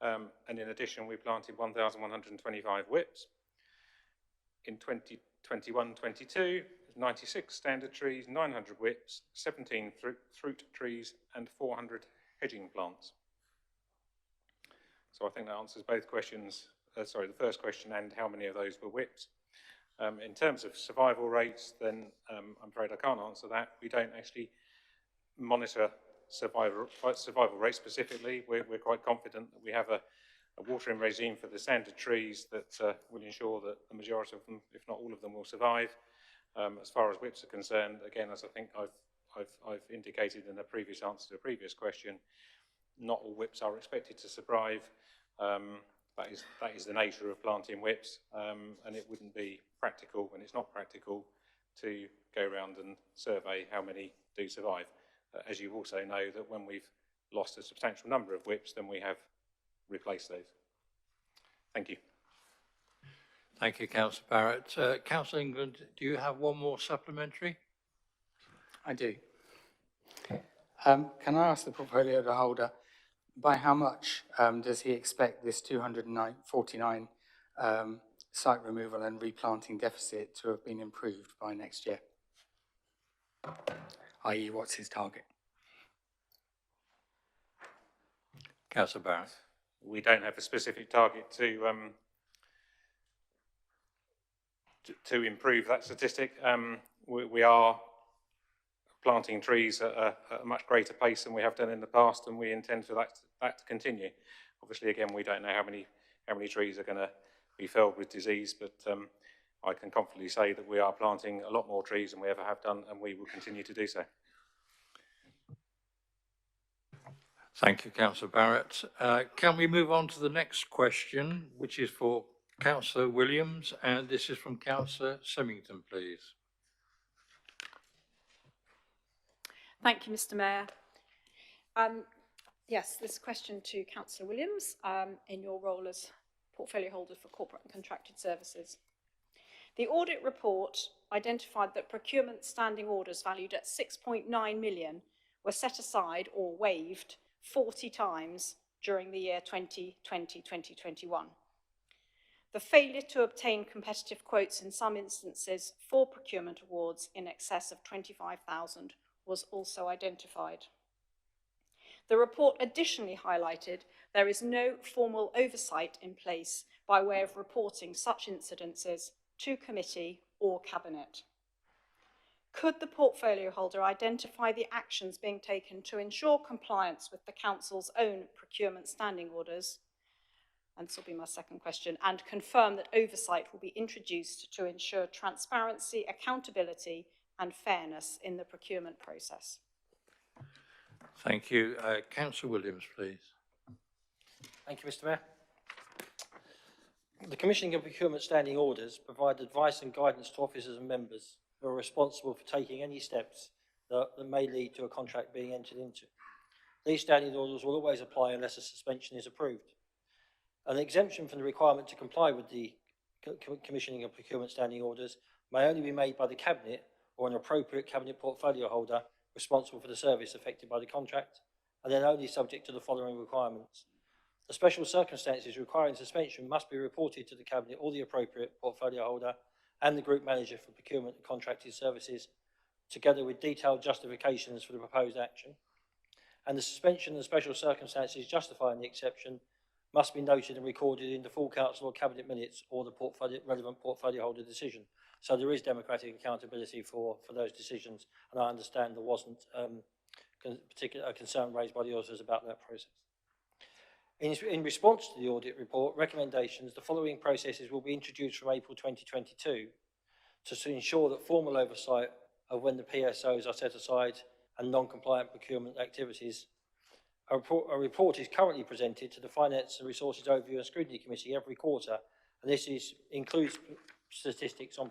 And in addition, we planted 1,125 whips. In 2021-22, 96 standard trees, 900 whips, 17 fruit trees, and 400 hedging plants. So I think that answers both questions, the first question and how many of those were whips. In terms of survival rates, then I'm afraid I can't answer that. We don't actually monitor survival rates specifically. We're quite confident that we have a watering regime for the standard trees that will ensure that the majority of them, if not all of them, will survive. As far as whips are concerned, again, as I think I've indicated in a previous answer to a previous question, not all whips are expected to survive. That is the nature of planting whips, and it wouldn't be practical, and it's not practical, to go around and survey how many do survive. As you also know, that when we've lost a substantial number of whips, then we have replaced those. Thank you. Thank you, Councillor Barrett. Councillor England, do you have one more supplementary? I do. Can I ask the portfolio holder, by how much does he expect this 249 site removal and replanting deficit to have been improved by next year? I.e., what's his target? Councillor Barrett. We don't have a specific target to improve that statistic. We are planting trees at a much greater pace than we have done in the past, and we intend for that to continue. Obviously, again, we don't know how many trees are going to be felled with disease, but I can confidently say that we are planting a lot more trees than we ever have done, and we will continue to do so. Thank you, Councillor Barrett. Can we move on to the next question, which is for Councillor Williams, and this is from Councillor Symington, please. Thank you, Mr. Mayor. Yes, this question to Councillor Williams in your role as portfolio holder for corporate and contracted services. The audit report identified that procurement standing orders valued at 6.9 million were set aside or waived 40 times during the year 2020-2021. The failure to obtain competitive quotes in some instances for procurement awards in excess of 25,000 was also identified. The report additionally highlighted there is no formal oversight in place by way of reporting such incidences to committee or cabinet. Could the portfolio holder identify the actions being taken to ensure compliance with the Council's own procurement standing orders? And this will be my second question, and confirm that oversight will be introduced to ensure transparency, accountability and fairness in the procurement process. Thank you. Councillor Williams, please. Thank you, Mr. Mayor. The Commissioning and Procurement Standing Orders provide advice and guidance to officers and members who are responsible for taking any steps that may lead to a contract being entered into. These standing orders will always apply unless a suspension is approved. An exemption from the requirement to comply with the Commissioning and Procurement Standing Orders may only be made by the Cabinet or an appropriate Cabinet portfolio holder responsible for the service affected by the contract, and then only subject to the following requirements. The special circumstances requiring suspension must be reported to the Cabinet or the appropriate portfolio holder and the Group Manager for Procurement and Contracted Services, together with detailed justifications for the proposed action. And the suspension and special circumstances justifying the exception must be noted and recorded in the full Council or Cabinet minutes or the relevant portfolio holder decision. So there is democratic accountability for those decisions, and I understand there wasn't particular concern raised by the auditors about that process. In response to the audit report recommendations, the following processes will be introduced from April 2022 to ensure that formal oversight of when the PSOs are set aside and non-compliant procurement activities A report is currently presented to the Finance and Resources Overview and Scrutiny Committee every quarter, and this includes statistics on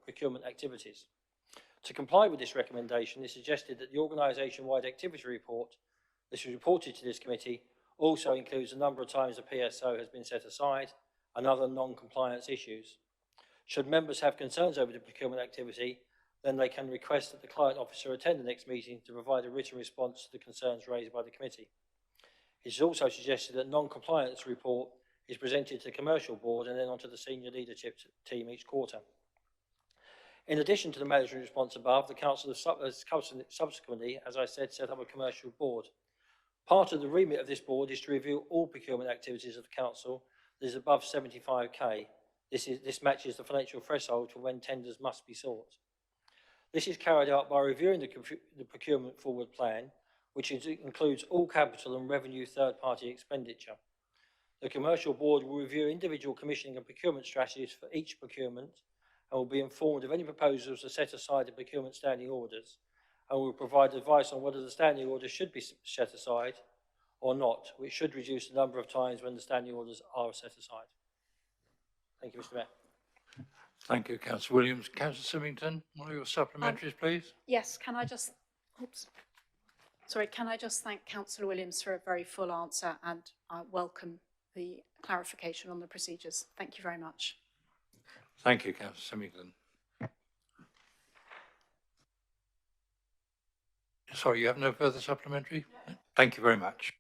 procurement activities. To comply with this recommendation, it is suggested that the organisation-wide activity report that is reported to this committee also includes the number of times the PSO has been set aside and other non-compliance issues. Should members have concerns over the procurement activity, then they can request that the client officer attend the next meeting to provide a written response to the concerns raised by the committee. It is also suggested that non-compliance report is presented to the commercial board and then onto the senior leadership team each quarter. In addition to the management response above, the council has subsequently, as I said, set up a commercial board. Part of the remit of this board is to review all procurement activities of the council that is above 75k. This matches the financial threshold for when tenders must be sought. This is carried out by reviewing the procurement forward plan, which includes all capital and revenue third-party expenditure. The commercial board will review individual commissioning and procurement strategies for each procurement and will be informed of any proposals to set aside the procurement standing orders, and will provide advice on whether the standing orders should be set aside or not, which should reduce the number of times when the standing orders are set aside. Thank you, Mr. Mayor. Thank you, Councillor Williams. Councillor Symington, one of your supplementaries, please. Yes, can I just thank Councillor Williams for a very full answer and welcome the clarification on the procedures. Thank you very much. Thank you, Councillor Symington. Sorry, you have no further supplementary? Thank you very much.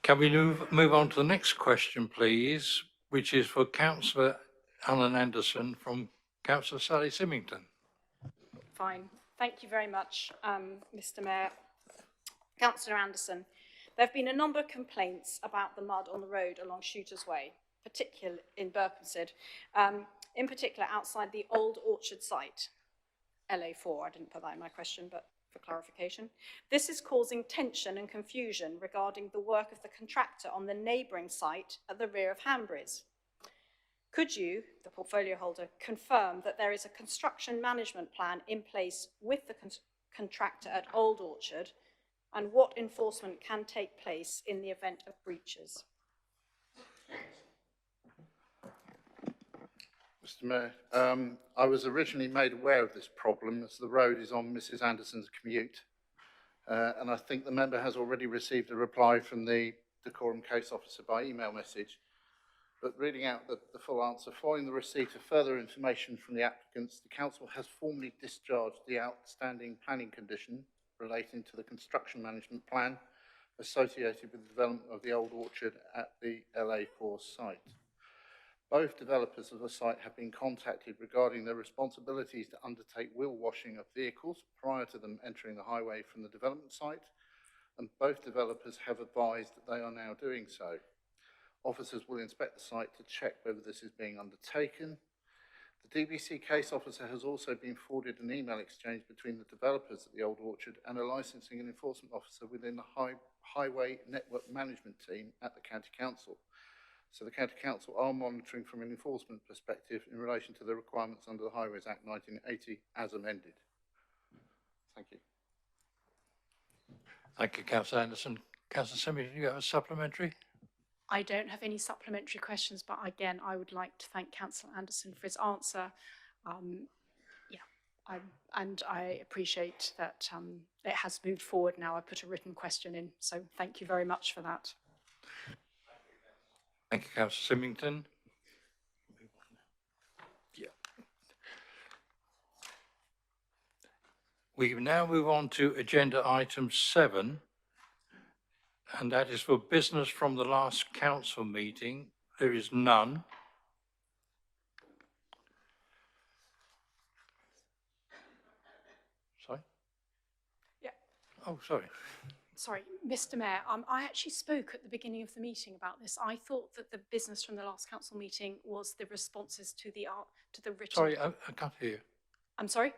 Can we move on to the next question, please, which is for Councillor Alan Anderson from Councillor Sally Symington. Fine. Thank you very much, Mr. Mayor. Councillor Anderson, there have been a number of complaints about the mud on the road along Shooters Way, particularly in Berkhamsted, in particular outside the Old Orchard site, LA4. I didn't put that in my question, but for clarification. This is causing tension and confusion regarding the work of the contractor on the neighbouring site at the rear of Hanbury's. Could you, the portfolio holder, confirm that there is a construction management plan in place with the contractor at Old Orchard, and what enforcement can take place in the event of breaches? Mr. Mayor, I was originally made aware of this problem as the road is on Mrs. Anderson's commute. And I think the member has already received a reply from the decorum case officer by email message. But reading out the full answer, following the receipt of further information from the applicants, the council has formally discharged the outstanding planning condition relating to the construction management plan associated with the development of the Old Orchard at the LA4 site. Both developers of the site have been contacted regarding their responsibilities to undertake wheel washing of vehicles prior to them entering the highway from the development site, and both developers have advised that they are now doing so. Officers will inspect the site to check whether this is being undertaken. The DBC case officer has also been forwarded an email exchange between the developers at the Old Orchard and a licensing and enforcement officer within the Highway Network Management team at the County Council. So the County Council are monitoring from an enforcement perspective in relation to the requirements under the Highways Act 1980 as amended. Thank you. Thank you, Councillor Anderson. Councillor Symington, do you have a supplementary? I don't have any supplementary questions, but again, I would like to thank Councillor Anderson for his answer. And I appreciate that it has moved forward now. I put a written question in, so thank you very much for that. Thank you, Councillor Symington. Yeah. We now move on to agenda item 7, and that is for business from the last council meeting. There is none. Sorry? Yeah. Oh, sorry. Sorry, Mr. Mayor, I actually spoke at the beginning of the meeting about this. I thought that the business from the last council meeting was the responses to the written... Sorry, I can't hear you. I'm sorry?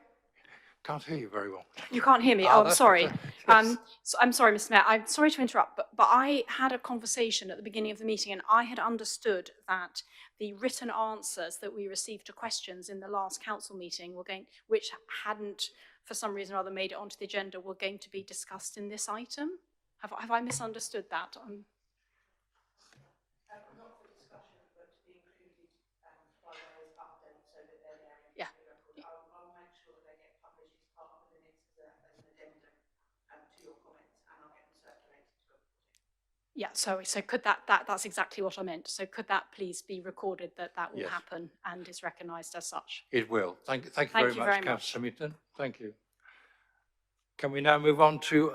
Can't hear you very well. You can't hear me? Oh, I'm sorry. Yes. So I'm sorry, Mr. Mayor. I'm sorry to interrupt, but I had a conversation at the beginning of the meeting, and I had understood that the written answers that we received to questions in the last council meeting were which hadn't for some reason or other made it onto the agenda were going to be discussed in this item. Have I misunderstood that? Not for discussion, but to be included by way of update so that they're there. Yeah. I'll make sure that they get published as part of the minutes as an addendum to your comments, and I'll get them circulated to everybody. Yeah, so could that's exactly what I meant. So could that please be recorded that will Yes. happen and is recognised as such? It will. Thank you Thank very you much, very Councillor Symington. Thank you. Can we now move on to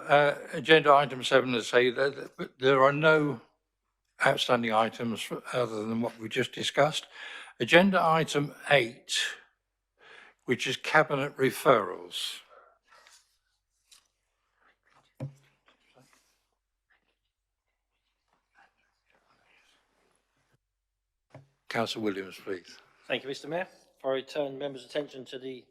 agenda item 7 and say that there are no outstanding items other than what we just discussed. Agenda item 8, which is cabinet referrals. Councillor Williams, please. Thank you, Mr. Mayor. If I return members' attention to the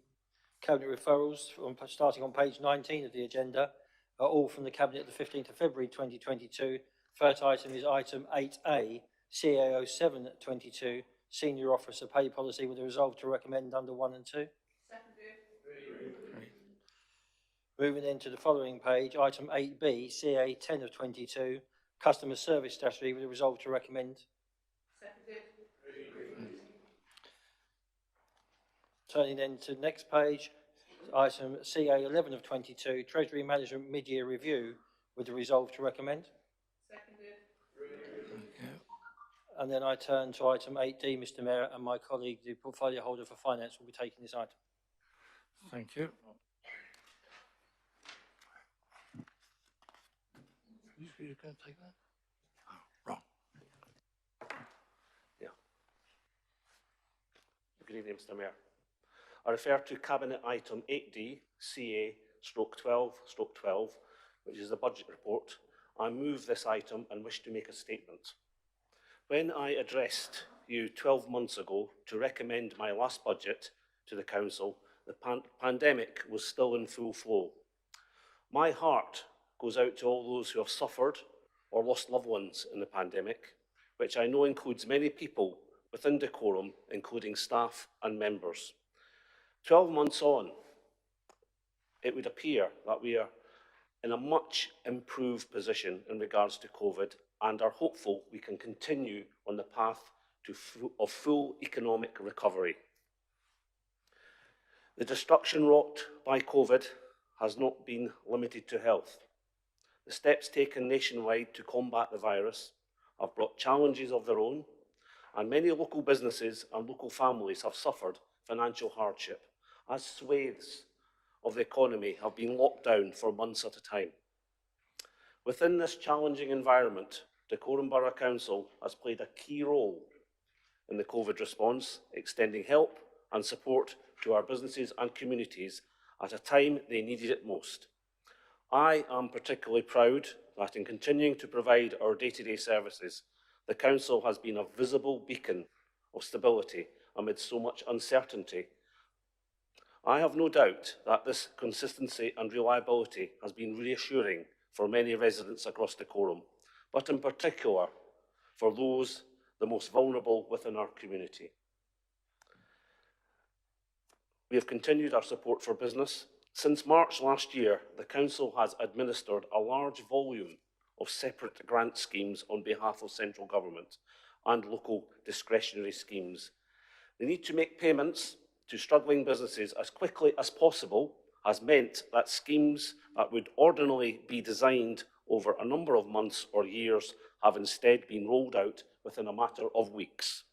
Cabinet referrals, starting on page 19 of the agenda, are all from the Cabinet of the 15th of February 2022. First item is item 8A, CAO 722, Senior Officer Pay Policy, with a resolve to recommend under 1 and 2. Moving then to the following page, item 8B, CA 10 of 22, Customer Service Statutory, with a resolve to recommend. Turning then to the next page, item CA 11 of 22, Treasury Management Mid-Year Review, with the resolve to recommend. And then I turn to item 8D, Mr. Mayor, and my colleague, the portfolio holder for finance, will be taking this item. Thank you. You're going to take that? Oh, wrong. Yeah. Good evening, Mr. Mayor. I refer to Cabinet Item 8D, CA/12/12, which is the budget report. I move this item and wish to make a statement. When I addressed you 12 months ago to recommend my last budget to the Council, the pandemic was still in full flow. My heart goes out to all those who have suffered or lost loved ones in the pandemic, which I know includes many people within Dacorum, including staff and members. 12 months on, it would appear that we are in a much improved position in regards to COVID and are hopeful we can continue on the path of full economic recovery. The destruction wrought by COVID has not been limited to health. The steps taken nationwide to combat the virus have brought challenges of their own, and many local businesses and local families have suffered financial hardship, as swathes of the economy have been locked down for months at a time. Within this challenging environment, Dacorum Borough Council has played a key role in the COVID response, extending help and support to our businesses and communities at a time they needed it most. I am particularly proud that in continuing to provide our day-to-day services, the Council has been a visible beacon of stability amid so much uncertainty. I have no doubt that this consistency and reliability has been reassuring for many residents across Dacorum, but in particular for those the most vulnerable within our community. We have continued our support for business. Since March last year, the Council has administered a large volume of separate grant schemes on behalf of central government and local discretionary schemes. The need to make payments to struggling businesses as quickly as possible has meant that schemes that would ordinarily be designed over a number of months or years have instead been rolled out within a matter of weeks.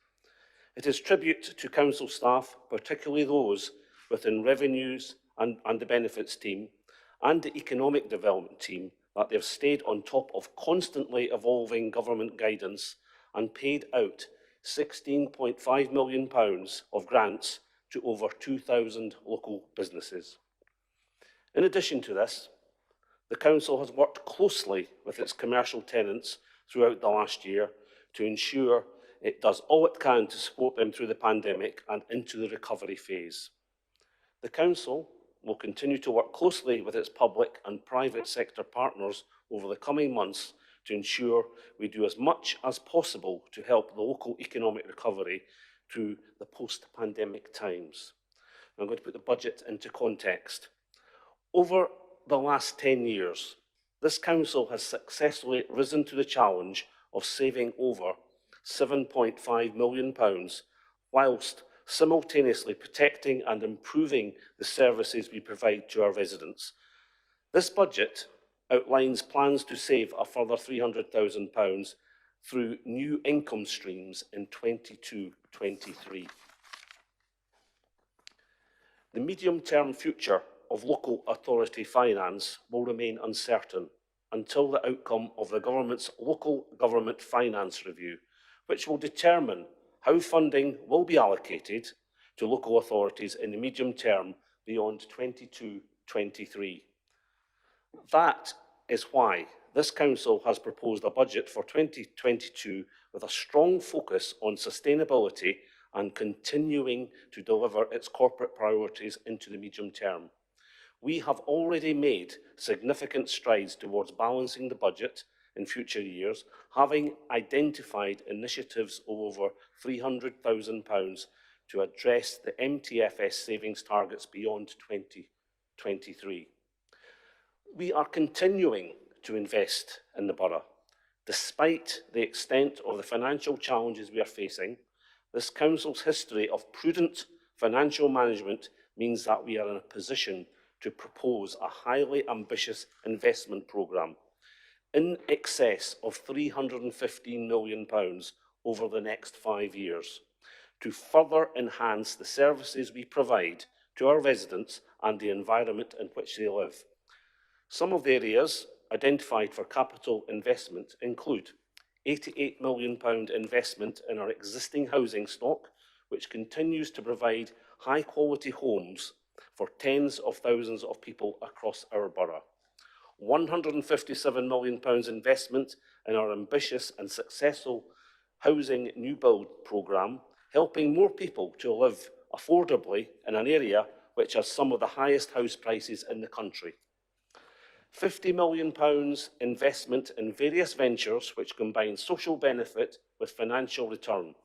It is tribute to Council staff, particularly those within revenues and the benefits team and the economic development team, that they have stayed on top of constantly evolving government guidance and paid out £16.5 million of grants to over 2,000 local businesses. In addition to this, the Council has worked closely with its commercial tenants throughout the last year to ensure it does all it can to support them through the pandemic and into the recovery phase. The Council will continue to work closely with its public and private sector partners over the coming months to ensure we do as much as possible to help the local economic recovery through the post-pandemic times. I'm going to put the budget into context. Over the last 10 years, this council has successfully risen to the challenge of saving over £7.5 million whilst simultaneously protecting and improving the services we provide to our residents. This budget outlines plans to save a further £300,000 through new income streams in 22-23. The medium-term future of local authority finance will remain uncertain until the outcome of the government's local government finance review, which will determine how funding will be allocated to local authorities in the medium term beyond 22-23. That is why this council has proposed a budget for 2022 with a strong focus on sustainability and continuing to deliver its corporate priorities into the medium term. We have already made significant strides towards balancing the budget in future years, having identified initiatives of over £300,000 to address the MTFS savings targets beyond 2023. We are continuing to invest in the borough. Despite the extent of the financial challenges we are facing, this council's history of prudent financial management means that we are in a position to propose a highly ambitious investment programme in excess of £315 million over the next 5 years to further enhance the services we provide to our residents and the environment in which they live. Some of the areas identified for capital investment include £88 million investment in our existing housing stock, which continues to provide high-quality homes for tens of thousands of people across our borough. £157 million investment in our ambitious and successful housing new build programme, helping more people to live affordably in an area which has some of the highest house prices in the country. £50 million investment in various ventures which combine social benefit with financial return,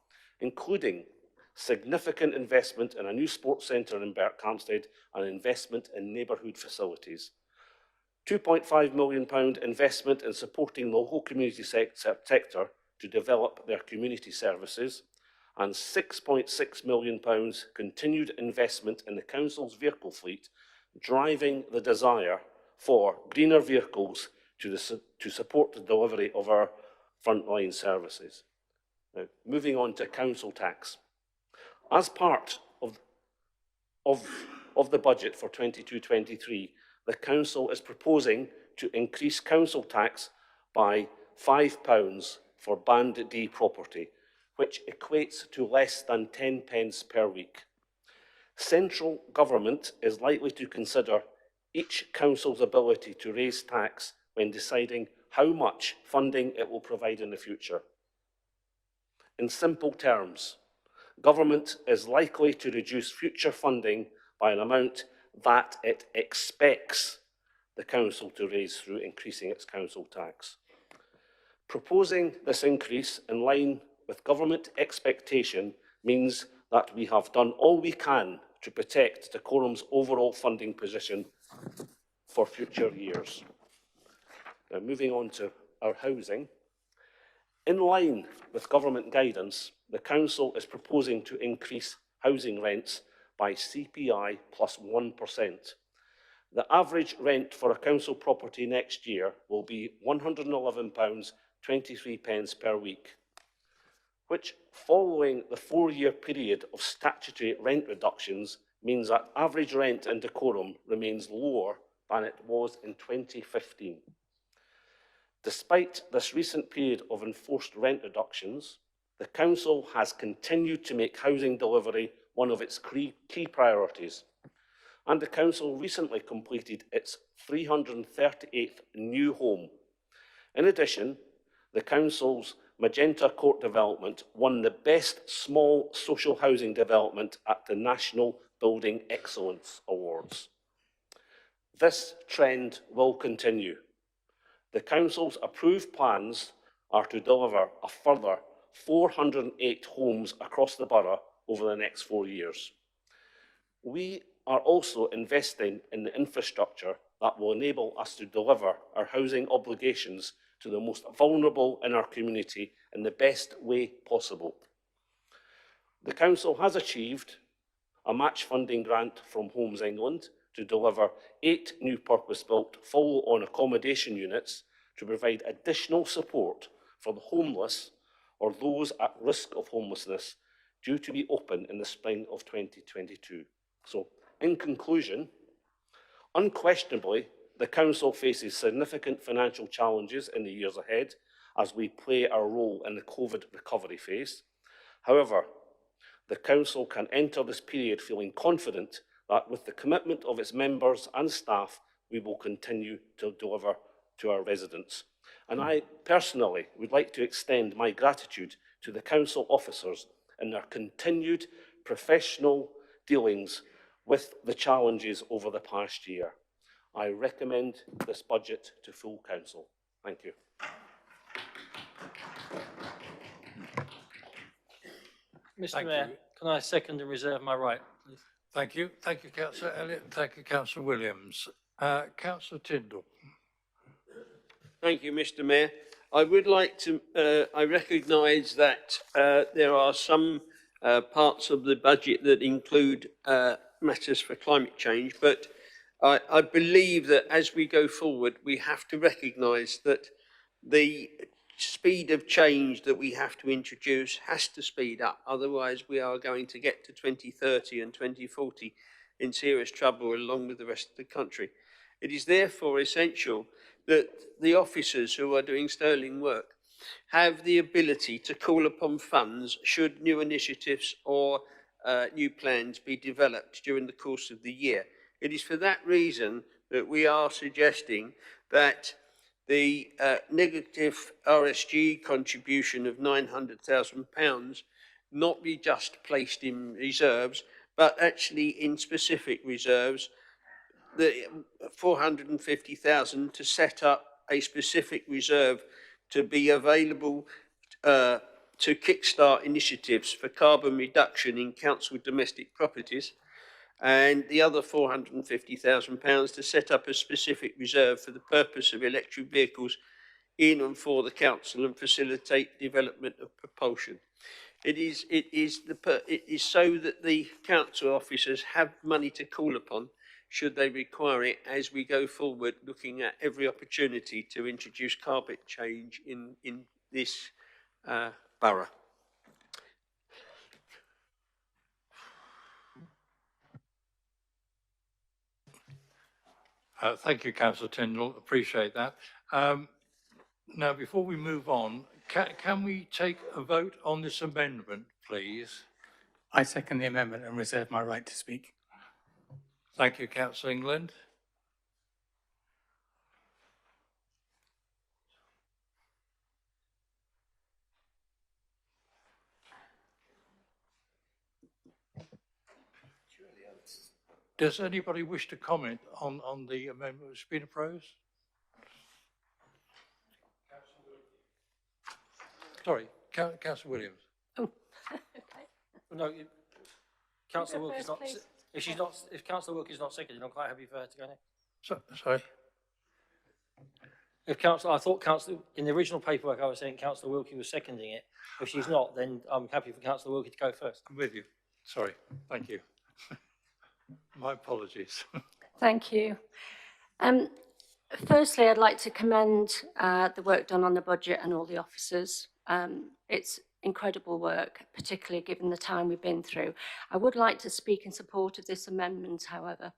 including significant investment in a new sports centre in Berkhamsted and investment in neighbourhood facilities. £2.5 million investment in supporting the local community sector to develop their community services, and £6.6 million continued investment in the council's vehicle fleet, driving the desire for greener vehicles to support the delivery of our frontline services. Now, moving on to council tax. As part of the budget for 22-23, the council is proposing to increase council tax by £5 for Band D property, which equates to less than 10 pence per week. Central government is likely to consider each council's ability to raise tax when deciding how much funding it will provide in the future. In simple terms, government is likely to reduce future funding by an amount that it expects the council to raise through increasing its council tax. Proposing this increase in line with government expectation means that we have done all we can to protect Dacorum's overall funding position for future years. Now, moving on to our housing. In line with government guidance, the council is proposing to increase housing rents by CPI plus 1%. The average rent for a council property next year will be £111.23 per week, which, following the 4-year period of statutory rent reductions, means that average rent in Dacorum remains lower than it was in 2015. Despite this recent period of enforced rent reductions, the council has continued to make housing delivery one of its key priorities, and the council recently completed its 338th new home. In addition, the council's Magenta Court development won the Best Small Social Housing Development at the National Building Excellence Awards. This trend will continue. The council's approved plans are to deliver a further 408 homes across the borough over the next 4 years. We are also investing in the infrastructure that will enable us to deliver our housing obligations to the most vulnerable in our community in the best way possible. The Council has achieved a match funding grant from Homes England to deliver 8 new purpose-built full-on accommodation units to provide additional support for the homeless or those at risk of homelessness, due to be open in the spring of 2022. So, in conclusion, unquestionably, the Council faces significant financial challenges in the years ahead as we play our role in the COVID recovery phase. However, the Council can enter this period feeling confident that with the commitment of its members and staff, we will continue to deliver to our residents. And I personally would like to extend my gratitude to the Council officers in their continued professional dealings with the challenges over the past year. I recommend this budget to full Council. Thank you. Mr. Mayor, can I second and reserve my right, please? Thank you. Thank you, Councillor Elliott. Thank you, Councillor Williams. Councillor Tyndall. Thank you, Mr. Mayor. I would like to, I recognise that there are some parts of the budget that include matters for climate change, but I believe that as we go forward, we have to recognise that the speed of change that we have to introduce has to speed up. Otherwise, we are going to get to 2030 and 2040 in serious trouble along with the rest of the country. It is therefore essential that the officers who are doing sterling work have the ability to call upon funds should new initiatives or new plans be developed during the course of the year. It is for that reason that we are suggesting that the negative RSG contribution of £900,000 not be just placed in reserves, but actually in specific reserves, the 450,000 to set up a specific reserve to be available to kickstart initiatives for carbon reduction in council domestic properties, and the other £450,000 to set up a specific reserve for the purpose of electric vehicles in and for the council and facilitate development of propulsion. It is so that the council officers have money to call upon should they require it as we go forward, looking at every opportunity to introduce carbon change in this borough. Thank you, Councillor Tyndall. Appreciate that. Now, before we move on, can we take a vote on this amendment, please? I second the amendment and reserve my right to speak. Thank you, Councillor England. Does anybody wish to comment on the amendment that's been proposed? Sorry, Councillor Williams. Oh, No, Councillor Go Wilk is first, not. please. If Councillor Wilk is not seconded, I'm quite happy for her to go next. Sorry. If Councillor, I thought Councillor in the original paperwork I was saying Councillor Wilkie was seconding it. If she's not, then I'm happy for Councillor Wilkie to go first. I'm with you. Sorry. Thank you. My apologies. Thank you. Firstly, I'd like to commend the work done on the budget and all the officers. It's incredible work, particularly given the time we've been through. I would like to speak in support of this amendment, however.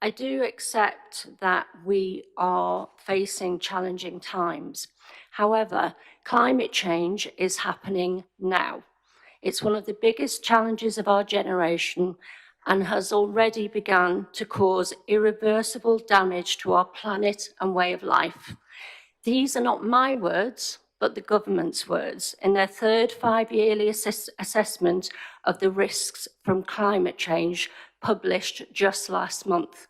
I do accept that we are facing challenging times. However, climate change is happening now. It's one of the biggest challenges of our generation and has already begun to cause irreversible damage to our planet and way of life. These are not my words, but the government's words in their third five-yearly assessment of the risks from climate change published just last month.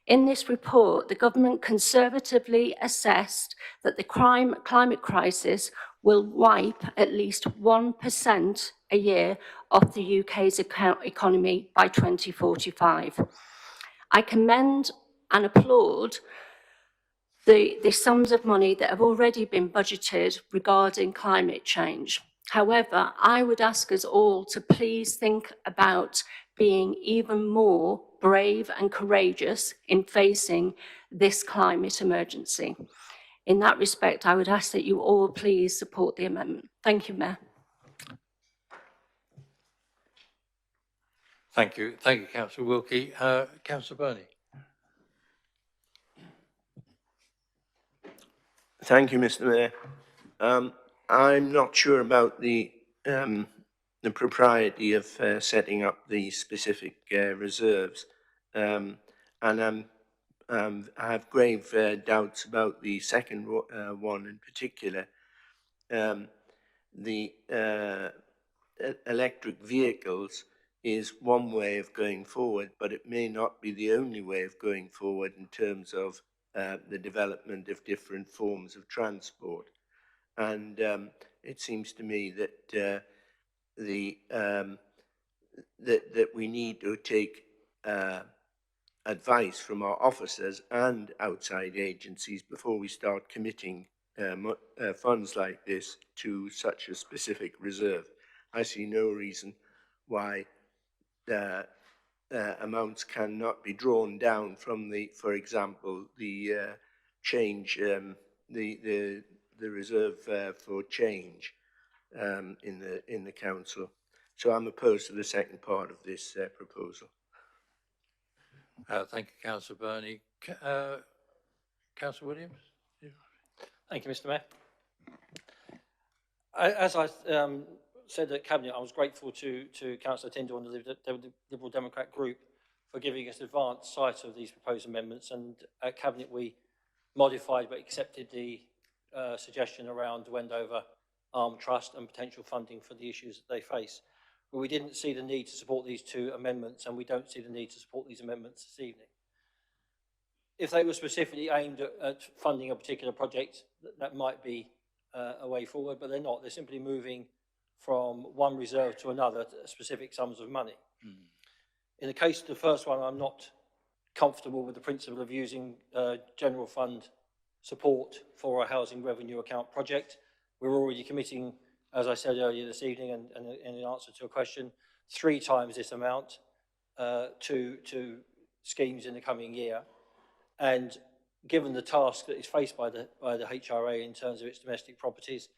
In this report, the government conservatively assessed that the climate crisis will wipe at least 1% a year off the UK's economy by 2045. I commend and applaud the sums of money that have already been budgeted regarding climate change. However, I would ask us all to please think about being even more brave and courageous in facing this climate emergency. In that respect, I would ask that you all please support the amendment. Thank you, Mayor. Thank you, Councillor Wilkie. Councillor Burney. Thank you, Mr. Mayor. I'm not sure about the propriety of setting up the specific reserves, and I have grave doubts about the second one in particular. The electric vehicles is one way of going forward, but it may not be the only way of going forward in terms of the development of different forms of transport. And it seems to me that that we need to take advice from our officers and outside agencies before we start committing funds like this to such a specific reserve. I see no reason why amounts cannot be drawn down from the, for example, the change, the reserve for change in the council. So I'm opposed to the second part of this proposal. Thank you, Councillor Burney. Councillor Williams? Thank you, Mr. Mayor. As I said at Cabinet, I was grateful to Councillor Tyndall and the Liberal Democrat group for giving us advance sight of these proposed amendments, and at Cabinet we modified but accepted the suggestion around the Wendover Arm Trust and potential funding for the issues that they face. But we didn't see the need to support these two amendments, and we don't see the need to support these amendments this evening. If they were specifically aimed at funding a particular project, that might be a way forward, but they're not. They're simply moving from one reserve to another to specific sums of money. In the case of the first one, I'm not comfortable with the principle of using general fund support for a housing revenue account project. We're already committing, as I said earlier this evening, and in answer to a question, 3 times this amount to schemes in the coming year. And given the task that is faced by the HRA in terms of its domestic properties,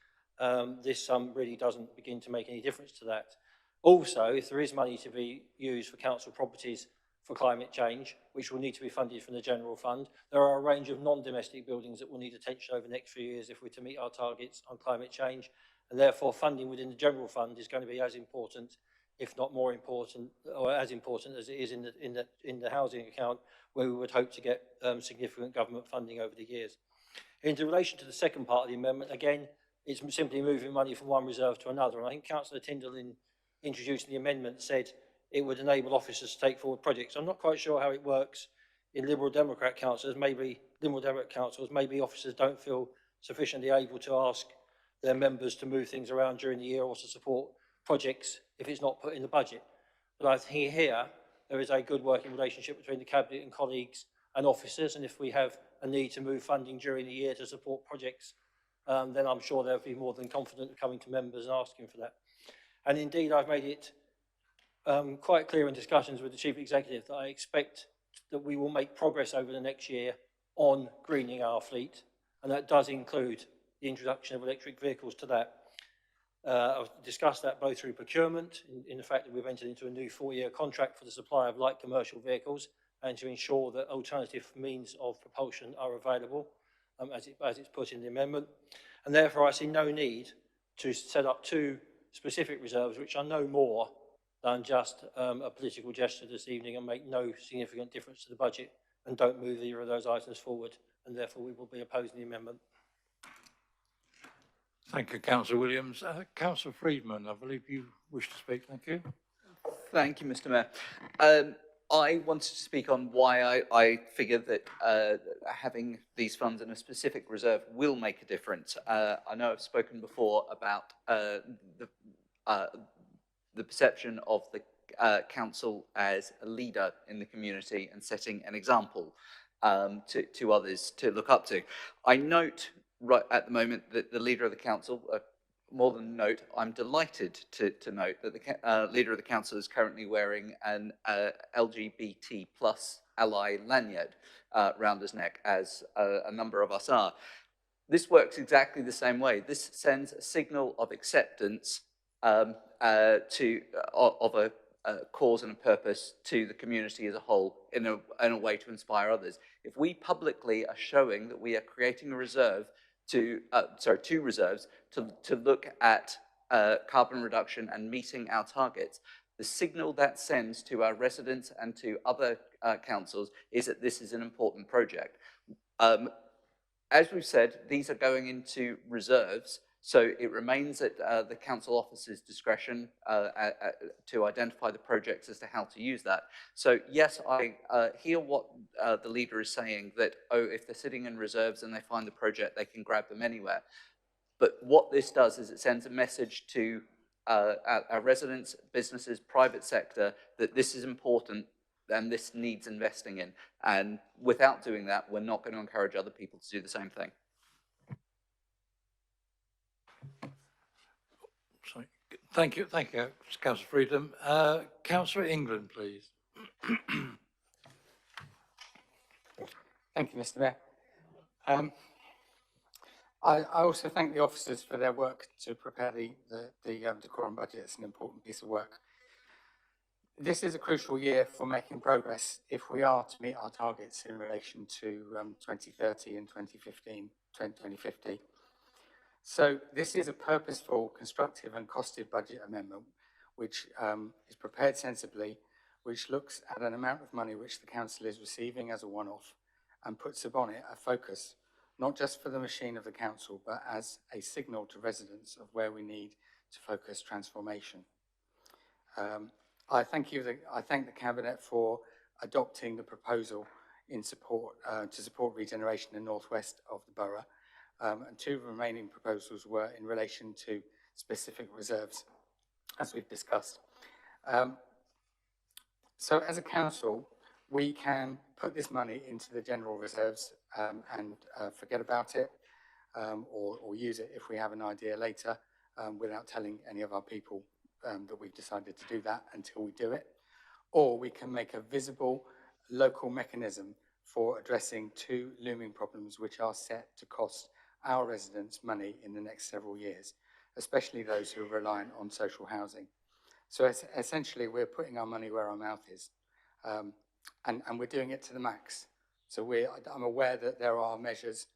this sum really doesn't begin to make any difference to that. Also, if there is money to be used for council properties for climate change, which will need to be funded from the general fund, there are a range of non-domestic buildings that will need attention over the next few years if we're to meet our targets on climate change, and therefore funding within the general fund is going to be as important, if not more important, or as important as it is in the housing account, where we would hope to get significant government funding over the years. In relation to the second part of the amendment, again, it's simply moving money from one reserve to another. And I think Councillor Tyndall, in introducing the amendment, said it would enable officers to take forward projects. I'm not quite sure how it works in Liberal Democrat councils. Maybe officers don't feel sufficiently able to ask their members to move things around during the year or to support projects if it's not put in the budget. But I think here there is a good working relationship between the Cabinet and colleagues and officers, and if we have a need to move funding during the year to support projects, then I'm sure they'll be more than confident of coming to members and asking for that. And indeed, I've made it quite clear in discussions with the Chief Executive that I expect that we will make progress over the next year on greening our fleet, and that does include the introduction of electric vehicles to that. I've discussed that both through procurement, in the fact that we've entered into a new 4-year contract for the supply of light commercial vehicles, and to ensure that alternative means of propulsion are available, as it's put in the amendment. And therefore I see no need to set up 2 specific reserves, which are no more than just a political gesture this evening and make no significant difference to the budget and don't move either of those items forward, and therefore we will be opposing the amendment. Thank you, Councillor Williams. Councillor Freedman, I believe you wish to speak. Thank you. Thank you, Mr. Mayor. I wanted to speak on why I figure that having these funds in a specific reserve will make a difference. I know I've spoken before about the perception of the council as a leader in the community and setting an example to others to look up to. I note right at the moment that the leader of the council, more than note, I'm delighted to note that the leader of the council is currently wearing an LGBT plus ally lanyard round his neck, as a number of us are. This works exactly the same way. This sends a signal of acceptance of a cause and a purpose to the community as a whole in a way to inspire others. If we publicly are showing that we are creating a reserve two reserves to look at carbon reduction and meeting our targets, the signal that sends to our residents and to other councils is that this is an important project. As we've said, these are going into reserves, so it remains at the council officer's discretion to identify the projects as to how to use that. So yes, I hear what the leader is saying, that, oh, if they're sitting in reserves and they find the project, they can grab them anywhere. But what this does is it sends a message to our residents, businesses, private sector, that this is important and this needs investing in. And without doing that, we're not going to encourage other people to do the same thing. Sorry. Thank you, Councillor Freedom. Councillor England, please. Thank you, Mr. Mayor. I also thank the officers for their work to prepare the decorum budget. It's an important piece of work. This is a crucial year for making progress if we are to meet our targets in relation to 2030 and 2050. So this is a purposeful, constructive and costed budget amendment which is prepared sensibly, which looks at an amount of money which the council is receiving as a one-off and puts upon it a focus, not just for the machine of the council, but as a signal to residents of where we need to focus transformation. I thank the Cabinet for adopting the proposal in support to support regeneration in the northwest of the borough. And two remaining proposals were in relation to specific reserves, as we've discussed. So as a council, we can put this money into the general reserves and forget about it or use it if we have an idea later without telling any of our people that we've decided to do that until we do it. Or we can make a visible local mechanism for addressing two looming problems which are set to cost our residents money in the next several years, especially those who are reliant on social housing. So essentially, we're putting our money where our mouth is, and we're doing it to the max. So I'm aware that there are measures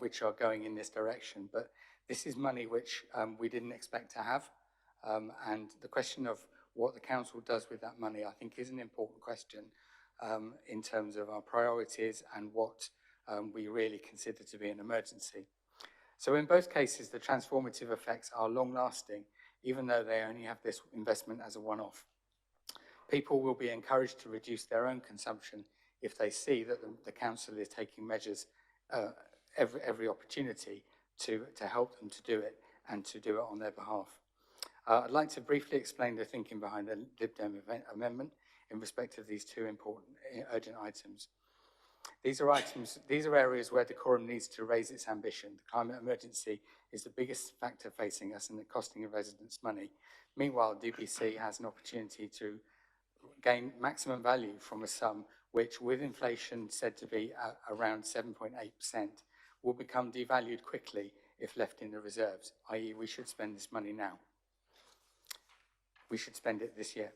which are going in this direction, but this is money which we didn't expect to have. And the question of what the council does with that money, I think, is an important question in terms of our priorities and what we really consider to be an emergency. So in both cases, the transformative effects are long-lasting, even though they only have this investment as a one-off. People will be encouraged to reduce their own consumption if they see that the council is taking measures every opportunity to help them to do it and to do it on their behalf. I'd like to briefly explain the thinking behind the Lib Dem amendment in respect of these two important urgent items. These are areas where decorum needs to raise its ambition. The climate emergency is the biggest factor facing us and the costing of residents money. Meanwhile, DBC has an opportunity to gain maximum value from a sum which, with inflation said to be around 7.8%, will become devalued quickly if left in the reserves, i.e. we should spend this money now. We should spend it this year.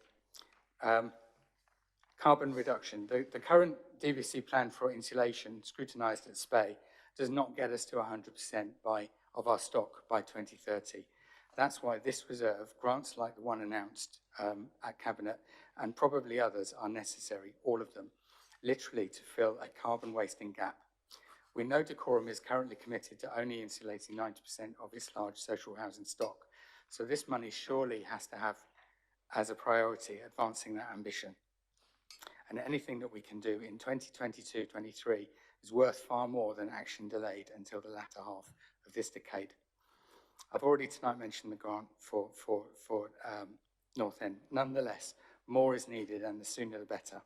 Carbon reduction. The current DBC plan for insulation, scrutinised at SPEI, does not get us to 100% of our stock by 2030. That's why this reserve, grants like the one announced at Cabinet, and probably others are necessary, all of them, literally to fill a carbon wasting gap. We know Decorum is currently committed to only insulating 90% of its large social housing stock, so this money surely has to have as a priority advancing that ambition. and anything that we can do in 2022-23 is worth far more than action delayed until the latter half of this decade. I've already tonight mentioned the grant for North End. Nonetheless, more is needed, and the sooner the better.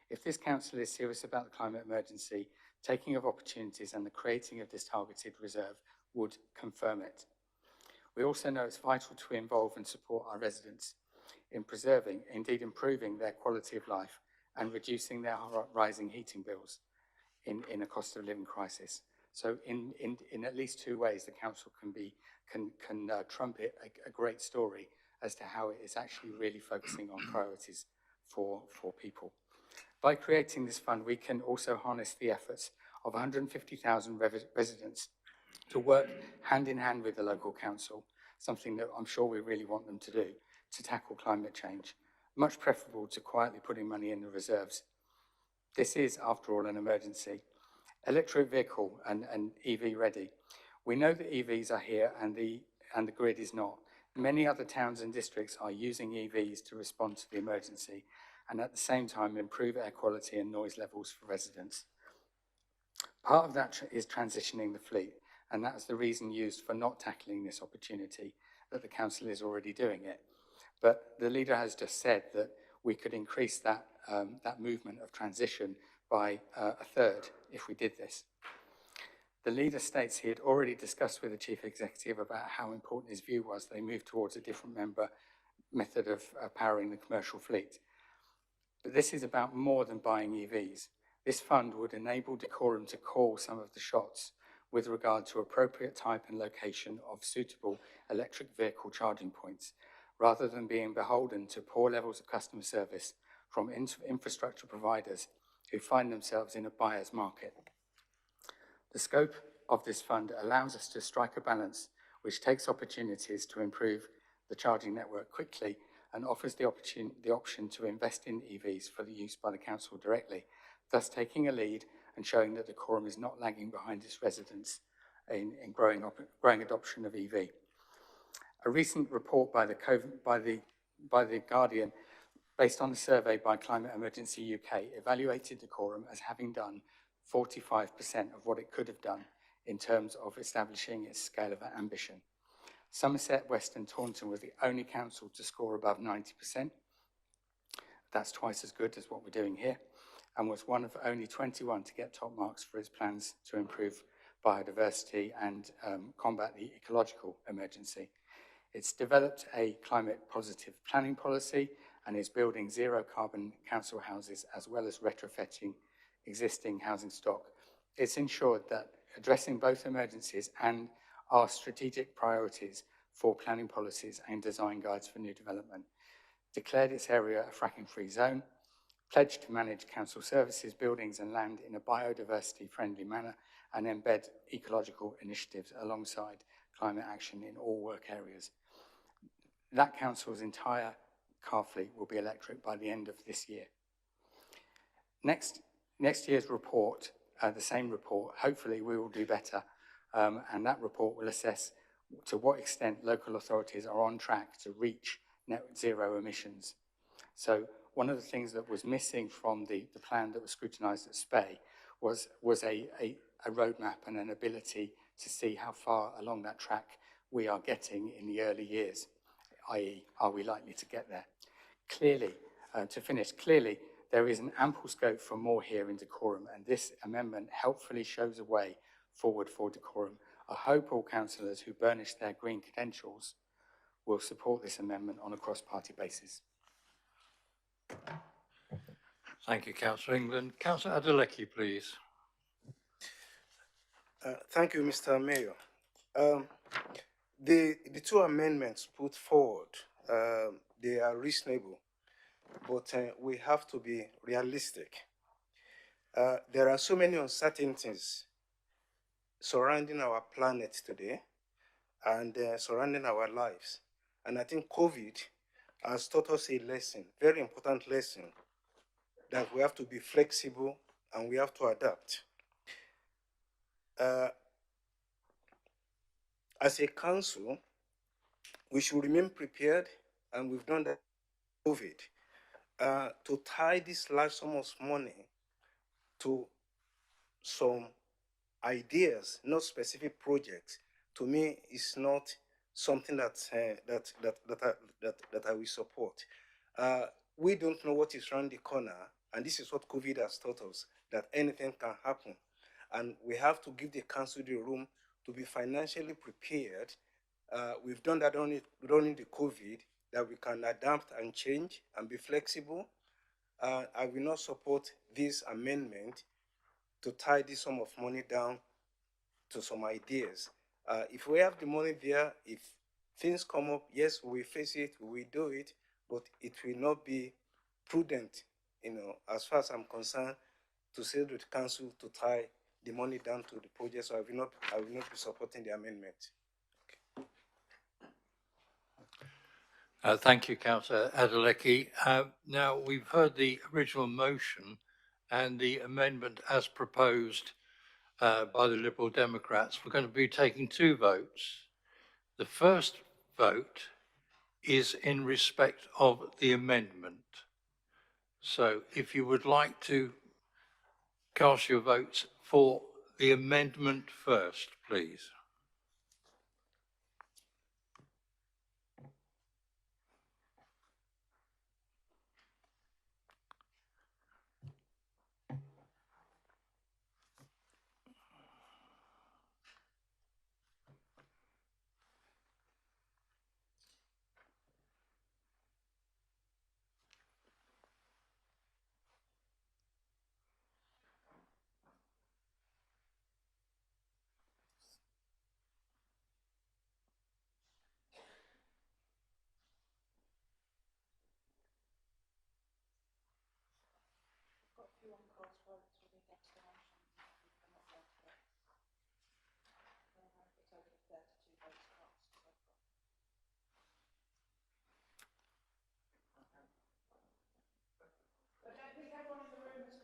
If this council is serious about the climate emergency, taking of opportunities and the creating of this targeted reserve would confirm it. We also know it's vital to involve and support our residents in preserving, indeed improving their quality of life and reducing their rising heating bills in a cost of living crisis. So in at least two ways, the council can trumpet a great story as to how it is actually really focusing on priorities for people. By creating this fund, we can also harness the efforts of 150,000 residents to work hand in hand with the local council, something that I'm sure we really want them to do, to tackle climate change. Much preferable to quietly putting money in the reserves. This is, after all, an emergency. Electric vehicle and EV ready. We know that EVs are here and the grid is not. Many other towns and districts are using EVs to respond to the emergency and at the same time improve air quality and noise levels for residents. Part of that is transitioning the fleet, and that's the reason used for not tackling this opportunity, that the council is already doing it. But the leader has just said that we could increase that movement of transition by a third if we did this. The leader states he had already discussed with the chief executive about how important his view was they move towards a different method of powering the commercial fleet. But this is about more than buying EVs. This fund would enable Dacorum to call some of the shots with regard to appropriate type and location of suitable electric vehicle charging points, rather than being beholden to poor levels of customer service from infrastructure providers who find themselves in a buyer's market. The scope of this fund allows us to strike a balance which takes opportunities to improve the charging network quickly and offers the option to invest in EVs for the use by the council directly, thus taking a lead and showing that Dacorum is not lagging behind its residents in growing adoption of EV. A recent report by the Guardian, based on a survey by Climate Emergency UK, evaluated Dacorum as having done 45% of what it could have done in terms of establishing its scale of ambition. Somerset, West and Taunton was the only council to score above 90%. That's twice as good as what we're doing here, and was one of only 21 to get top marks for its plans to improve biodiversity and combat the ecological emergency. It's developed a climate positive planning policy and is building zero carbon council houses as well as retrofitting existing housing stock. It's ensured that addressing both emergencies and our strategic priorities for planning policies and design guides for new development, declared its area a fracking-free zone, pledged to manage council services, buildings and land in a biodiversity-friendly manner, and embed ecological initiatives alongside climate action in all work areas. That council's entire car fleet will be electric by the end of this year. Next year's report, the same report, hopefully we will do better, and that report will assess to what extent local authorities are on track to reach net zero emissions. So one of the things that was missing from the plan that was scrutinised at SPEI was a roadmap and an ability to see how far along that track we are getting in the early years, i.e. are we likely to get there? Clearly, clearly there is an ample scope for more here in Dacorum, and this amendment helpfully shows a way forward for Dacorum. I hope all councillors who burnish their green credentials will support this amendment on a cross-party basis. Thank you, Councillor England. Councillor Adeleke, please. Thank you, Mr. Mayor. The two amendments put forward, they are reasonable, but we have to be realistic. There are so many uncertainties surrounding our planet today and surrounding our lives. And I think COVID has taught us a lesson, very important lesson, that we have to be flexible and we have to adapt. As a council, we should remain prepared, and we've done that with COVID. to tie this large sum of money to some ideas, not specific projects, to me is not something that I will support. We don't know what is around the corner, and this is what COVID has taught us, that anything can happen. And we have to give the council the room to be financially prepared. We've done that during the COVID, that we can adapt and change and be flexible. I will not support this amendment to tie this sum of money down to some ideas. If we have the money there, if things come up, yes, we will face it, we will do it, but it will not be prudent, as far as I'm concerned, to say to the council to tie the money down to the project. So I will not be supporting the amendment. Thank you, Councillor Adeleke. Now, we've heard the original motion and the amendment as proposed by the Liberal Democrats. We're going to be taking two votes. The first vote is in respect of the amendment. So if you would like to cast your votes for the amendment first, please.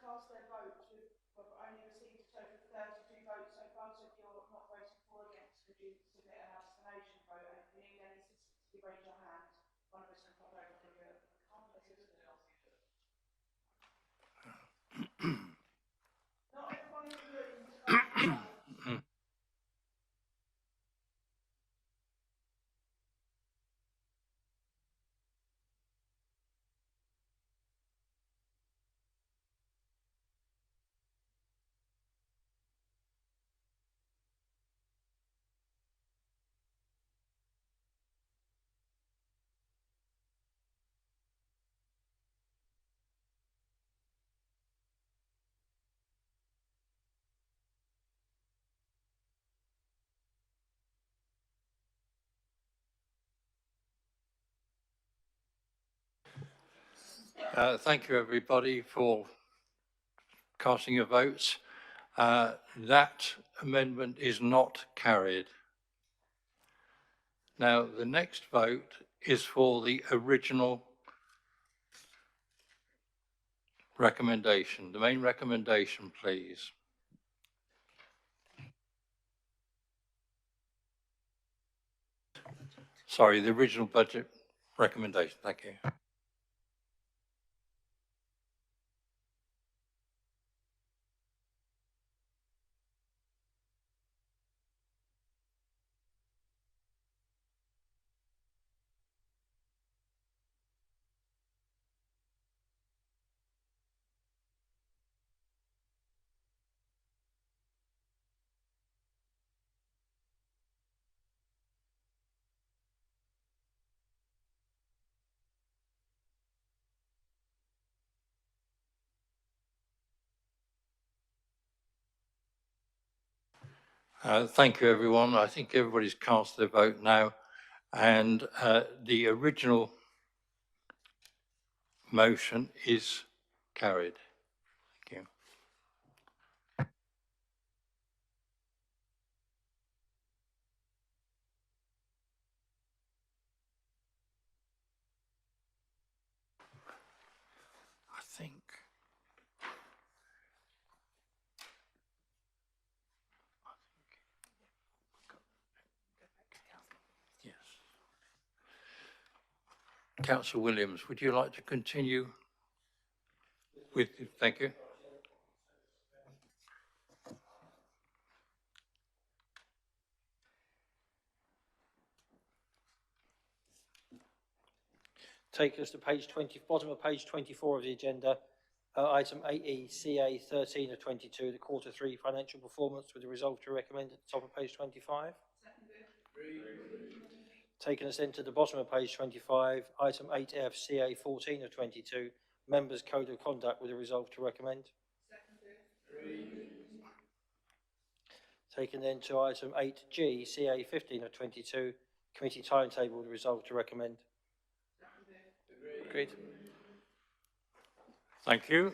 Cast their votes. We've only received a total of 32 votes so far, so if you're not voting for or against, could you submit an abstention vote? And if you need any assistance, you raise your hand. One of us can pop over and give you Not everyone in the room. Thank you, everybody, for casting your votes. That amendment is not carried. Now, the next vote is for the original recommendation, the main recommendation, please. Sorry, the original budget recommendation. Thank you. Thank you, everyone. I think everybody's cast their vote now, and the original motion is carried. Thank you. I think. Councillor Williams, would you like to continue Thank you. Take us to page 20, bottom of page 24 of the agenda, item 8E, CA 13 of 22, the quarter 3 financial performance with the resolve to recommend at the top of page 25. Taking us then to the bottom of page 25, item 8F, CA 14 of 22, members' code of conduct with a resolve to recommend. Taken then to item 8G, CA 15 of 22, committee timetable with a resolve to recommend. Agreed. Thank you.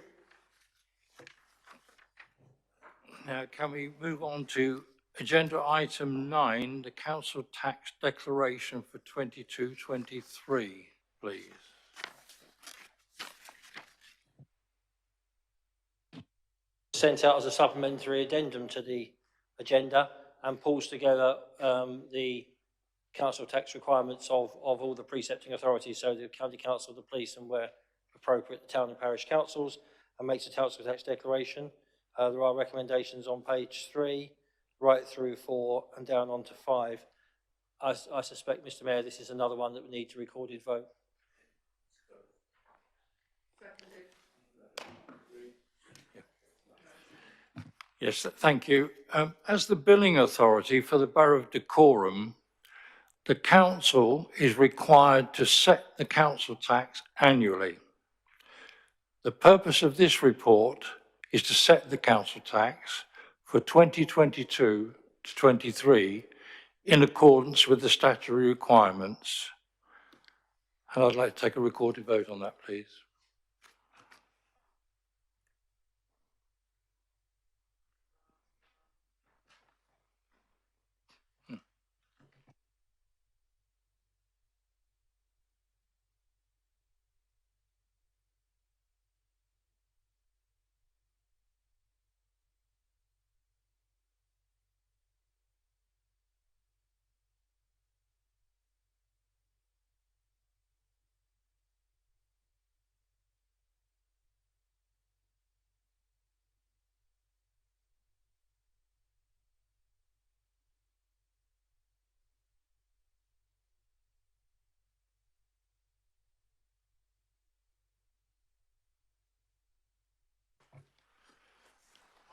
Now, can we move on to agenda item 9, the council tax declaration for 22-23, please? Sent out as a supplementary addendum to the agenda and pulls together the council tax requirements of all the precepting authorities, so the county council, the police, and where appropriate, the town and parish councils, and makes a council tax declaration. There are recommendations on page 3, right through 4, and down onto 5. I suspect, Mr. Mayor, this is another one that would need a recorded vote. Yes, thank you. As the billing authority for the Borough of Dacorum, the council is required to set the council tax annually. The purpose of this report is to set the council tax for 2022 to 23 in accordance with the statutory requirements. And I'd like to take a recorded vote on that, please.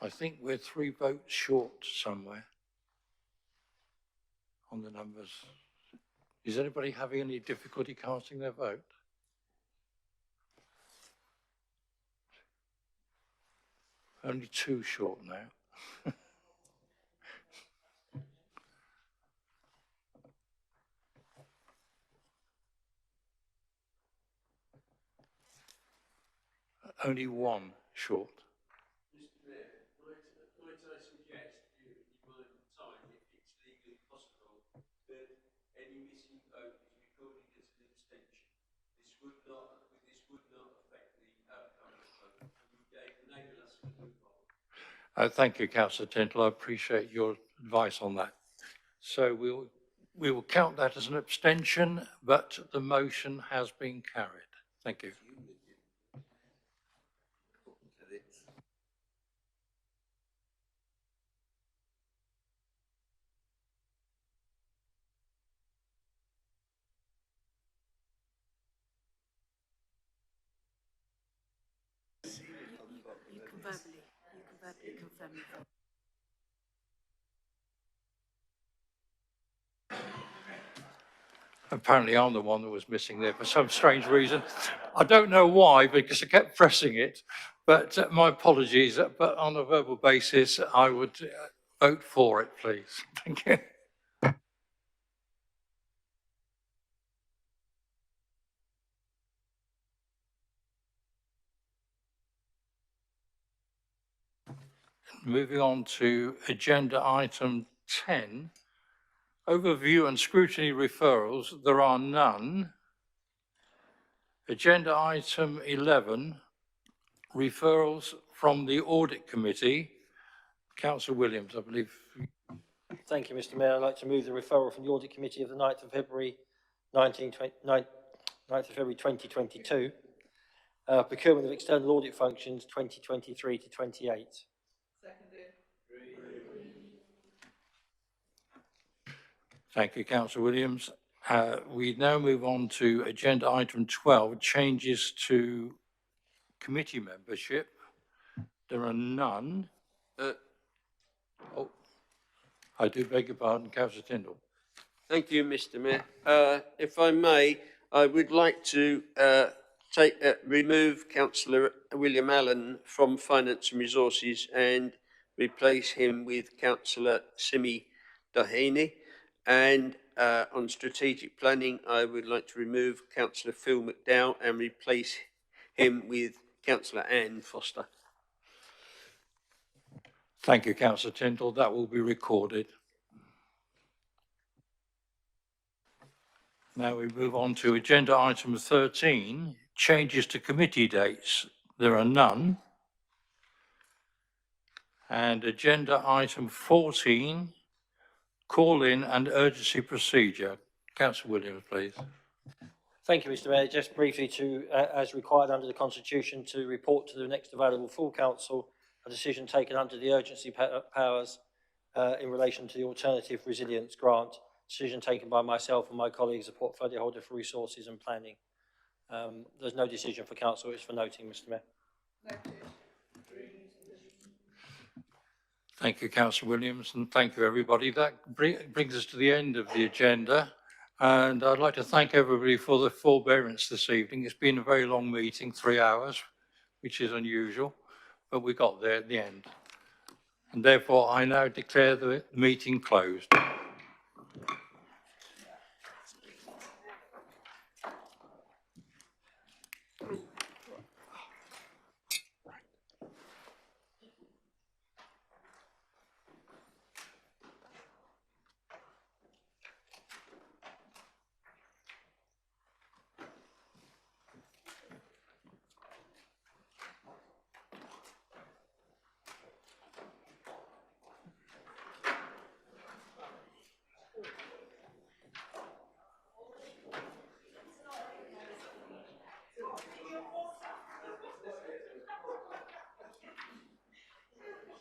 I think we're 3 votes short somewhere on the numbers. Is anybody having any difficulty casting their vote? Only 2 short now. Only 1 short. Mr. Mayor, might I suggest, in my time, if it's legally possible, that any missing vote is recorded as an abstention. This would not affect the outcome of the vote. It would enable us to move on. Thank you, Councillor Tintle. I appreciate your advice on that. So we will count that as an abstention, but the motion has been carried. Thank you. You can verbally confirm your vote. Apparently I'm the one that was missing there for some strange reason. I don't know why, because I kept pressing it, but my apologies. But on a verbal basis, I would vote for it, please. Thank you. Moving on to agenda item 10, overview and scrutiny referrals. There are none. Agenda item 11, referrals from the Audit Committee. Councillor Williams, I believe. Thank you, Mr. Mayor. I'd like to move the referral from the Audit Committee of the 9th of February 2022 procurement of external audit functions 2023 to 28. Thank you, Councillor Williams. We now move on to agenda item 12, changes to committee membership. There are none. I do beg your pardon, Councillor Tindall. Thank you, Mr. Mayor. If I may, I would like to remove Councillor William Allen from Finance and Resources and replace him with Councillor Simi Doheny. And on strategic planning, I would like to remove Councillor Phil McDowell and replace him with Councillor Anne Foster. Thank you, Councillor Tindall. That will be recorded. Now we move on to agenda item 13, changes to committee dates. There are none. And agenda item 14, call-in and urgency procedure. Councillor Williams, please. Thank you, Mr. Mayor. Just briefly to, as required under the Constitution, to report to the next available full council a decision taken under the urgency powers in relation to the alternative resilience grant, decision taken by myself and my colleagues, the portfolio holder for resources and planning. There's no decision for council, it's for noting, Mr. Mayor. Thank you, Councillor Williams, and thank you, everybody. That brings us to the end of the agenda. And I'd like to thank everybody for the forbearance this evening. It's been a very long meeting, 3 hours, which is unusual, but we got there at the end. And therefore, I now declare the meeting closed.